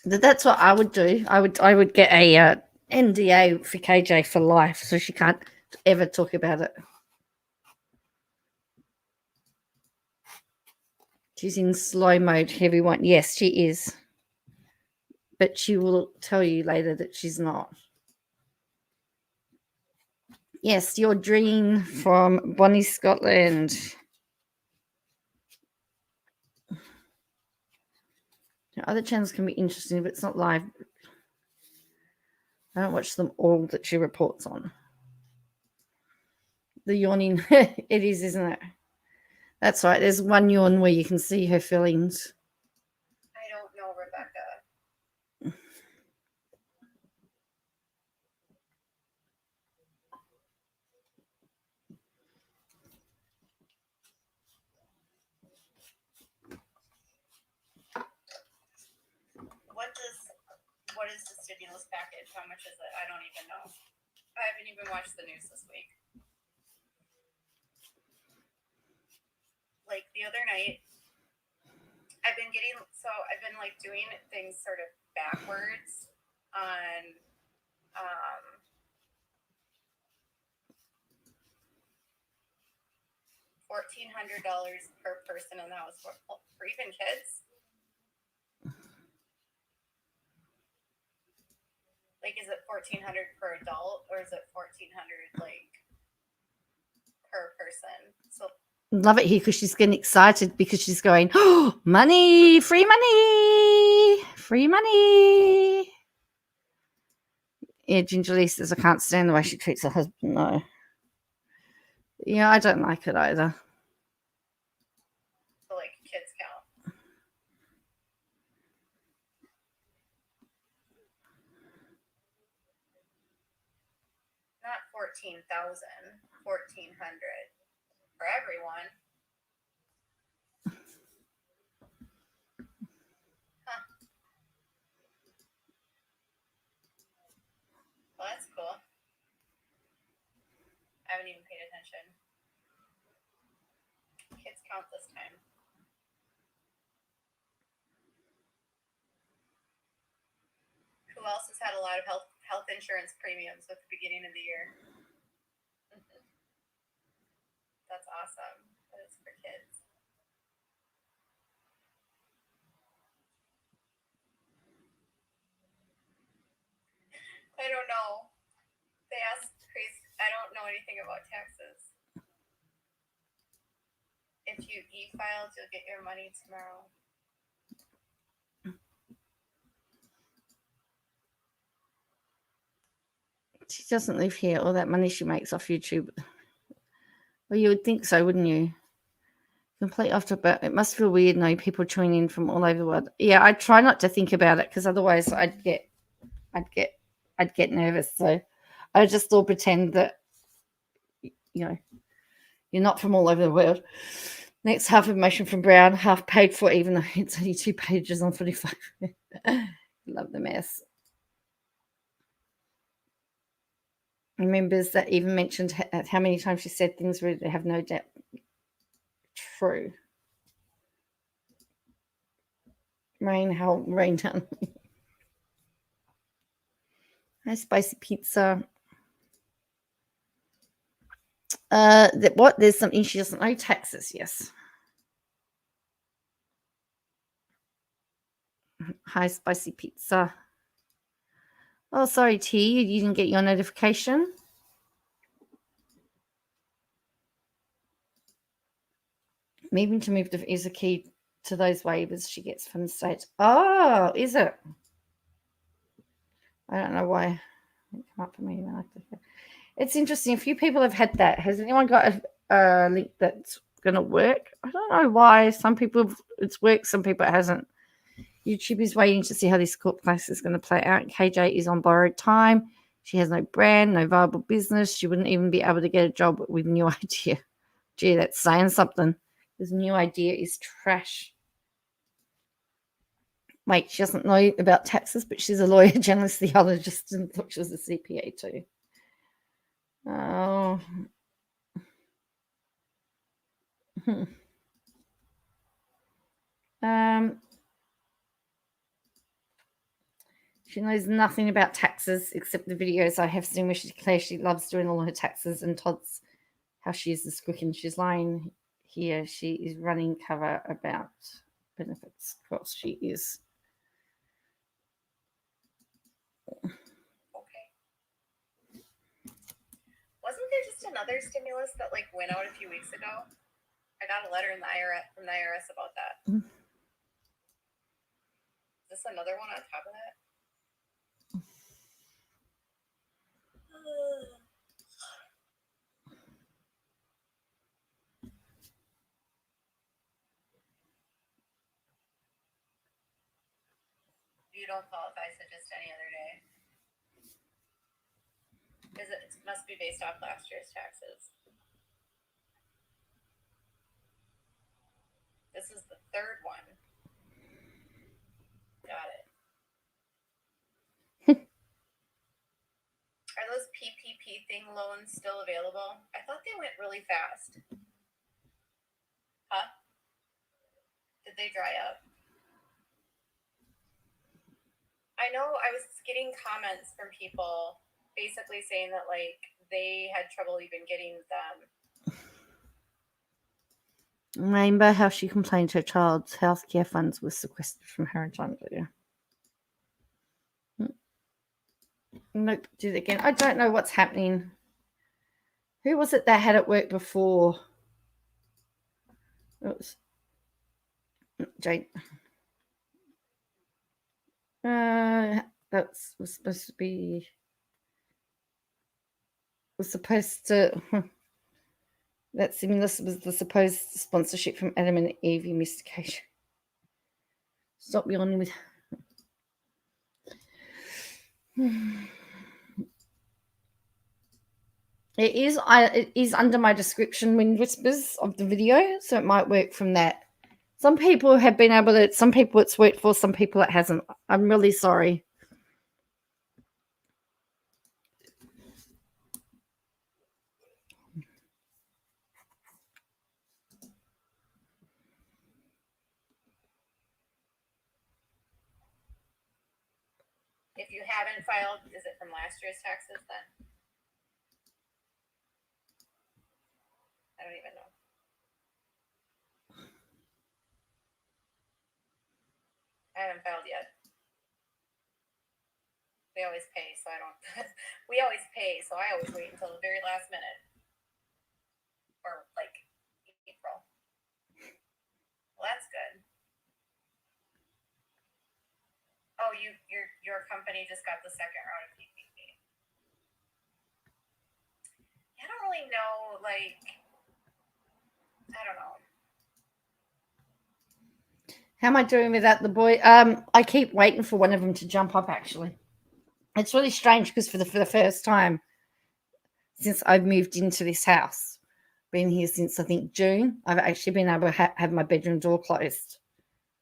That's what I would do. I would get a NDA for KJ for life, so she can't ever talk about it. She's in slow mode, everyone. Yes, she is. But she will tell you later that she's not. Yes, your dream from Bonnie, Scotland. Other channels can be interesting, but it's not live. I don't watch them all that she reports on. The yawning, it is, isn't it? That's right. There's one yawn where you can see her feelings. I don't know, Rebecca. What is the stimulus package? How much is it? I don't even know. I haven't even watched the news this week. Like the other night, I've been like doing things sort of backwards on $1,400 per person in the house for even kids. Like, is it $1,400 per adult, or is it $1,400 like per person? So love it here because she's getting excited because she's going, oh, money, free money, free money. Yeah, Ginger Lee says, I can't stand the way she treats her husband. No. Yeah, I don't like it either. So, like, kids count. Not 14,000, 1,400 for everyone. Huh. Well, that's cool. I haven't even paid attention. Kids count this time. Who else has had a lot of health insurance premiums at the beginning of the year? That's awesome. That is for kids. I don't know. They asked crazy. I don't know anything about taxes. If you e-filed, you'll get your money tomorrow. She doesn't live here. All that money she makes off YouTube. Well, you would think so, wouldn't you? Complete off but it must feel weird knowing people tuning in from all over the world. Yeah, I try not to think about it because otherwise I'd get nervous. So I just all pretend that you're not from all over the world. Next, half information from Brown, half paid for, even though it's only 2 pages on 45. Love the mess. Members that even mentioned how many times she said things where they have no doubt true. Rain down. Nice spicy pizza. What? There's something she doesn't know. Taxes, yes. Hi, spicy pizza. Oh, sorry, T. You didn't get your notification. Maybe to move is a key to those waivers she gets from the state. Oh, is it? I don't know why. It come up for me. It's interesting. A few people have had that. Has anyone got a link that's going to work? I don't know why. Some people it's worked, some people it hasn't. YouTube is waiting to see how this court case is going to play out. KJ is on borrowed time. She has no brand, no viable business. She wouldn't even be able to get a job with New Idea. Gee, that's saying something. This New Idea is trash. Wait, she doesn't know about taxes, but she's a lawyer, journalist, theologist, and thought she was a CPA too. Oh. She knows nothing about taxes except the videos I have seen where she declares she loves doing all her taxes, and Todd's how she is this quick, and she's lying here. She is running cover about benefits. Of course, she is. Okay. Wasn't there just another stimulus that like went out a few weeks ago? I got a letter from the IRS about that. Is this another one on top of that? You don't qualify, so just any other day. It must be based off last year's taxes. This is the third one. Got it. Are those PPP thing loans still available? I thought they went really fast. Huh? Did they dry up? I know I was getting comments from people basically saying that like they had trouble even getting them. Remember how she complained her child's healthcare funds were sequestered from her in China? Nope, did it again. I don't know what's happening. Who was it that had it work before? It was Jane. That was supposed to be. Was supposed to. That stimulus was the supposed sponsorship from Adam and Eve investigation. Stop yawning with. It is under my description Wind Whispers of the video, so it might work from that. Some people have been able to, some people it's worked for, some people it hasn't. I'm really sorry. If you haven't filed, is it from last year's taxes then? I don't even know. I haven't filed yet. They always pay, so I don't. We always pay, so I always wait until the very last minute, or like April. Well, that's good. Oh, your company just got the second round of PPP. I don't really know, like, I don't know. How am I doing without the boy? I keep waiting for one of them to jump up, actually. It's really strange because for the first time since I've moved into this house, been here since I think June, I've actually been able to have my bedroom door closed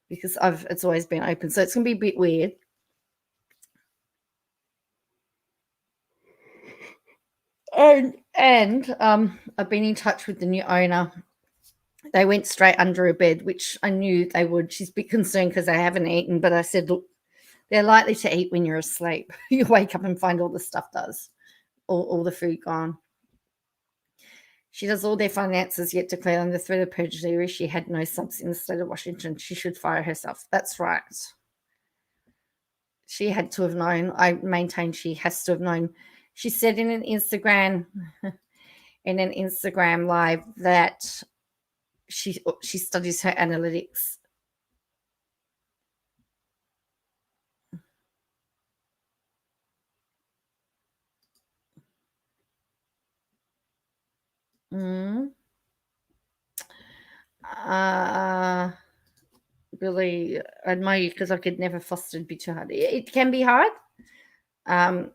because it's always been open. So it's going to be a bit weird. And I've been in touch with the new owner. They went straight under a bed, which I knew they would. She's a bit concerned because they haven't eaten, but I said, look, they're likely to eat when you're asleep. You wake up and find all the stuff all the food gone. She does all their finances, yet declared under threat of perjury she had no subs in the state of Washington. She should fire herself. That's right. She had to have known. I maintain she has to have known. She said in an Instagram live that she studies her analytics. Really admire you because I could never foster. It'd be too hard. It can be hard. I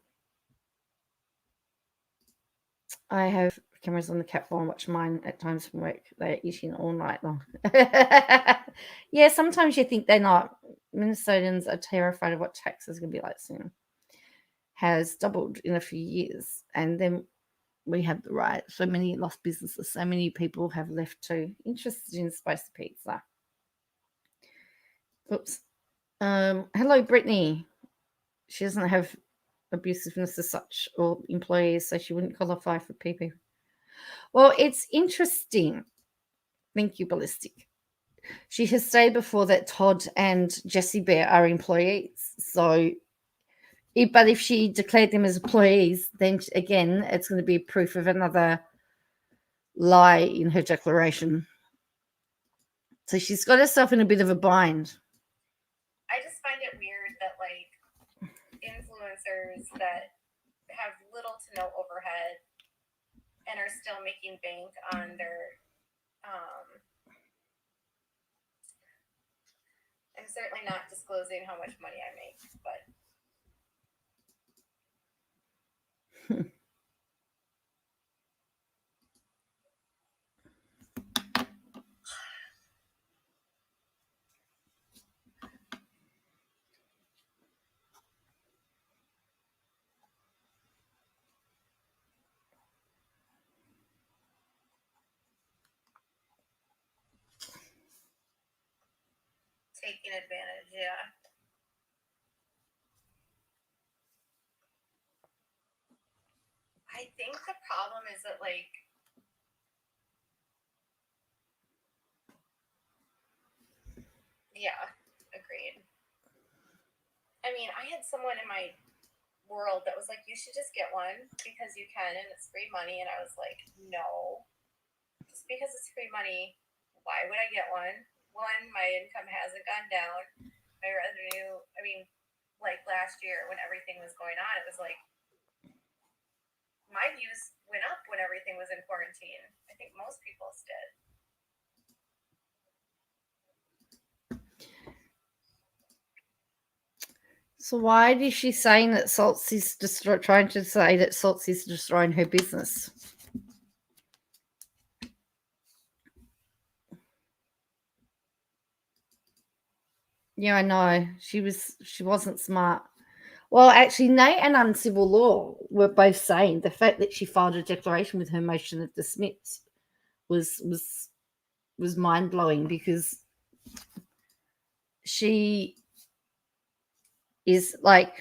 have cameras on the cat floor and watch mine at times from work. They're eating all night long. Yeah, sometimes you think they're not. Minnesotans are terrified of what taxes are going to be like soon. Has doubled in a few years. And then we have the right. So many lost businesses. So many people have left too. Interested in spicy pizza. Oops. Hello, Brittany. She doesn't have abusiveness as such or employees, so she wouldn't qualify for PP. Well, it's interesting. Thank you, Ballistic. She has stated before that Todd and Jessie Bear are employees. So, but if she declared them as employees, then again, it's going to be proof of another lie in her declaration. So she's got herself in a bit of a bind. I just find it weird that like influencers that have little to no overhead and are still making bank on their I'm certainly not disclosing how much money I make, but taking advantage, yeah. I think the problem is that, like, yeah, agreed. I mean, I had someone in my world that was like, you should just get one because you can and it's free money. And I was like, no, just because it's free money, why would I get one? One, my income hasn't gone down. My revenue, I mean, like last year when everything was going on, it was like my views went up when everything was in quarantine. I think most people's did. So why is she saying that Salts is trying to say that Salts is destroying her business? Yeah, I know. She wasn't smart. Well, actually, Nate and Uncivil Law were both saying the fact that she filed a declaration with her motion of dismiss was mind blowing because she is like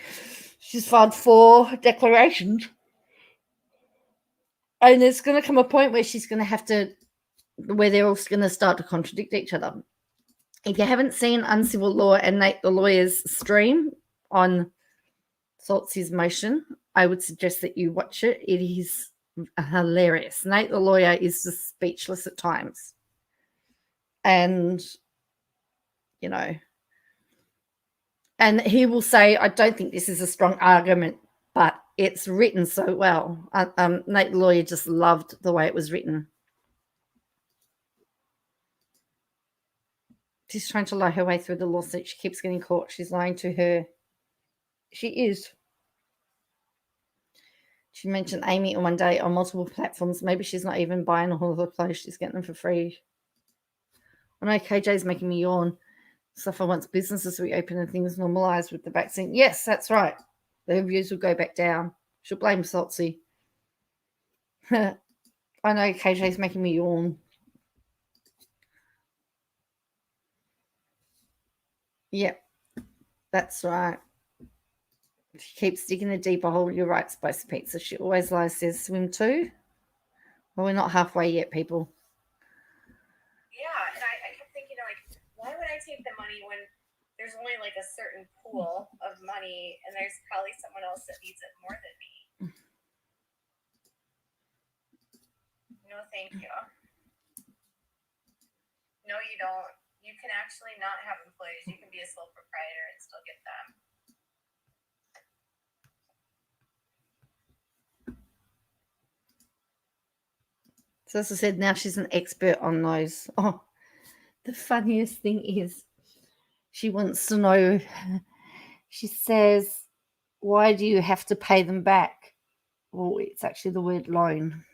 she's filed 4 declarations, and there's going to come a point where she's going to have to where they're all going to start to contradict each other. If you haven't seen Uncivil Law and Nate the lawyer's stream on Saltsy's motion, I would suggest that you watch it. It is hilarious. Nate the lawyer is just speechless at times. And, you know, and he will say, I don't think this is a strong argument, but it's written so well. Nate the lawyer just loved the way it was written. She's trying to lie her way through the lawsuit. She keeps getting caught. She's lying to her. She is. She mentioned Amy on one day on multiple platforms. Maybe she's not even buying all of her clothes. She's getting them for free. I know KJ's making me yawn. Suffer once businesses reopen and things normalise with the vaccine. Yes, that's right. The views will go back down. She'll blame Saltsy. I know KJ's making me yawn. Yep, that's right. She keeps digging a deeper hole. You're right, Spicy Pizza. She always lies, says swim too. Well, we're not halfway yet, people. Yeah, and I kept thinking, like, why would I take the money when there's only like a certain pool of money and there's probably someone else that needs it more than me? No, thank you. No, you don't. You can actually not have employees. You can be a sole proprietor and still get them. So as I said, now she's an expert on those. Oh, the funniest thing is she wants to know, she says, why do you have to pay them back? Well, it's actually the word loan.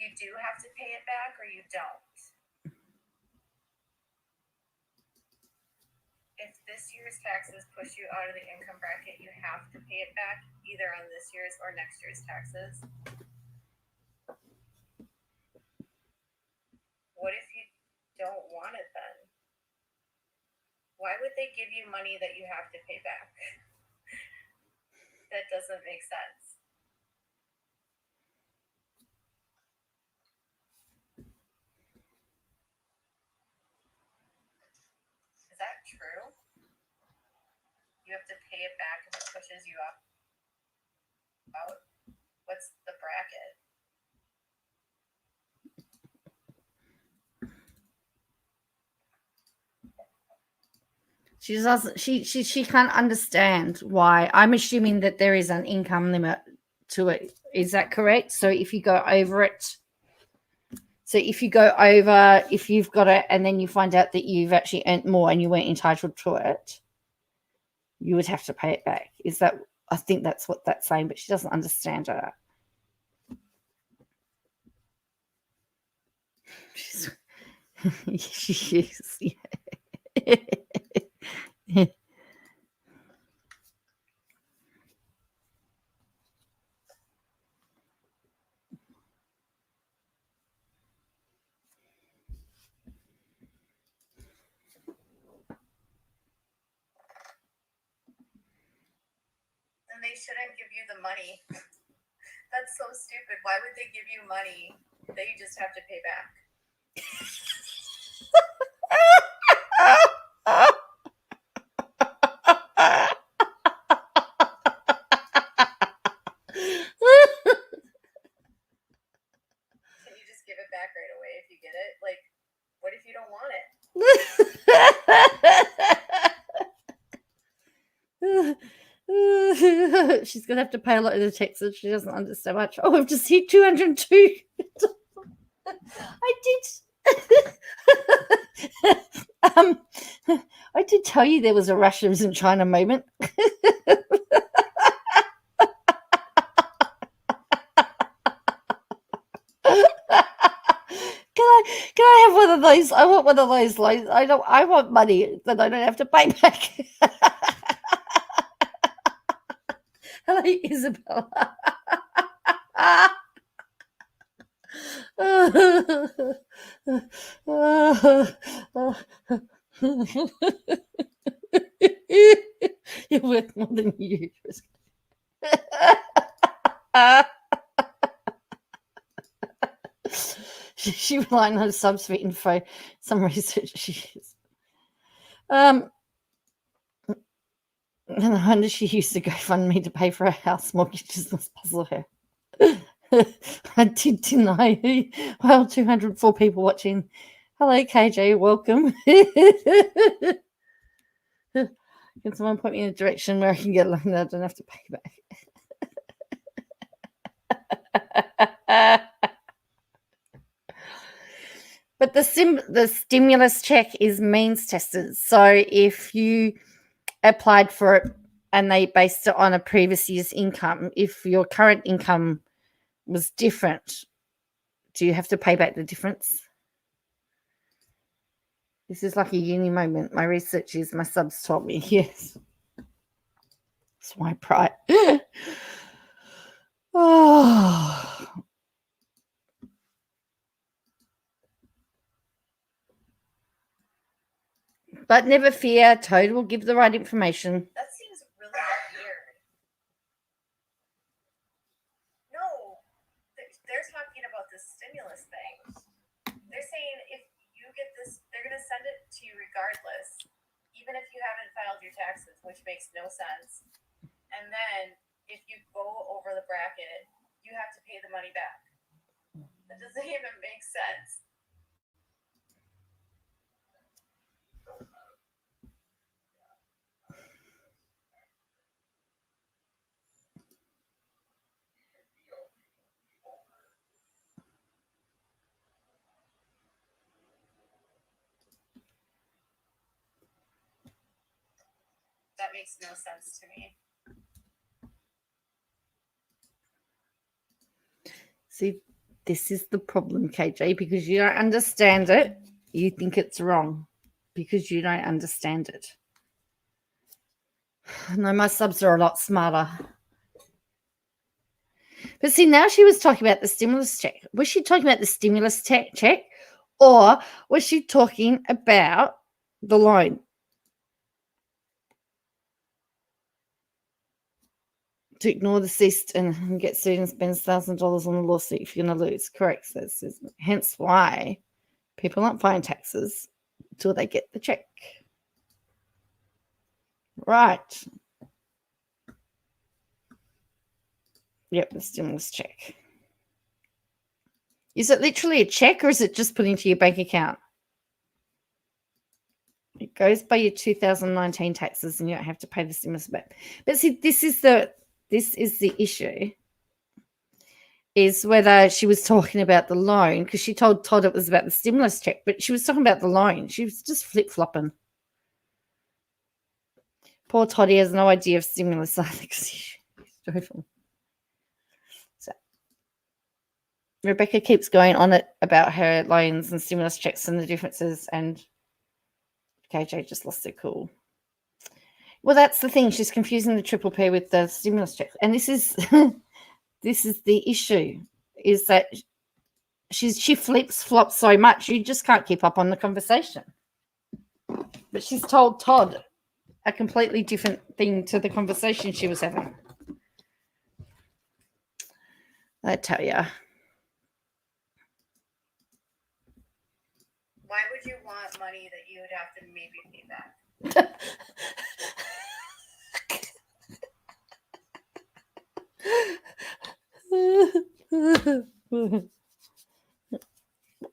You do have to pay it back or you don't. If this year's taxes push you out of the income bracket, you have to pay it back either on this year's or next year's taxes. What if you don't want it then? Why would they give you money that you have to pay back? That doesn't make sense. Is that true? You have to pay it back if it pushes you up out? What's the bracket? She doesn't. She can't understand why. I'm assuming that there is an income limit to it. Is that correct? So if you go over it, if you've got it, and then you find out that you've actually earned more and you weren't entitled to it, you would have to pay it back. Is that? I think that's what that's saying, but she doesn't understand that. She is. Yeah. Then they shouldn't give you the money. That's so stupid. Why would they give you money that you just have to pay back? Can you just give it back right away if you get it? Like, what if you don't want it? She's going to have to pay a lot of the taxes. She doesn't understand much. Oh, I've just hit 202. I did. I did tell you there was a Russians in China moment. Can I have one of those? I want one of those loans. I want money that I don't have to pay back. Hello, Isabella. You're worth more than you. She relied on her subs for info. Some research she is. And I wonder she used to GoFundMe to pay for her house mortgages. Must puzzle her. I did deny. Well, 204 people watching. Hello, KJ. Welcome. Can someone point me in a direction where I can get a loan that I don't have to pay back? But the stimulus check is means tested. So if you applied for it and they based it on a previous year's income, if your current income was different, do you have to pay back the difference? This is like a uni moment. My research is my subs told me. Yes. Swipe right. Oh. But never fear, Toad will give the right information. That seems really weird. No, they're talking about the stimulus thing. They're saying if you get this, they're going to send it to you regardless, even if you haven't filed your taxes, which makes no sense. And then if you go over the bracket, you have to pay the money back. That doesn't even make sense. That makes no sense to me. See, this is the problem, KJ, because you don't understand it. You think it's wrong because you don't understand it. No, my subs are a lot smarter. But see, now she was talking about the stimulus check. Was she talking about the stimulus check or was she talking about the loan? To ignore the ceased and get sued and spend $1,000 on a lawsuit if you're going to lose. Correct. Hence why people aren't paying taxes until they get the check. Right. Yep, the stimulus check. Is it literally a check or is it just put into your bank account? It goes by your 2019 taxes and you don't have to pay the stimulus back. But see, this is the issue, is whether she was talking about the loan, because she told Todd it was about the stimulus check, but she was talking about the loan. She was just flip-flopping. Poor Toddy has no idea of stimulus either because he's joyful. So Rebecca keeps going on it about her loans and stimulus checks and the differences, and KJ just lost her cool. Well, that's the thing. She's confusing the triple P with the stimulus check, and this is this is the issue: is that she flips flops so much you just can't keep up on the conversation. But she's told Todd a completely different thing to the conversation she was having. I tell you. Why would you want money that you would have to maybe pay back?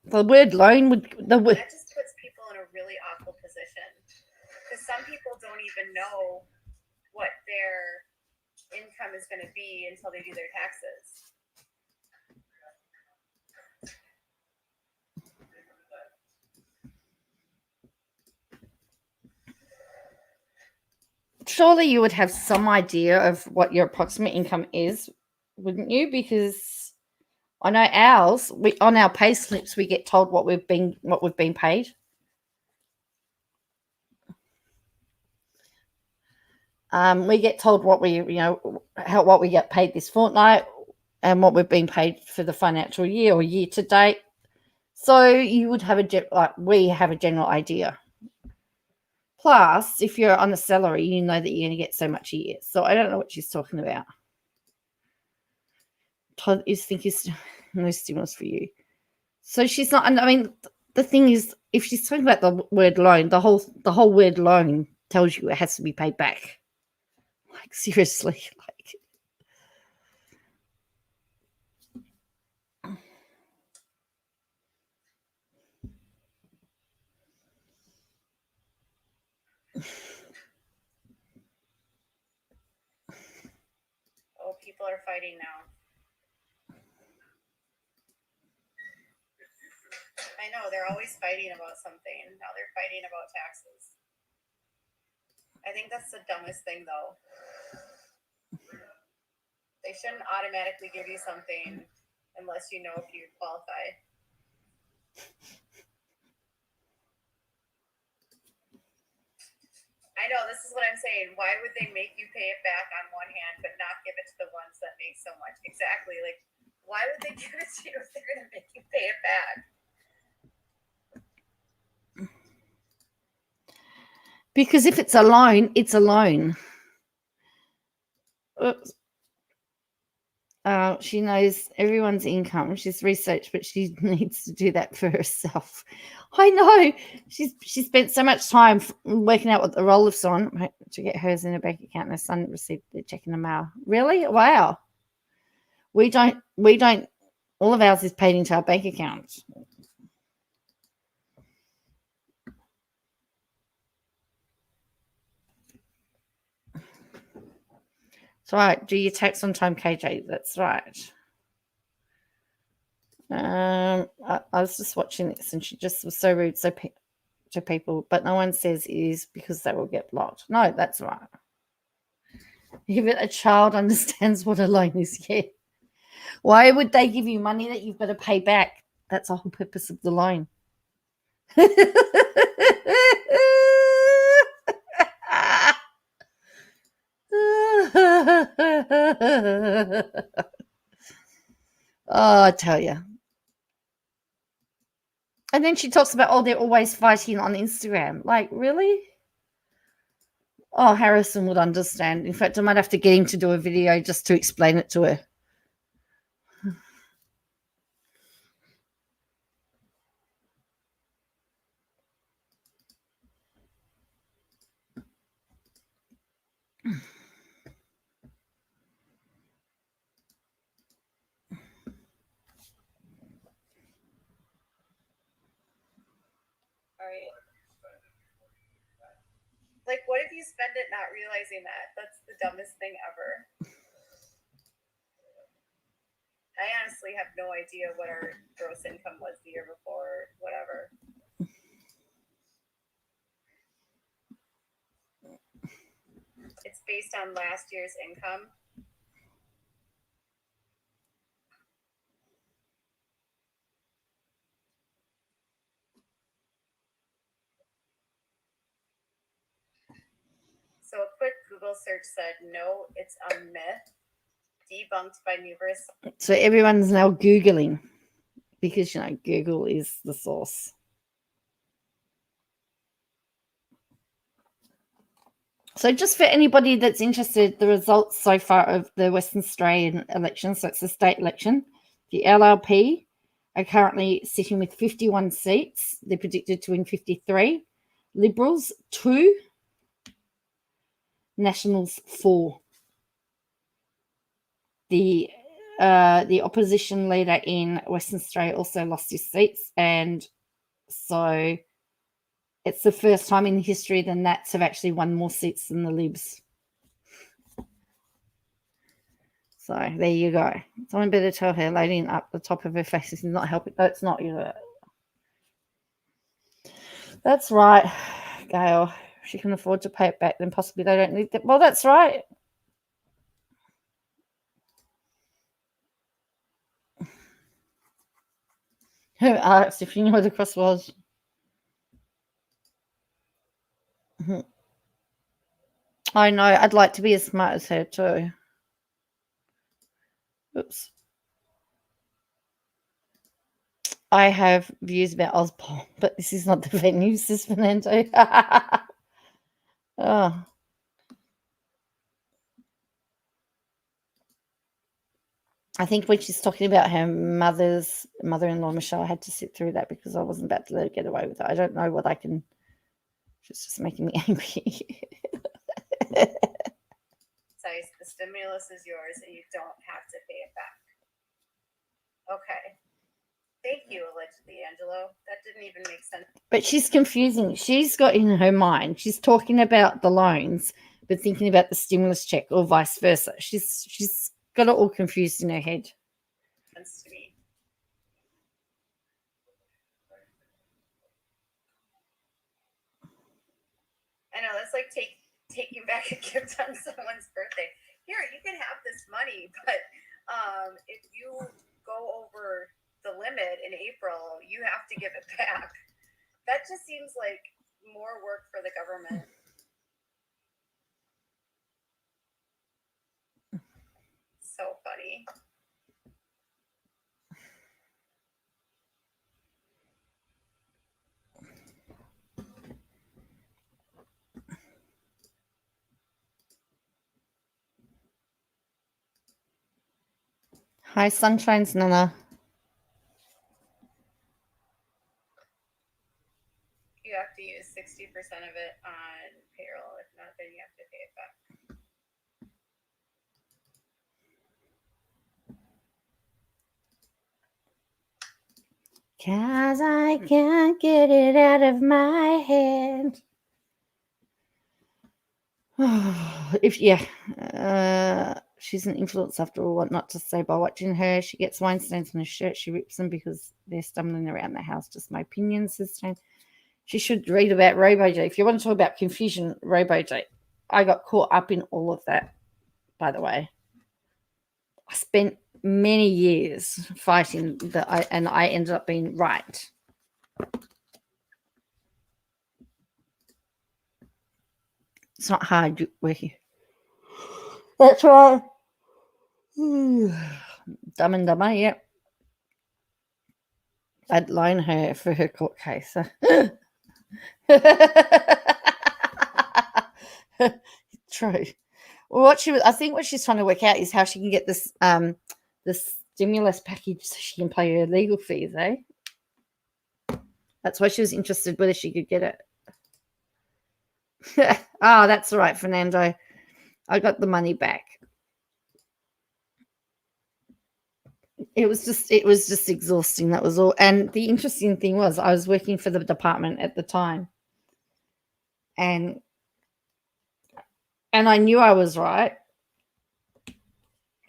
The word loan would that just puts people in a really awful position, because some people don't even know what their income is going to be until they do their taxes. Surely you would have some idea of what your approximate income is, wouldn't you? Because I know ours, on our pay slips we get told what we've been paid. We get told what what we get paid this fortnight and what we've been paid for the financial year or year to date. So you would have we have a general idea. Plus, if you're on a salary, you know that you're going to get so much a year. So I don't know what she's talking about. Todd is no stimulus for you. So she's not. I mean, the thing is, if she's talking about the word loan, the whole word loan tells you it has to be paid back. Like seriously, like. Oh, people are fighting now. I know, they're always fighting about something. Now they're fighting about taxes. I think that's the dumbest thing, though. They shouldn't automatically give you something unless you know if you qualify. I know, this is what I'm saying. Why would they make you pay it back on one hand but not give it to the ones that make so much? Exactly. Like, why would they give it to you if they're going to make you pay it back? Because if it's a loan, it's a loan. She knows everyone's income. She's researched, but she needs to do that for herself. I know. She spent so much time working out what the roll-off's on to get hers in a bank account, and her son received the check in the mail. Really? Wow. We don't. All of ours is paid into our bank account. That's right. Do your tax on time, KJ. That's right. I was just watching this, and she just was so rude to people, but no one says it is because they will get blocked. No, that's right. If a child understands what a loan is, yeah. Why would they give you money that you've got to pay back? That's the whole purpose of the loan. Oh, I tell you. And then she talks about, they're always fighting on Instagram. Like, really? Oh, Harrison would understand. In fact, I might have to get him to do a video just to explain it to her. All right. Like, what if you spend it not realizing that? That's the dumbest thing ever. I honestly have no idea what our gross income was the year before, whatever. It's based on last year's income. So a quick Google search said, no, it's a myth, debunked by numerous. So everyone's now Googling because, Google is the source. So just for anybody that's interested, the results so far of the Western Australian election, so it's a state election, the LRP are currently sitting with 51 seats. They're predicted to win 53. Liberals, 2. Nationals, 4. The opposition leader in Western Australia also lost his seats, and so it's the first time in history the Nats have actually won more seats than the Libs. So there you go. Someone better tell her lighting up the top of her face is not helping. That's not you. That's right, Gail. If she can afford to pay it back, then possibly they don't need that. Well, that's right. Who asked if you knew what the cross was? I know. I'd like to be as smart as her too. Oops. I have views about Ozpol, but this is not the venue, this is Fernando. Oh. I think when she's talking about her mother-in-law, Michelle, I had to sit through that because I wasn't about to let her get away with it. I don't know what I can. She's just making me angry. The stimulus is yours and you don't have to pay it back. Okay. Thank you, allegedly, Angelo. That didn't even make sense. But she's confusing. She's got in her mind, she's talking about the loans, but thinking about the stimulus check or vice versa. She's got it all confused in her head. To me. I know, that's like taking back a gift on someone's birthday. Here, you can have this money, but if you go over the limit in April, you have to give it back. That just seems like more work for the government. So funny. Hi, Sunshine's Nana. You have to use 60% of it on payroll. If not, then you have to pay it back. 'Cause I can't get it out of my head. She's an influence after all. What not to say by watching her. She gets wine stains on her shirt. She rips them because they're stumbling around the house. Just my opinion, sister. She should read about RoboJ. If you want to talk about confusion, RoboJ. I got caught up in all of that, by the way. I spent many years fighting and I ended up being right. It's not hard working. That's right. Dumb and Dumber, yeah. I'd loan her for her court case. True. Well, I think what she's trying to work out is how she can get this stimulus package so she can pay her legal fees, eh? That's why she was interested whether she could get it. Oh, that's all right, Fernando. I got the money back. It was just exhausting. That was all. And the interesting thing was I was working for the department at the time. And I knew I was right.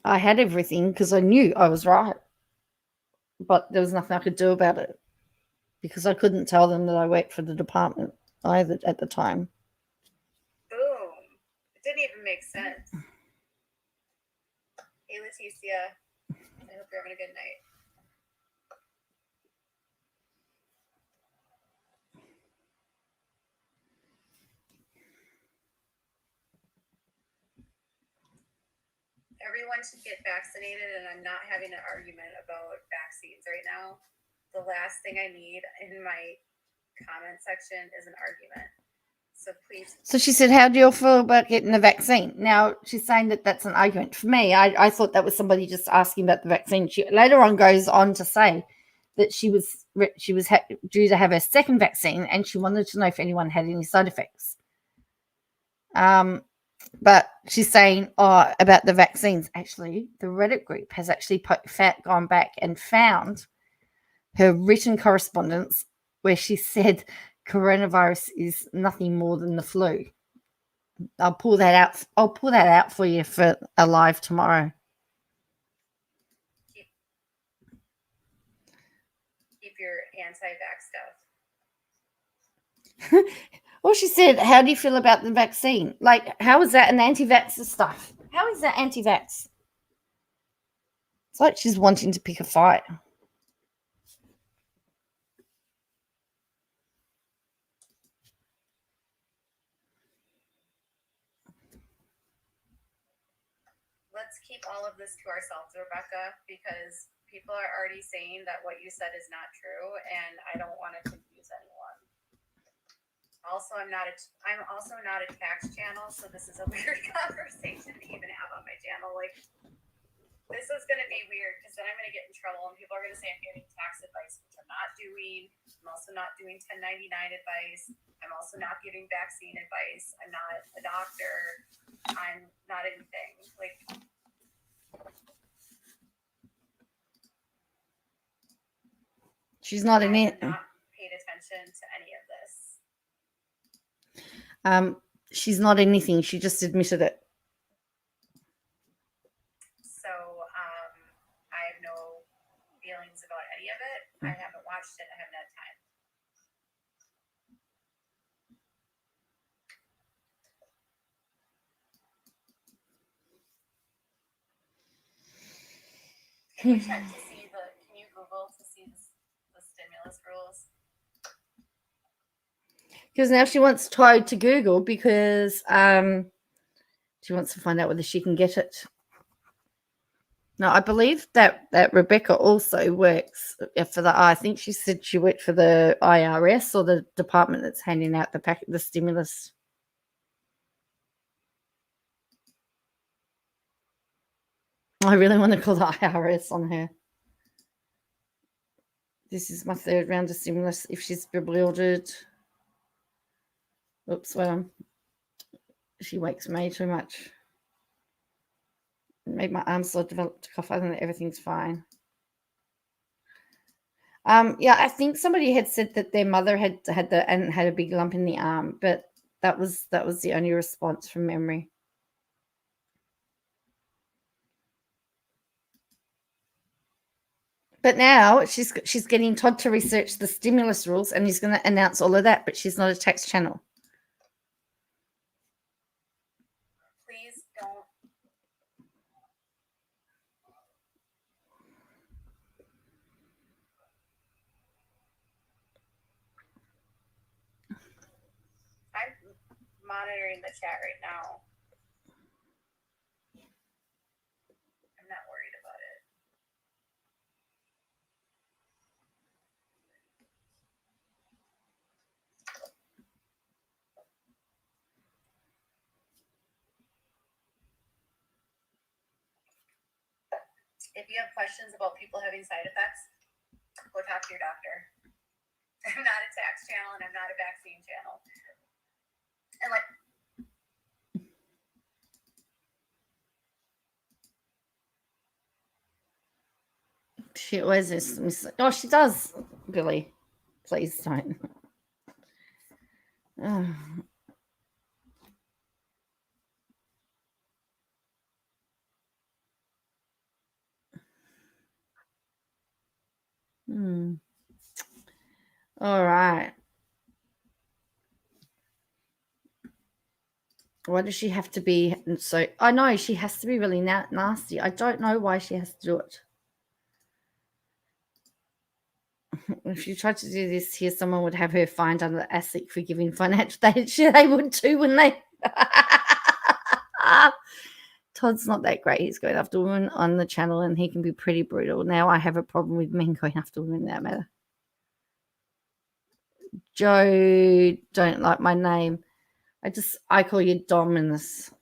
I had everything because I knew I was right. But there was nothing I could do about it because I couldn't tell them that I worked for the department either at the time. Boom. It didn't even make sense. Hey, Leticia. I hope you're having a good night. everyone should get vaccinated, and I'm not having an argument about vaccines right now. The last thing I need in my comment section is an argument. So please. So she said, how do you feel about getting the vaccine? Now, she's saying that that's an argument. For me, I thought that was somebody just asking about the vaccine. She later on goes on to say that she was due to have her second vaccine, and she wanted to know if anyone had any side effects. But she's saying, about the vaccines. Actually, the Reddit group has actually gone back and found her written correspondence where she said coronavirus is nothing more than the flu. I'll pull that out. I'll pull that out for you for a live tomorrow. Keep your anti-vax stuff. Well, she said, how do you feel about the vaccine? Like, how is that an anti-vaxxer stuff? How is that anti-vax? It's like she's wanting to pick a fight. Let's keep all of this to ourselves, Rebecca, because people are already saying that what you said is not true, and I don't want to confuse anyone. Also, I'm also not a tax channel, so this is a weird conversation to even have on my channel. Like, this is going to be weird because then I'm going to get in trouble and people are going to say I'm giving tax advice, which I'm not doing. I'm also not doing 1099 advice. I'm also not giving vaccine advice. I'm not a doctor. I'm not anything. Like, she's not in it. Not paid attention to any of this. She's not anything. She just admitted it. So I have no feelings about any of it. I haven't watched it. I haven't had time. Can you check to see can you Google to see the stimulus rules? Because now she wants Toad to Google because she wants to find out whether she can get it. No, I believe that Rebecca also works for I think she said she worked for the IRS or the department that's handing out the stimulus. I really want to call the IRS on her. This is my third round of stimulus. If she's bewildered. Oops, well, she wakes me too much. It made my arms so developed to cough. I think that everything's fine. Yeah, I think somebody had said that their mother had a big lump in the arm, but that was the only response from memory. But now she's getting Todd to research the stimulus rules, and he's going to announce all of that. But she's not a tax channel. Please don't. I'm monitoring the chat right now. I'm not worried about it. If you have questions about people having side effects, go talk to your doctor. I'm not a tax channel and I'm not a vaccine channel. And like, she always is. Oh, she does, Billy. Please don't. Oh. All right. Why does she have to be so? I know she has to be really nasty. I don't know why she has to do it. If she tried to do this here, someone would have her fined under the ASIC for giving financial data. They would too, wouldn't they? Todd's not that great. He's going after women on the channel and he can be pretty brutal. Now I have a problem with men going after women in that matter. Joe, don't like my name. I call you Dominus.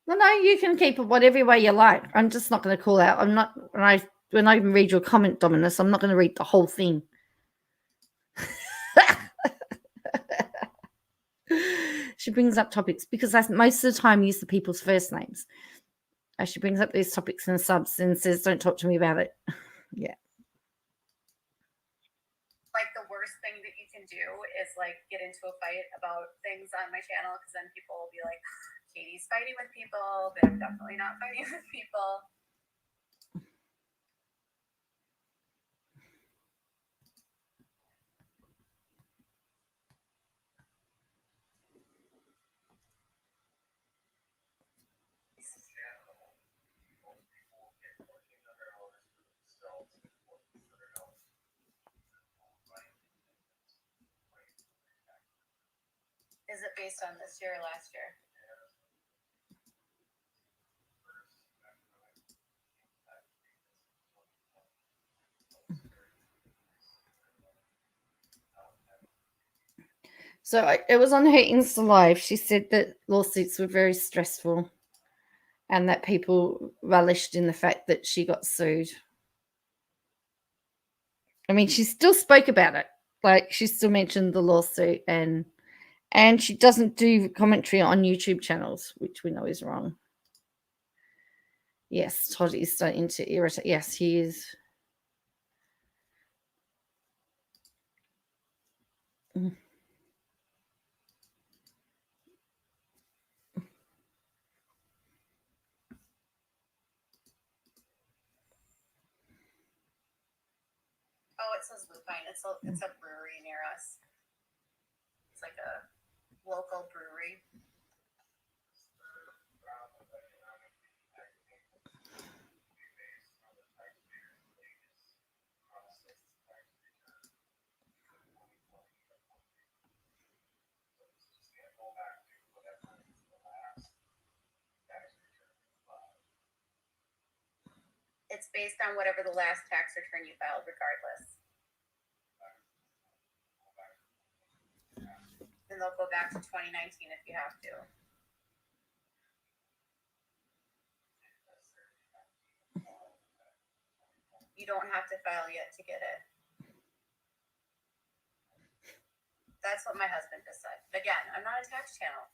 No, you can keep it whatever way you like. I'm just not going to call out. I'm not when I even read your comment, Dominus, I'm not going to read the whole thing. She brings up topics because I most of the time use the people's first names. She brings up these topics in subs and says, "Don't talk to me about it." Yeah. Like the worst thing that you can do is like get into a fight about things on my channel because then people will be like, Katie's fighting with people, but I'm definitely not fighting with people. Is it based on this year or last year? So it was on her Insta Live. She said that lawsuits were very stressful and that people relished in the fact that she got sued. I mean, she still spoke about it. Like, she still mentioned the lawsuit and she doesn't do commentary on YouTube channels, which we know is wrong. Yes, Todd is starting to irritate. Yes, he is. Oh, it says Lupine. It's a brewery near us. It's like a local brewery. It's based on whatever the last tax return you filed, regardless. Then they'll go back to 2019 if you have to. You don't have to file yet to get it. That's what my husband just said. Again, I'm not a tax channel.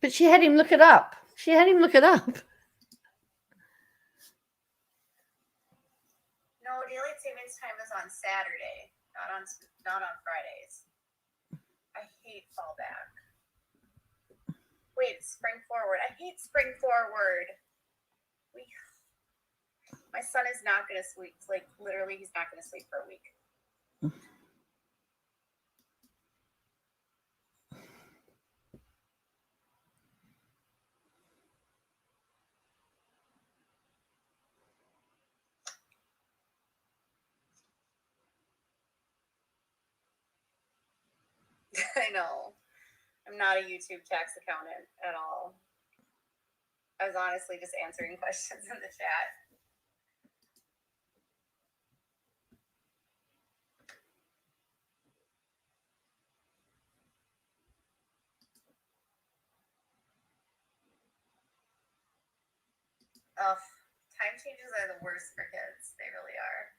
But she had him look it up. No, daylight savings time is on Saturday, not on Fridays. I hate fallback. Wait, spring forward. I hate spring forward. My son is not going to sleep. Like, literally, he's not going to sleep for a week. I know. I'm not a YouTube tax accountant at all. I was honestly just answering questions in the chat. Oh, time changes are the worst for kids. They really are.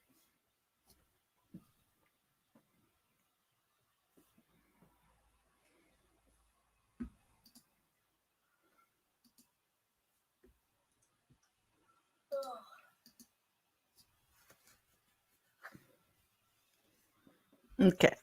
Okay.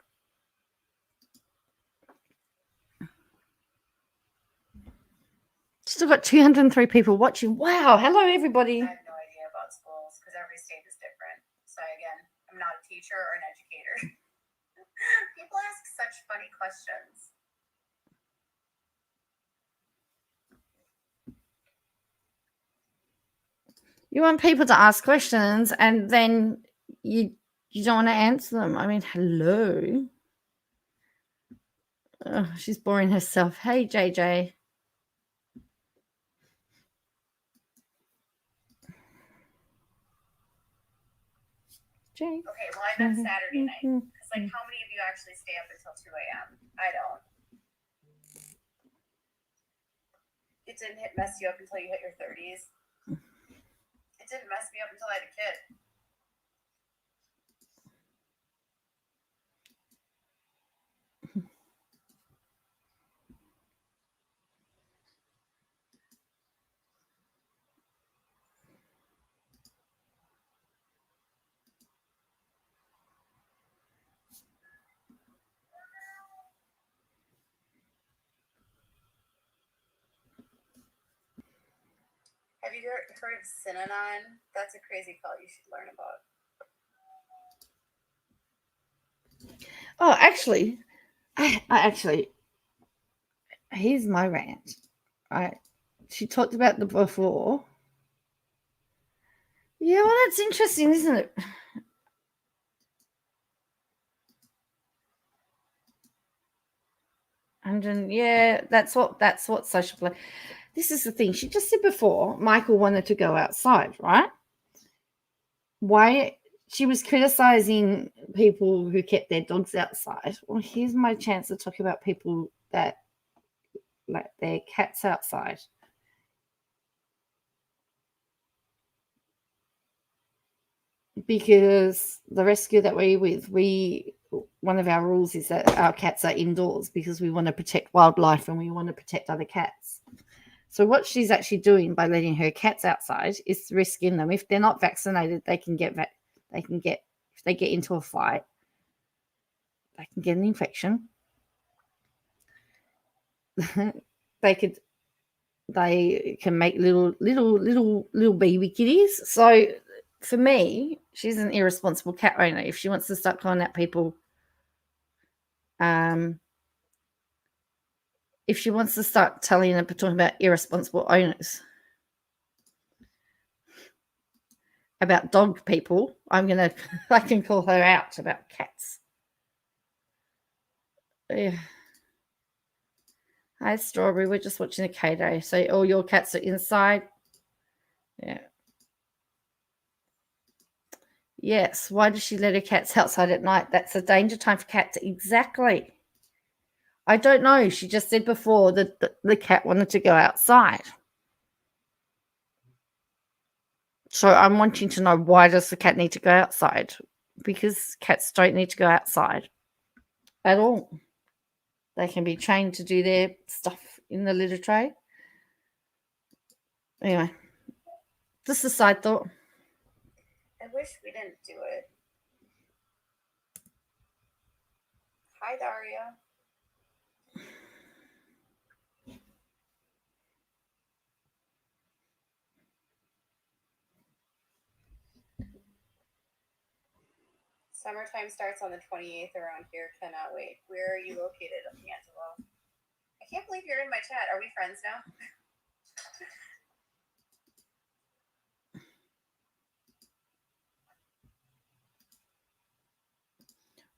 Still got 203 people watching. Wow. Hello, everybody. I have no idea about schools because every state is different. So again, I'm not a teacher or an educator. People ask such funny questions. You want people to ask questions and then you You don't want to answer them. I mean, hello. She's boring herself. Hey, JJ. Okay, well, I meant Saturday night. Because, like, how many of you actually stay up until 2 a.m.? I don't. It didn't mess you up until you hit your 30s. It didn't mess me up until I had a kid. Have you heard of Synanon? That's a crazy cult you should learn about. Oh, actually, here's my rant. She talked about the before. Yeah, well, that's interesting, isn't it? And then, yeah, that's what social play. This is the thing. She just said before Michael wanted to go outside, right? Why she was criticizing people who kept their dogs outside. Well, here's my chance to talk about people that let their cats outside. Because the rescue that we're with, one of our rules is that our cats are indoors because we want to protect wildlife and we want to protect other cats. So what she's actually doing by letting her cats outside is risking them. If they're not vaccinated, they can get if they get into a fight, they can get an infection. they can make little baby kitties. So for me, she's an irresponsible cat owner. If she wants to start calling out people, if she wants to start talking about irresponsible owners, about dog people, I can call her out about cats. Yeah. Hi, Strawberry. We're just watching a K-Day. So all your cats are inside? Yeah. Yes. Why does she let her cats outside at night? That's a danger time for cats. Exactly. I don't know. She just said before that the cat wanted to go outside. So I'm wanting to know, why does the cat need to go outside? Because cats don't need to go outside at all. They can be trained to do their stuff in the litter tray. Anyway, just a side thought. I wish we didn't do it. Hi, Daria. Summertime starts on the 28th around here. Cannot wait. Where are you located, Angelo? I can't believe you're in my chat. Are we friends now?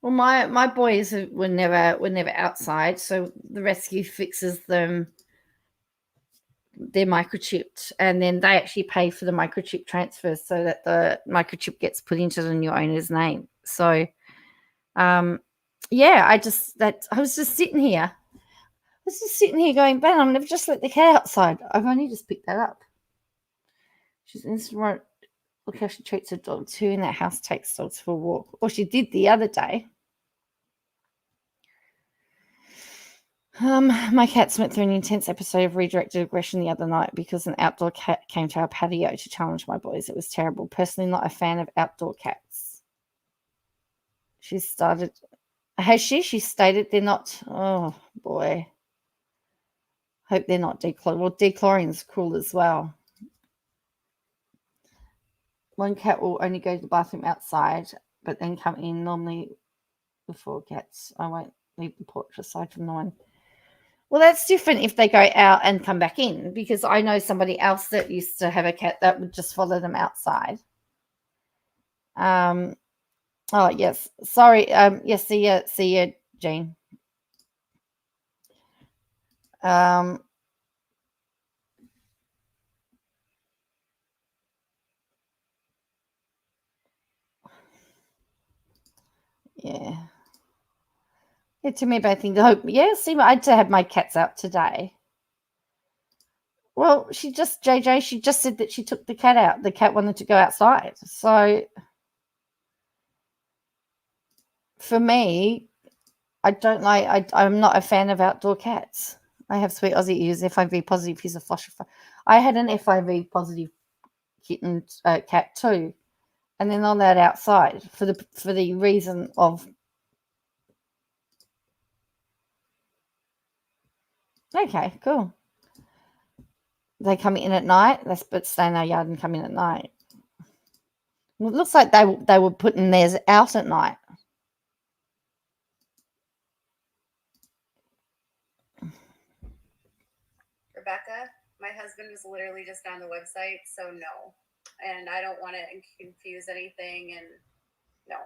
Well, my boys were never outside, so the rescue fixes them. They're microchipped, and then they actually pay for the microchip transfer so that the microchip gets put into the new owner's name. So, yeah, I was just sitting here. Going, "Man, I've just let the cat outside. I've only just picked that up." She's instant. Look how she treats her dogs. Who in that house takes dogs for a walk? Or she did the other day. My cats went through an intense episode of redirected aggression the other night because an outdoor cat came to our patio to challenge my boys. It was terrible. Personally, not a fan of outdoor cats. She stated they're not. Oh boy. Hope they're not declawed. Well, declawing is cruel as well. One cat will only go to the bathroom outside, but then come in normally before cats. I won't leave the porch aside from the one. Well, that's different if they go out and come back in, because I know somebody else that used to have a cat that would just follow them outside. And Oh yes, sorry. Yes, see ya, Jean. Um, yeah. Yeah, to me, but I think the hope. Yeah, see, I had to have my cats out today. Well, JJ, she just said that she took the cat out. The cat wanted to go outside. So for me, I don't like. I'm not a fan of outdoor cats. I have sweet Aussie ears. FIV positive. He's a flusher. I had an FIV positive kitten cat too, and they're not allowed outside for the reason of. Okay, cool. They come in at night. But stay in our yard and come in at night. Well, it looks like they were putting theirs out at night. Rebecca, my husband was literally just on the website, so no. And I don't want to confuse anything, and no.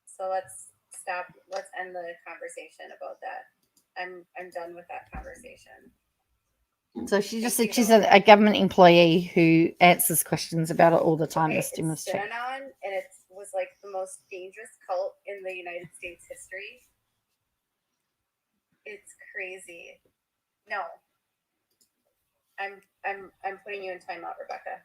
So let's stop. Let's end the conversation about that. I'm done with that conversation. So she just said she's a government employee who answers questions about it all the time. Okay, the stimulus it's check. Synanon, and it was like the most dangerous cult in the United States history. It's crazy. No, I'm putting you in timeout, Rebecca.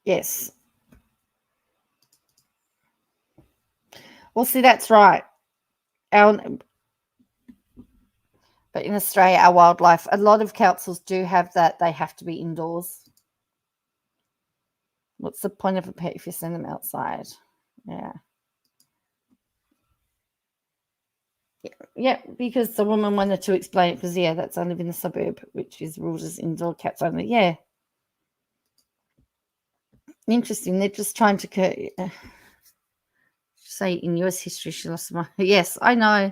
Yes. Well, see, that's right. But in Australia, our wildlife, a lot of councils do have that. They have to be indoors. What's the point of a pet if you send them outside? Yeah. Yeah, because the woman wanted to explain it because, yeah, that's I live in the suburb, which is ruled as indoor cats only. Yeah. Interesting. They're just trying to say in US history she lost my. Yes, I know.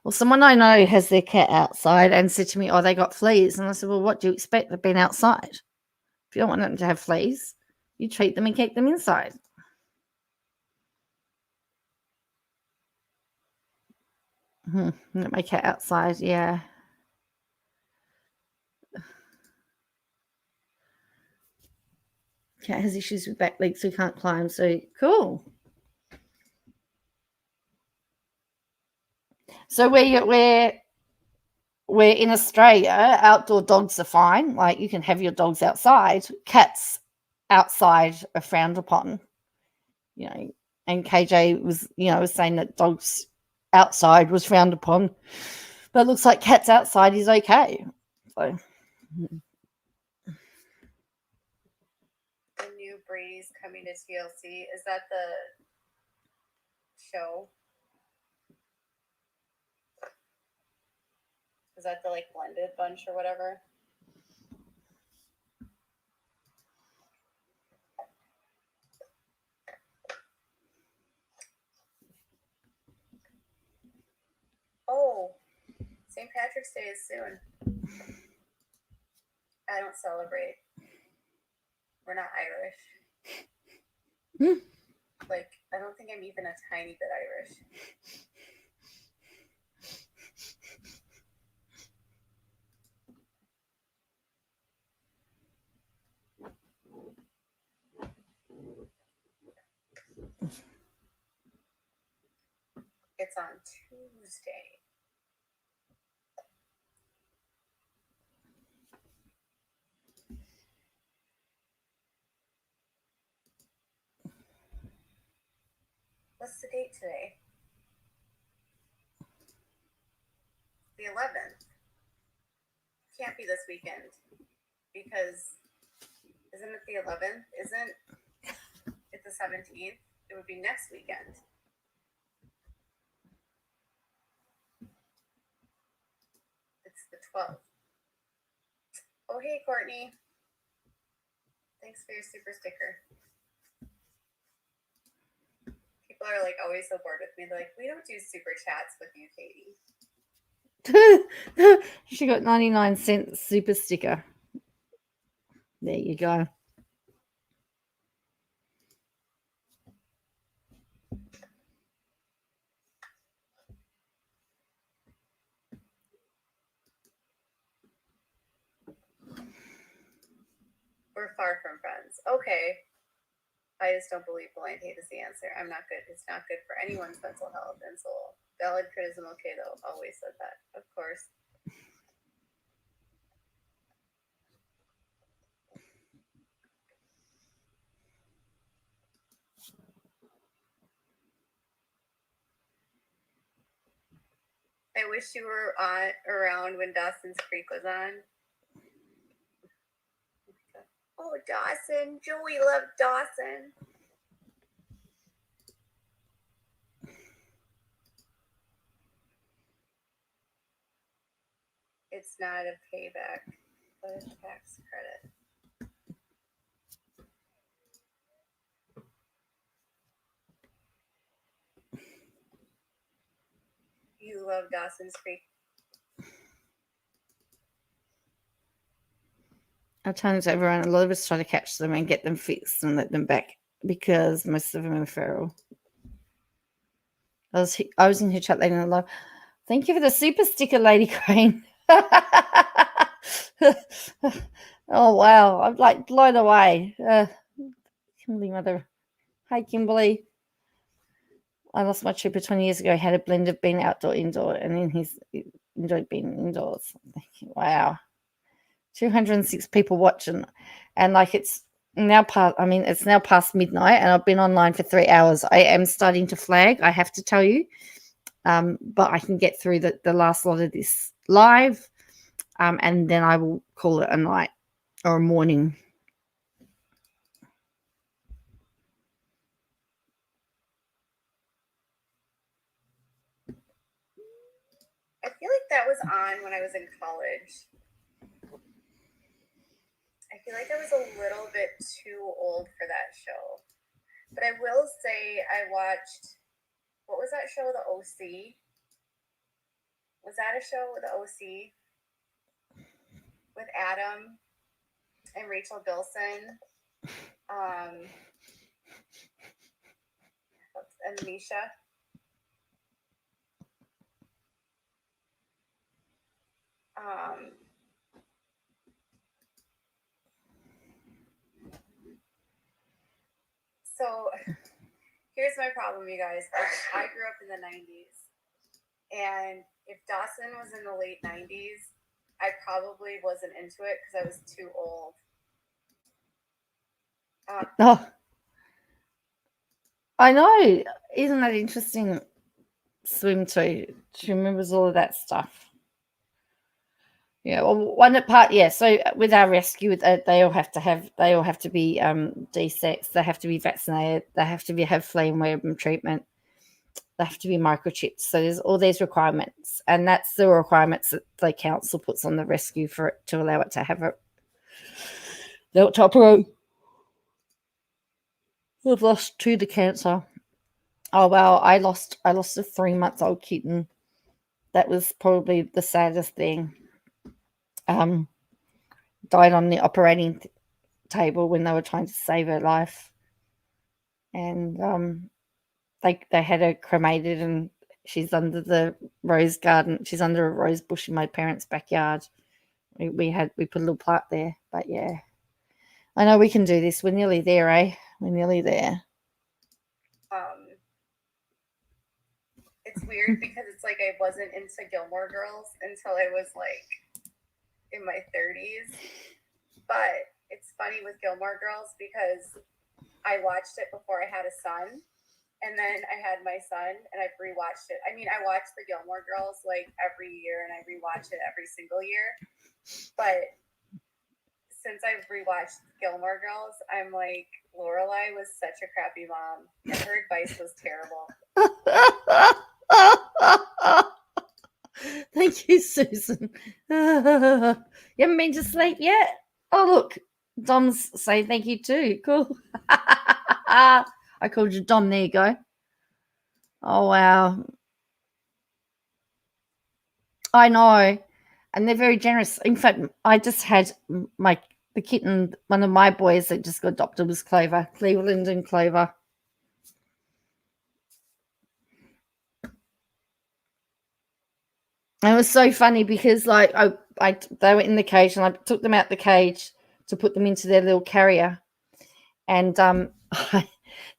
Well, someone I know has their cat outside and said to me, "Oh, they got fleas," and I said, "Well, what do you expect? They've been outside. If you don't want them to have fleas, you treat them and keep them inside." Let my cat outside. Yeah. Cat has issues with back legs, so can't climb. So cool. So we're in Australia, outdoor dogs are fine. Like you can have your dogs outside. Cats outside are frowned upon. You know, and KJ was saying that dogs outside was frowned upon, but it looks like cats outside is okay. So The new Brady's coming to TLC. Is that the show? Is that the like blended bunch or whatever? Oh, St. Patrick's Day is soon. I don't celebrate. We're not Irish. Like, I don't think I'm even a tiny bit Irish. It's on Tuesday. What's the date today? The 11th. Can't be this weekend because isn't it the 11th? Isn't it the 17th? It would be next weekend. It's the 12th. Oh, hey, Courtney. Thanks for your super sticker. People are like always so bored with me. They're like, we don't do super chats with you, Katie. She got 99-cent super sticker. There you go. We're far from friends. Okay. I just don't believe blind hate is the answer. I'm not good. It's not good for anyone's mental health and soul. Valid criticism, okay, though. Always said that. Of course. I wish you were around when Dawson's Creek was on. Oh, Dawson. Joey loved Dawson. It's not a payback, but a tax credit. You love Dawson's Creek. I challenge everyone. A lot of us try to catch them and get them fixed and let them back because most of them are feral. I was in her chat later in live. Thank you for the super sticker, Lady Crane. Oh wow, I'm like blown away. Kimberly mother. Hi Kimberly. I lost my trooper 20 years ago. He had a blend of being outdoor, indoor, and then he enjoyed being indoors. Wow. 206 people watching, and like it's now past midnight, and I've been online for 3 hours. I am starting to flag, I have to tell you, but I can get through the last lot of this live, and then I will call it a night or a morning. I feel like that was on when I was in college. I feel like I was a little bit too old for that show. But I will say I watched, what was that show, The OC? Was that a show, The OC? With Adam and Rachel Bilson. And Misha. So here's my problem, you guys. I grew up in the 90s. And if Dawson was in the late 90s, I probably wasn't into it because I was too old. I know. Isn't that interesting? Swim too. She remembers all of that stuff. Yeah, well, one part, yeah. So with our rescue, they all have to be de-sexed. They have to be vaccinated. They have to have flea and worm treatment. They have to be microchipped. So there's all these requirements, and that's the requirements that the council puts on the rescue for it to allow it to have it. They'll operate. We've lost 2 to cancer. Oh well, I lost a 3-month-old kitten. That was probably the saddest thing. Died on the operating table when they were trying to save her life, and they had her cremated, and she's under the rose garden. She's under a rose bush in my parents' backyard. We put a little plaque there, but yeah, I know we can do this. We're nearly there, eh? We're nearly there. It's weird because it's like I wasn't into Gilmore Girls until I was like in my 30s. But it's funny with Gilmore Girls because I watched it before I had a son, and then I had my son, and I've rewatched it. I mean, I watch the Gilmore Girls like every year, and I rewatch it every single year. But since I've rewatched Gilmore Girls, I'm like, Lorelai was such a crappy mom, and her advice was terrible. Thank you, Susan. You haven't been to sleep yet? Oh, look. Dom's saying thank you too. Cool. I called you Dom. There you go. Oh, wow. I know. And they're very generous. In fact, I just had the kitten, one of my boys that just got adopted was Clover, Cleveland and Clover. And it was so funny because like they were in the cage and I took them out the cage to put them into their little carrier. And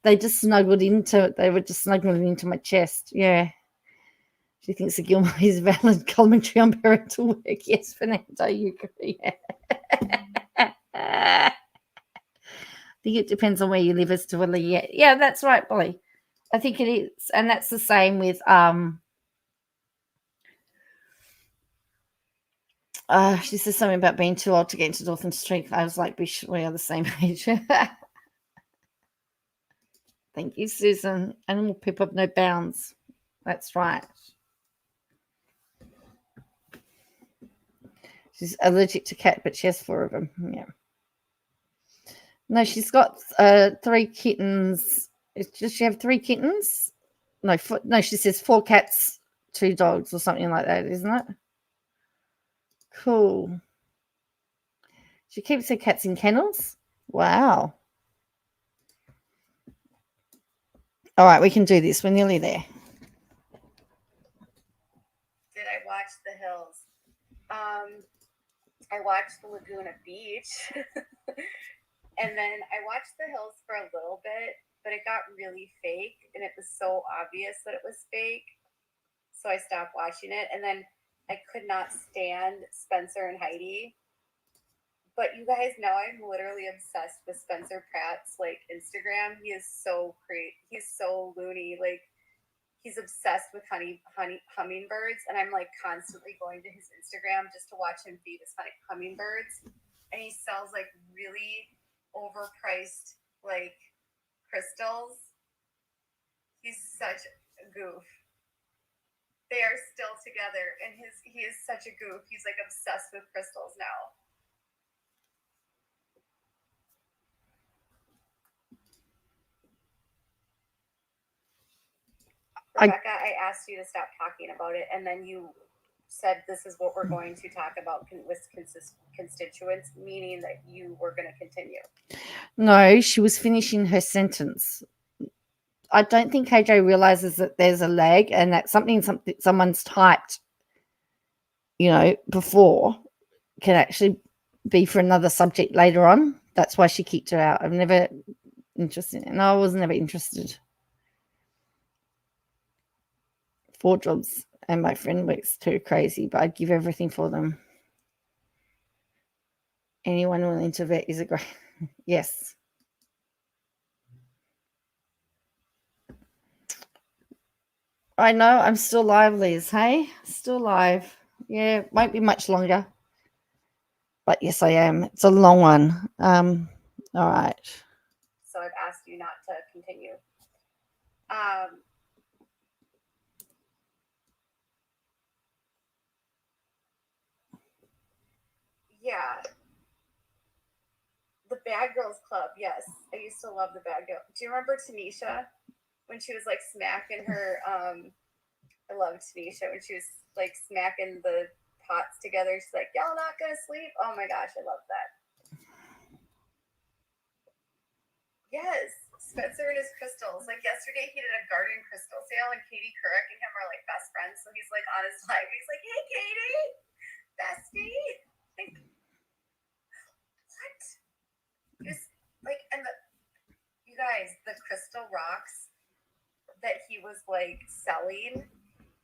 they just snuggled into it. They were just snuggling into my chest. Yeah. She thinks the Gilmore is valid commentary on parental work. Yes, Fernando, you agree. I think it depends on where you live as to whether yeah, that's right, Bolly. I think it is. And that's the same with she says something about being too old to get into Dolphin Street. I was like, we are the same age. Thank you, Susan. Animal poop have no bounds. That's right. She's allergic to cat, but she has 4 of them. Yeah. No, she's got 3 kittens. Does she have 3 kittens? No, no, she says 4 cats, 2 dogs, or something like that, isn't it? Cool. She keeps her cats in kennels. Wow. All right, we can do this. We're nearly there. Did I watch The Hills? I watched the Laguna Beach. And then I watched The Hills for a little bit, but it got really fake and it was so obvious that it was fake. So I stopped watching it. And then I could not stand Spencer and Heidi. But you guys know I'm literally obsessed with Spencer Pratt's like Instagram. He is so great. He's so loony. Like he's obsessed with hummingbirds, and I'm like constantly going to his Instagram just to watch him feed his hummingbirds. And he sells like really overpriced like crystals. He's such a goof. They are still together, and he is such a goof. He's like obsessed with crystals now. Rebecca, I asked you to stop talking about it, and then you said this is what we're going to talk about with constituents, meaning that you were going to continue. No, she was finishing her sentence. I don't think KJ realizes that there's a lag and that something someone's typed, before can actually be for another subject later on. That's why she kicked her out. I'm never interested. No, I was never interested. 4 jobs and my friend works too crazy, but I'd give everything for them. Anyone willing to vet is a great yes. I know, I'm still live, Liz. Hey, still live. Yeah, won't be much longer. But yes, I am. It's a long one. All right. So I've asked you not to continue. Yeah. The Bad Girls Club, yes. I used to love the Bad Girls. Do you remember Tanisha? When she was like smacking her I love Tanisha when she was like smacking the pots together. She's like, y'all not gonna sleep? Oh my gosh, I love that. Yes, Spencer and his crystals. Like yesterday, he did a garden crystal sale, and Katie Couric and him are like best friends. So he's like on his live, and he's like, "Hey, Katie, bestie." Like, what? Just like, and you guys, the crystal rocks that he was like selling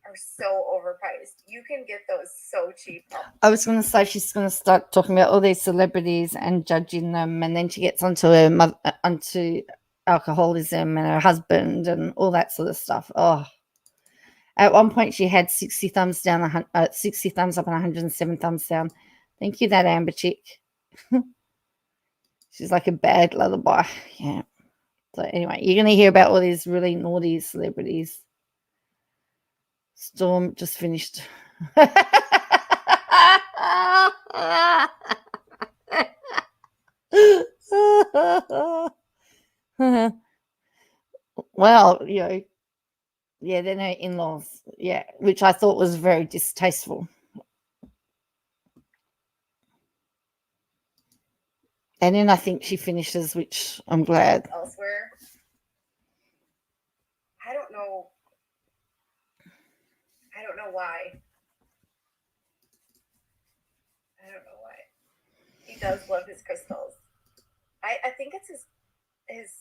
are so overpriced. You can get those so cheap. I was going to say she's going to start talking about all these celebrities and judging them, and then she gets onto onto alcoholism and her husband and all that sort of stuff. Oh, at one point she had 60 thumbs down, 60 thumbs up, and 107 thumbs down. Thank you, that Amber chick. She's like a bad lullaby. Yeah. So anyway, you're going to hear about all these really naughty celebrities. Storm just finished. Well, Yeah, they're her in-laws. Yeah, which I thought was very distasteful. And then I think she finishes, which I'm glad. Elsewhere. I don't know. I don't know why. I don't know why. He does love his crystals. I think it's his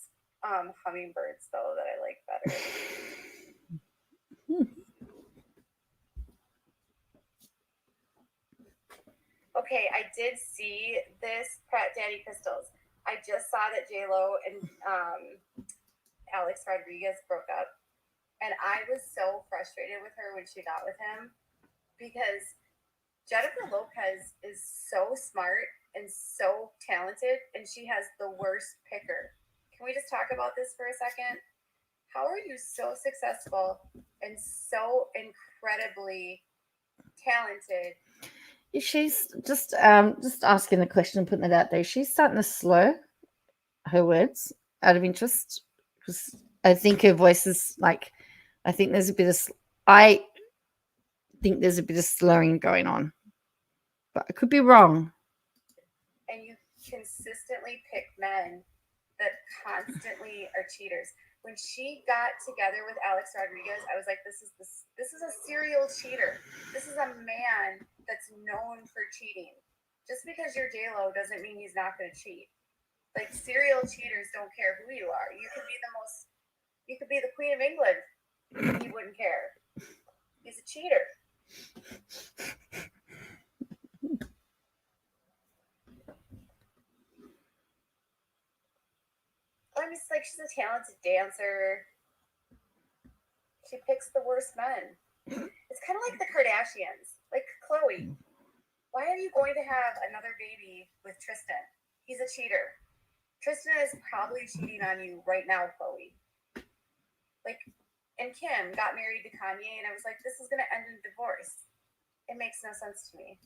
hummingbirds though that I like better. Okay, I did see this Pratt Daddy Crystals. I just saw that J Lo and Alex Rodriguez broke up, and I was so frustrated with her when she got with him because Jennifer Lopez is so smart and so talented, and she has the worst picker. Can we just talk about this for a second? How are you so successful and so incredibly talented? She's just asking the question and putting it out there. She's starting to slur her words out of interest because I think her voice is like. I think there's a bit of. I think there's a bit of slurring going on, but I could be wrong. And you consistently pick men that constantly are cheaters. When she got together with Alex Rodriguez, I was like, this is a serial cheater. This is a man that's known for cheating. Just because you're J Lo doesn't mean he's not going to cheat. Like serial cheaters don't care who you are. You could be the Queen of England. He wouldn't care. He's a cheater. I'm just like, she's a talented dancer. She picks the worst men. It's kind of like the Kardashians. Like Khloe. Why are you going to have another baby with Tristan? He's a cheater. Tristan is probably cheating on you right now, Khloe. Like, and Kim got married to Kanye, and I was like, this is going to end in divorce. It makes no sense to me.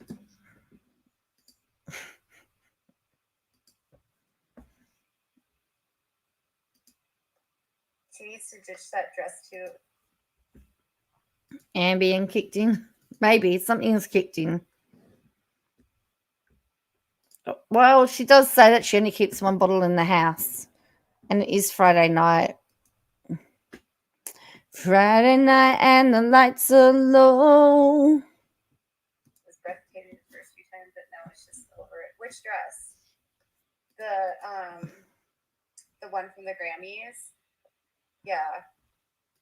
She needs to ditch that dress too. Ambien kicked in. Maybe something's kicked in. Well, she does say that she only keeps one bottle in the house, and it is Friday night. Friday night, and the lights are low. It was breathtaking the first few times, but now it's just over it. Which dress? The one from the Grammys. Yeah.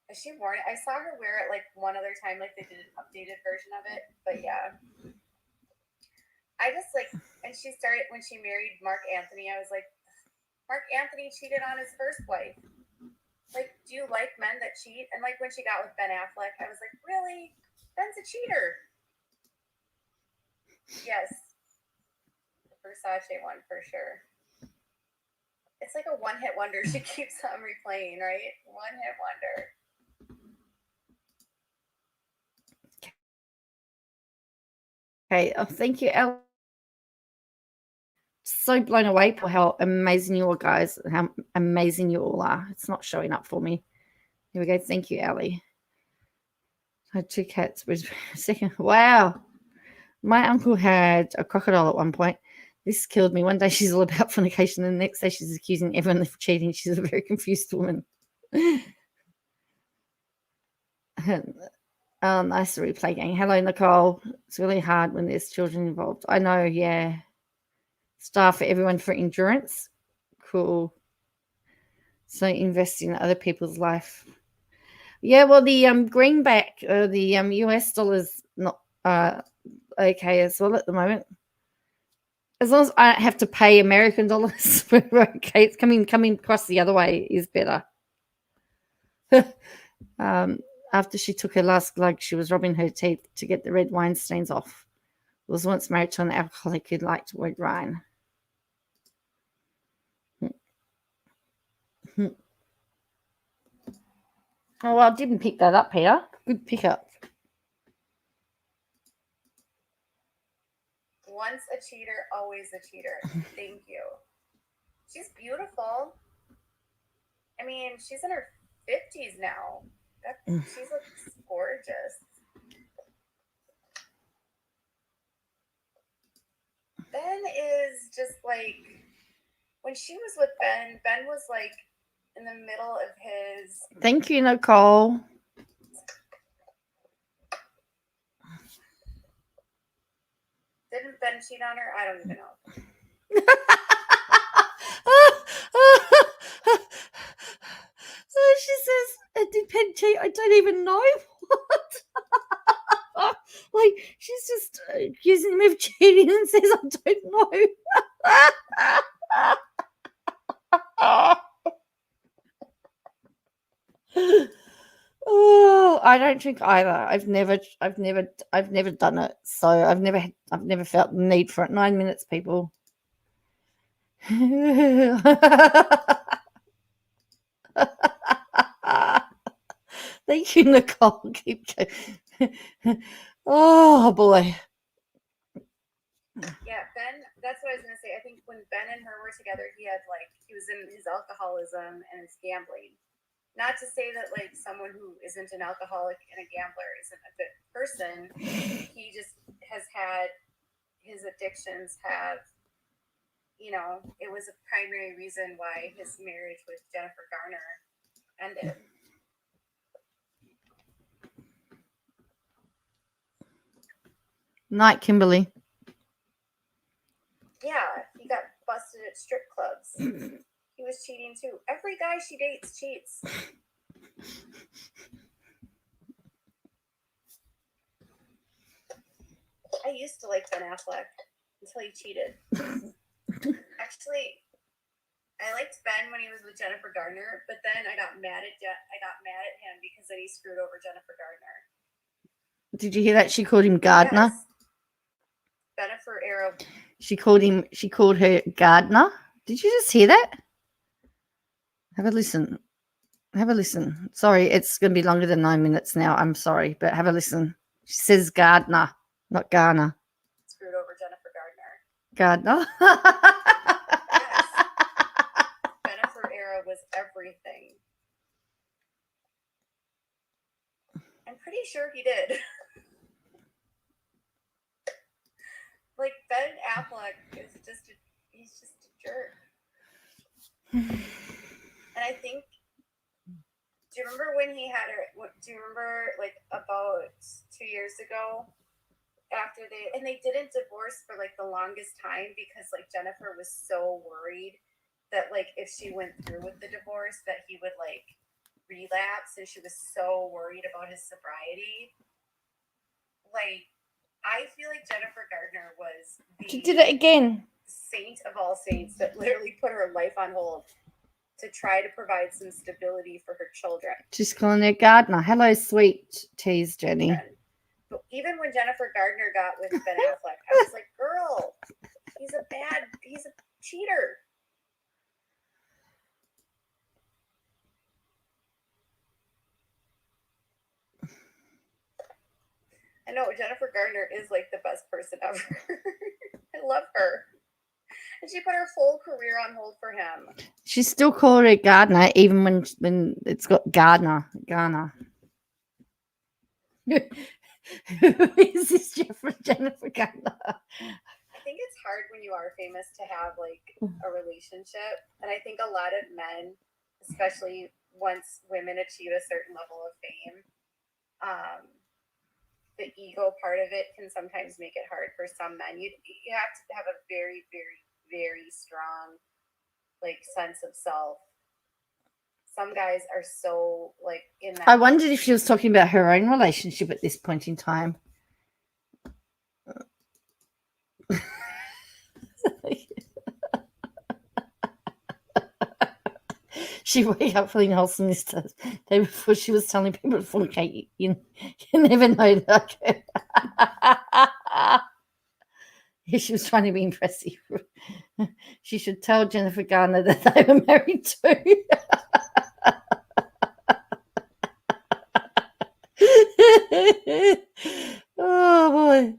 Has she worn it? I saw her wear it like one other time, like they did an updated version of it. But yeah. I just like, and she started when she married Mark Anthony. I was like, Mark Anthony cheated on his first wife. Like, do you like men that cheat? And like when she got with Ben Affleck, I was like, really? Ben's a cheater. Yes. The Versace one for sure. It's like a one-hit wonder. She keeps on replaying, right? One-hit wonder. Okay, thank you, Elle. So blown away by how amazing you all guys, how amazing you all are. It's not showing up for me. Here we go. Thank you, Ellie. I had 2 cats. Second, wow. My uncle had a crocodile at one point. This killed me. One day she's all about fornication, and the next day she's accusing everyone of cheating. She's a very confused woman. Nice to replay gang. Hello, Nicole. It's really hard when there's children involved. I know, yeah. Star for everyone for endurance. Cool. So invest in other people's life. Yeah, well, the greenback, the US dollar's not okay as well at the moment. As long as I don't have to pay American dollars, we're okay. It's coming across the other way is better. After she took her last glug, she was rubbing her teeth to get the red wine stains off. Was once married to an alcoholic who liked red wine. Oh, well, I didn't pick that up, Peter. Good pickup. Once a cheater, always a cheater. Thank you. She's beautiful. I mean, she's in her 50s now. She looks gorgeous. Ben is just like, when she was with Ben was like in the middle of his. Thank you, Nicole. Didn't Ben cheat on her? I don't even know. She says, did Ben cheat? I don't even know. What? Like, she's just accusing him of cheating and says, I don't know. Oh, I don't drink either. I've never done it. So I've never felt the need for it. 9 minutes, people. Thank you, Nicole. Keep going. Oh boy. Yeah, Ben, that's what I was gonna say. I think when Ben and her were together, he was in his alcoholism and his gambling. Not to say that like someone who isn't an alcoholic and a gambler isn't a good person. He just has had his addictions have, it was a primary reason why his marriage with Jennifer Garner ended. Night, Kimberly. Yeah, he got busted at strip clubs. He was cheating too. Every guy she dates cheats. I used to like Ben Affleck until he cheated. Actually, I liked Ben when he was with Jennifer Garner, but then I got mad at him because then he screwed over Jennifer Garner. Did you hear that? She called him Gardner. Yes. Jennifer Arrow. She called her Gardner. Did you just hear that? Have a listen. Sorry, it's going to be longer than 9 minutes now. I'm sorry, but have a listen. She says Gardner, not Garner. Screwed over Jennifer Gardner. Yes. Jennifer Arrow was everything. I'm pretty sure he did. Like Ben Affleck is he's just a jerk. And I think, do you remember when he had her? Do you remember like about 2 years ago? After they didn't divorce for like the longest time because like Jennifer was so worried that like if she went through with the divorce that he would like relapse, and she was so worried about his sobriety. Like, I feel like Jennifer Gardner was She did it again. Saint of all saints that literally put her life on hold to try to provide some stability for her children. She's calling her Gardner. Hello, sweet tease, Jenny. But even when Jennifer Gardner got with Ben Affleck, I was like, girl, he's a cheater. I know Jennifer Gardner is like the best person ever. I love her. And she put her whole career on hold for him. She still called her Gardner, even when it's got Garner. Who is this Jennifer Gardner? I think it's hard when you are famous to have like a relationship. And I think a lot of men, especially once women achieve a certain level of fame, the ego part of it can sometimes make it hard for some men. You have to have a very, very, very strong like sense of self. Some guys are so like in that. I wondered if she was talking about her own relationship at this point in time. She woke up feeling wholesome this day before she was telling people to fornicate. You never know that. Yeah, she was trying to be impressive. She should tell Jennifer Garner that they were married too. Oh boy.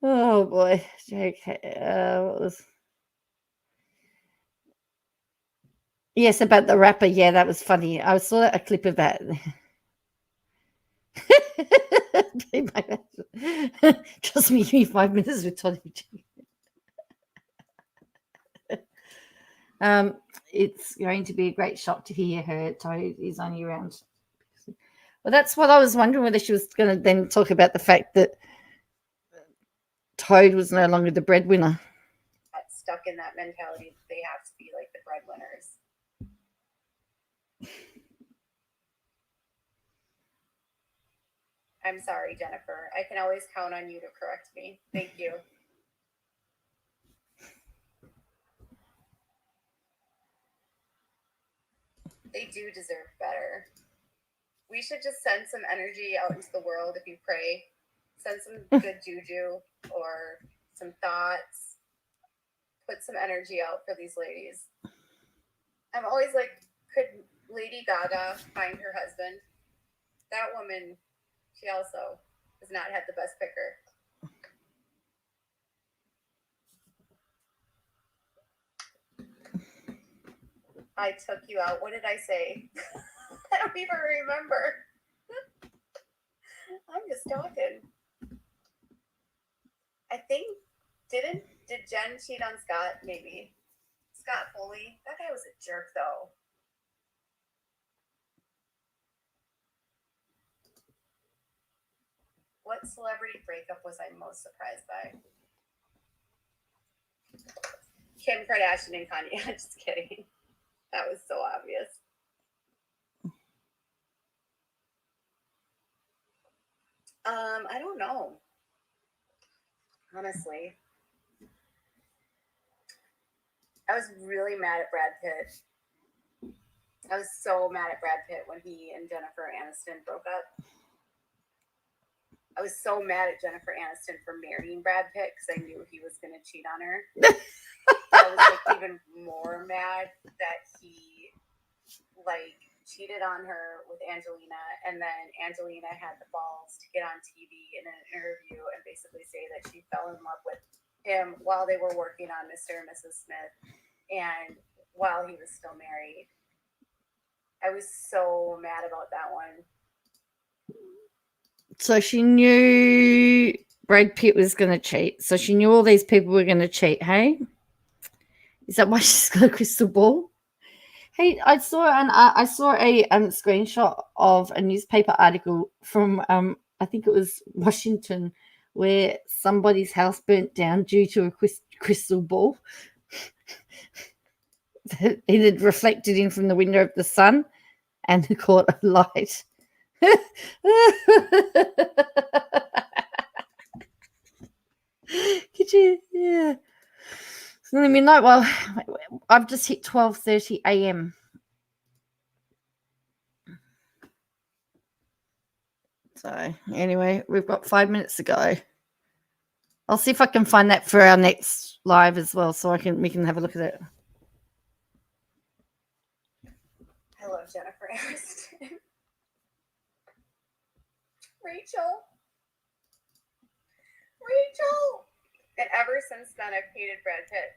Oh boy. Okay. What was Yes, about the rapper. Yeah, that was funny. I saw a clip of that. Just me, give me 5 minutes with Toddy G. It's going to be a great shock to hear her Toad is only around. Well, that's what I was wondering, whether she was going to then talk about the fact that Toad was no longer the breadwinner. Stuck in that mentality that they have to be like the breadwinners. I'm sorry, Jennifer. I can always count on you to correct me. Thank you. They do deserve better. We should just send some energy out into the world if you pray. Send some good juju or some thoughts. Put some energy out for these ladies. I'm always like, could Lady Gaga find her husband? That woman, she also has not had the best picker. I took you out. What did I say? I don't even remember. I'm just talking. I think did Jen cheat on Scott? Maybe. Scott Foley. That guy was a jerk though. What celebrity breakup was I most surprised by? Kim Kardashian and Kanye. I'm just kidding. That was so obvious. I don't know. Honestly. I was really mad at Brad Pitt. I was so mad at Brad Pitt when he and Jennifer Aniston broke up. I was so mad at Jennifer Aniston for marrying Brad Pitt because I knew he was going to cheat on her. I was like even more mad that he like cheated on her with Angelina, and then Angelina had the balls to get on TV in an interview and basically say that she fell in love with him while they were working on Mr. and Mrs. Smith and while he was still married. I was so mad about that one. So she knew Brad Pitt was going to cheat. So she knew all these people were going to cheat, hey? Is that why she's got a crystal ball? Hey, I saw a screenshot of a newspaper article from I think it was Washington, where somebody's house burnt down due to a crystal ball. It had reflected in from the window of the sun and caught a light. Could you? Yeah. So let me know. Well, I've just hit 12:30 a.m. So anyway, we've got 5 minutes to go. I'll see if I can find that for our next live as well, so we can have a look at it. I love Jennifer Aniston. Rachel. And ever since then, I've hated Brad Pitt.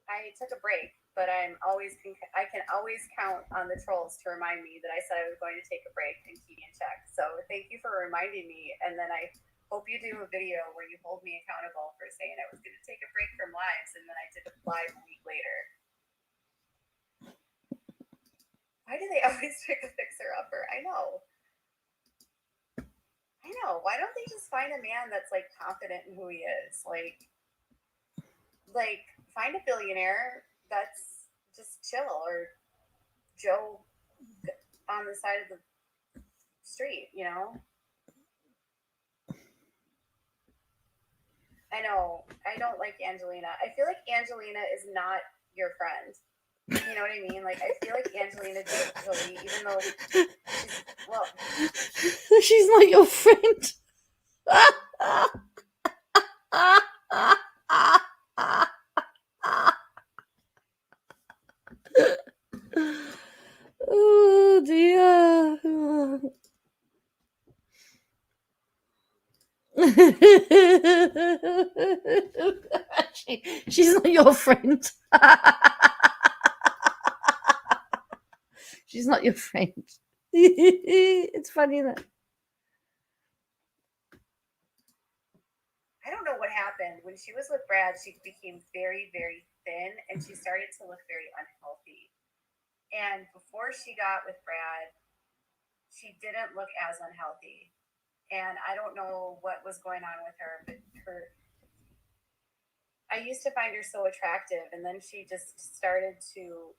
I took a break, but I can always count on the trolls to remind me that I said I was going to take a break and keep me in check. So thank you for reminding me, and then I hope you do a video where you hold me accountable for saying I was going to take a break from lives, and then I did a live a week later. Why do they always pick a fixer-upper? I know. Why don't they just find a man that's like confident in who he is? Like find a billionaire that's just chill, or Joe on the side of the street, you know? I know. I don't like Angelina. I feel like Angelina is not your friend. You know what I mean? Like, I feel like Angelina Jolie, even though she's not your friend. Oh dear. She's not your friend. She's not your friend. It's funny that. I don't know what happened. When she was with Brad, she became very, very thin and she started to look very unhealthy. And before she got with Brad, she didn't look as unhealthy. And I don't know what was going on with her, but I used to find her so attractive, and then she just started to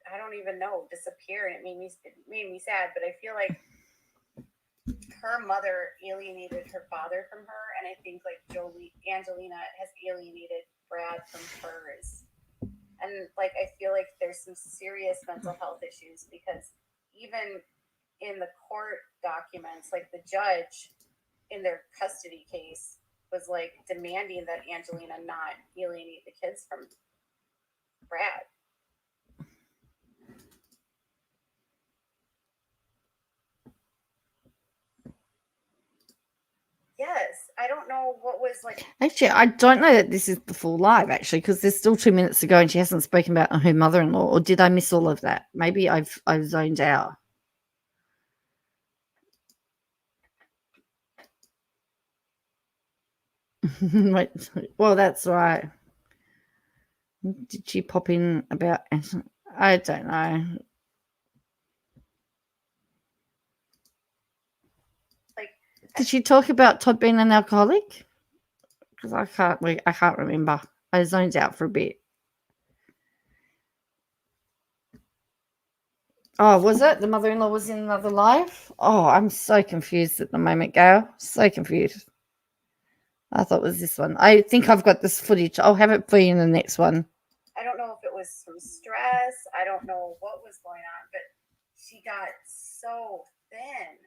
I don't even know, disappear, and it made me sad. But I feel like her mother alienated her father from her, and I think like Angelina has alienated Brad from hers. And like I feel like there's some serious mental health issues, because even in the court documents, like the judge in their custody case was like demanding that Angelina not alienate the kids from Brad. Yes, I don't know what was like. Actually, I don't know that this is the full live, actually, because there's still 2 minutes to go and she hasn't spoken about her mother-in-law. Or did I miss all of that? Maybe I've zoned out. Well, that's right. Did she pop in about? I don't know. Like, did she talk about Todd being an alcoholic? Because I can't remember. I zoned out for a bit. Oh, was it? The mother-in-law was in another live? Oh, I'm so confused at the moment, Gail. So confused. I thought it was this one. I think I've got this footage. I'll have it for you in the next one. I don't know if it was from stress. I don't know what was going on, but she got so thin.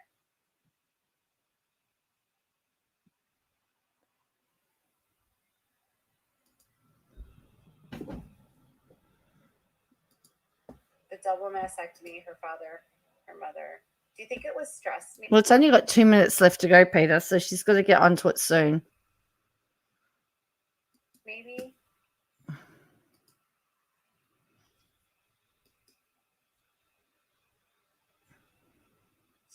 The double mastectomy, her father, her mother. Do you think it was stress? Well, it's only got 2 minutes left to go, Peter, so she's got to get onto it soon. Maybe.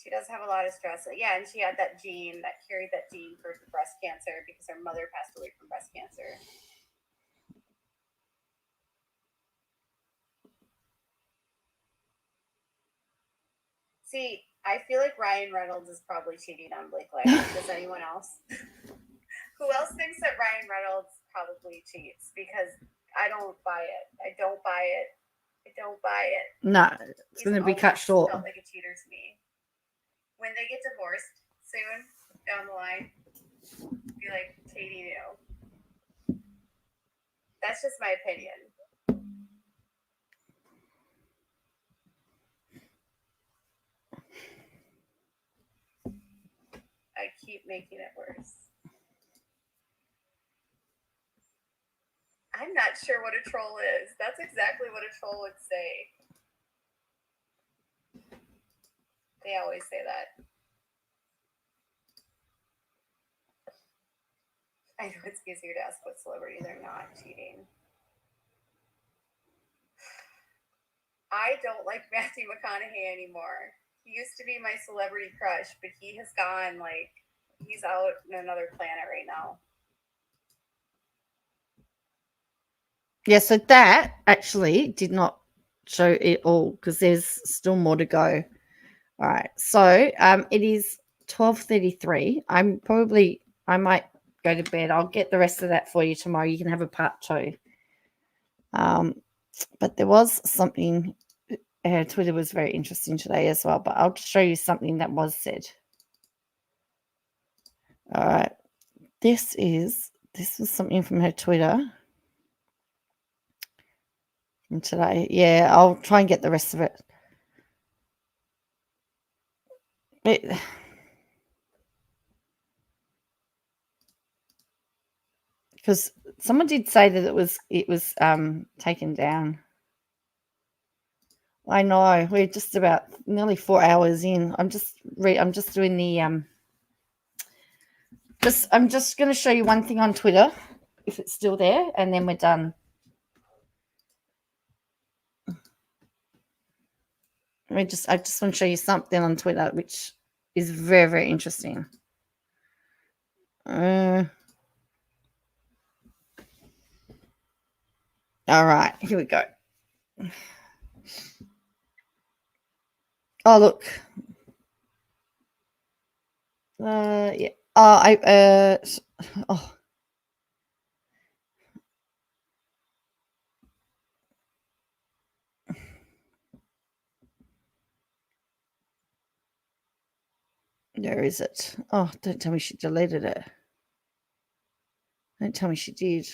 She does have a lot of stress. Yeah, and she had that gene, carried that gene for breast cancer because her mother passed away from breast cancer. See, I feel like Ryan Reynolds is probably cheating on Blake Lively. Does anyone else? Who else thinks that Ryan Reynolds probably cheats? Because I don't buy it. I don't buy it. I don't buy it. No, it's going to be cut short. Felt like a cheater to me. When they get divorced soon down the line, be like, Katie knew. That's just my opinion. I keep making it worse. I'm not sure what a troll is. That's exactly what a troll would say. They always say that. I know it's easier to ask what celebrity they're not cheating. I don't like Matthew McConaughey anymore. He used to be my celebrity crush, but he has gone, like, he's out in another planet right now. Yeah, so that actually did not show it all because there's still more to go. All right, so it is 12:33. I might go to bed. I'll get the rest of that for you tomorrow. You can have a part 2. But there was something. Twitter was very interesting today as well. But I'll just show you something that was said. All right, this was something from her Twitter from today. Yeah, I'll try and get the rest of it. Because someone did say that it was taken down. I know, we're just about nearly 4 hours in. I'm just doing the I'm just going to show you one thing on Twitter if it's still there, and then we're done. I just want to show you something on Twitter, which is very, very interesting. All right, here we go. Oh, look. Yeah. Oh. Where is it? Oh, don't tell me she deleted it. Don't tell me she did.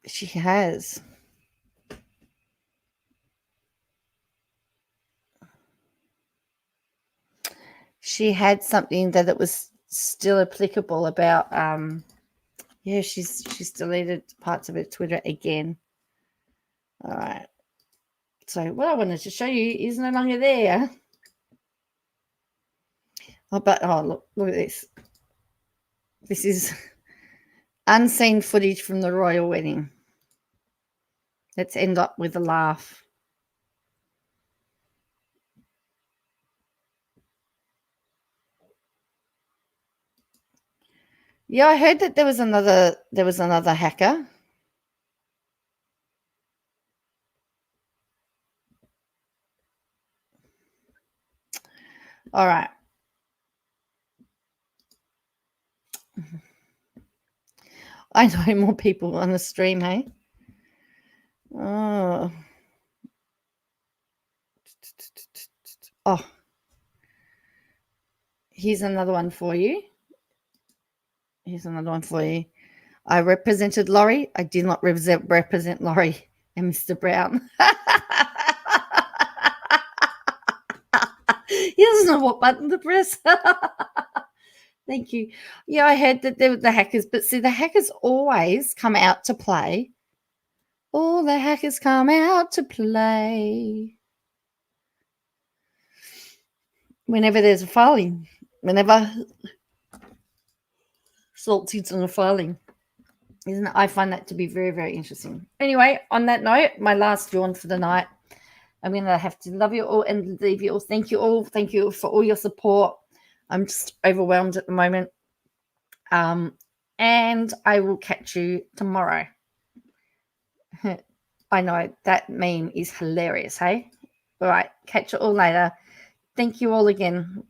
She has. She had something that it was still applicable about. Yeah, she's deleted parts of her Twitter again. All right. So what I wanted to show you is no longer there. Oh, but look at this. This is unseen footage from the royal wedding. Let's end up with a laugh. Yeah, I heard that there was another hacker. All right. I know more people on the stream, hey? Oh. Oh. Here's another one for you. I represented Laurie. I did not represent Laurie and Mr. Brown. He doesn't know what button to press. Thank you. Yeah, I heard that there were the hackers, but see, the hackers always come out to play. All the hackers come out to play. Whenever there's a filing, whenever Salt sits on a filing. Isn't it? I find that to be very, very interesting. Anyway, on that note, my last yawn for the night. I'm going to have to love you all and leave you all. Thank you all. Thank you for all your support. I'm just overwhelmed at the moment. And I will catch you tomorrow. I know that meme is hilarious, hey? All right, catch you all later. Thank you all again.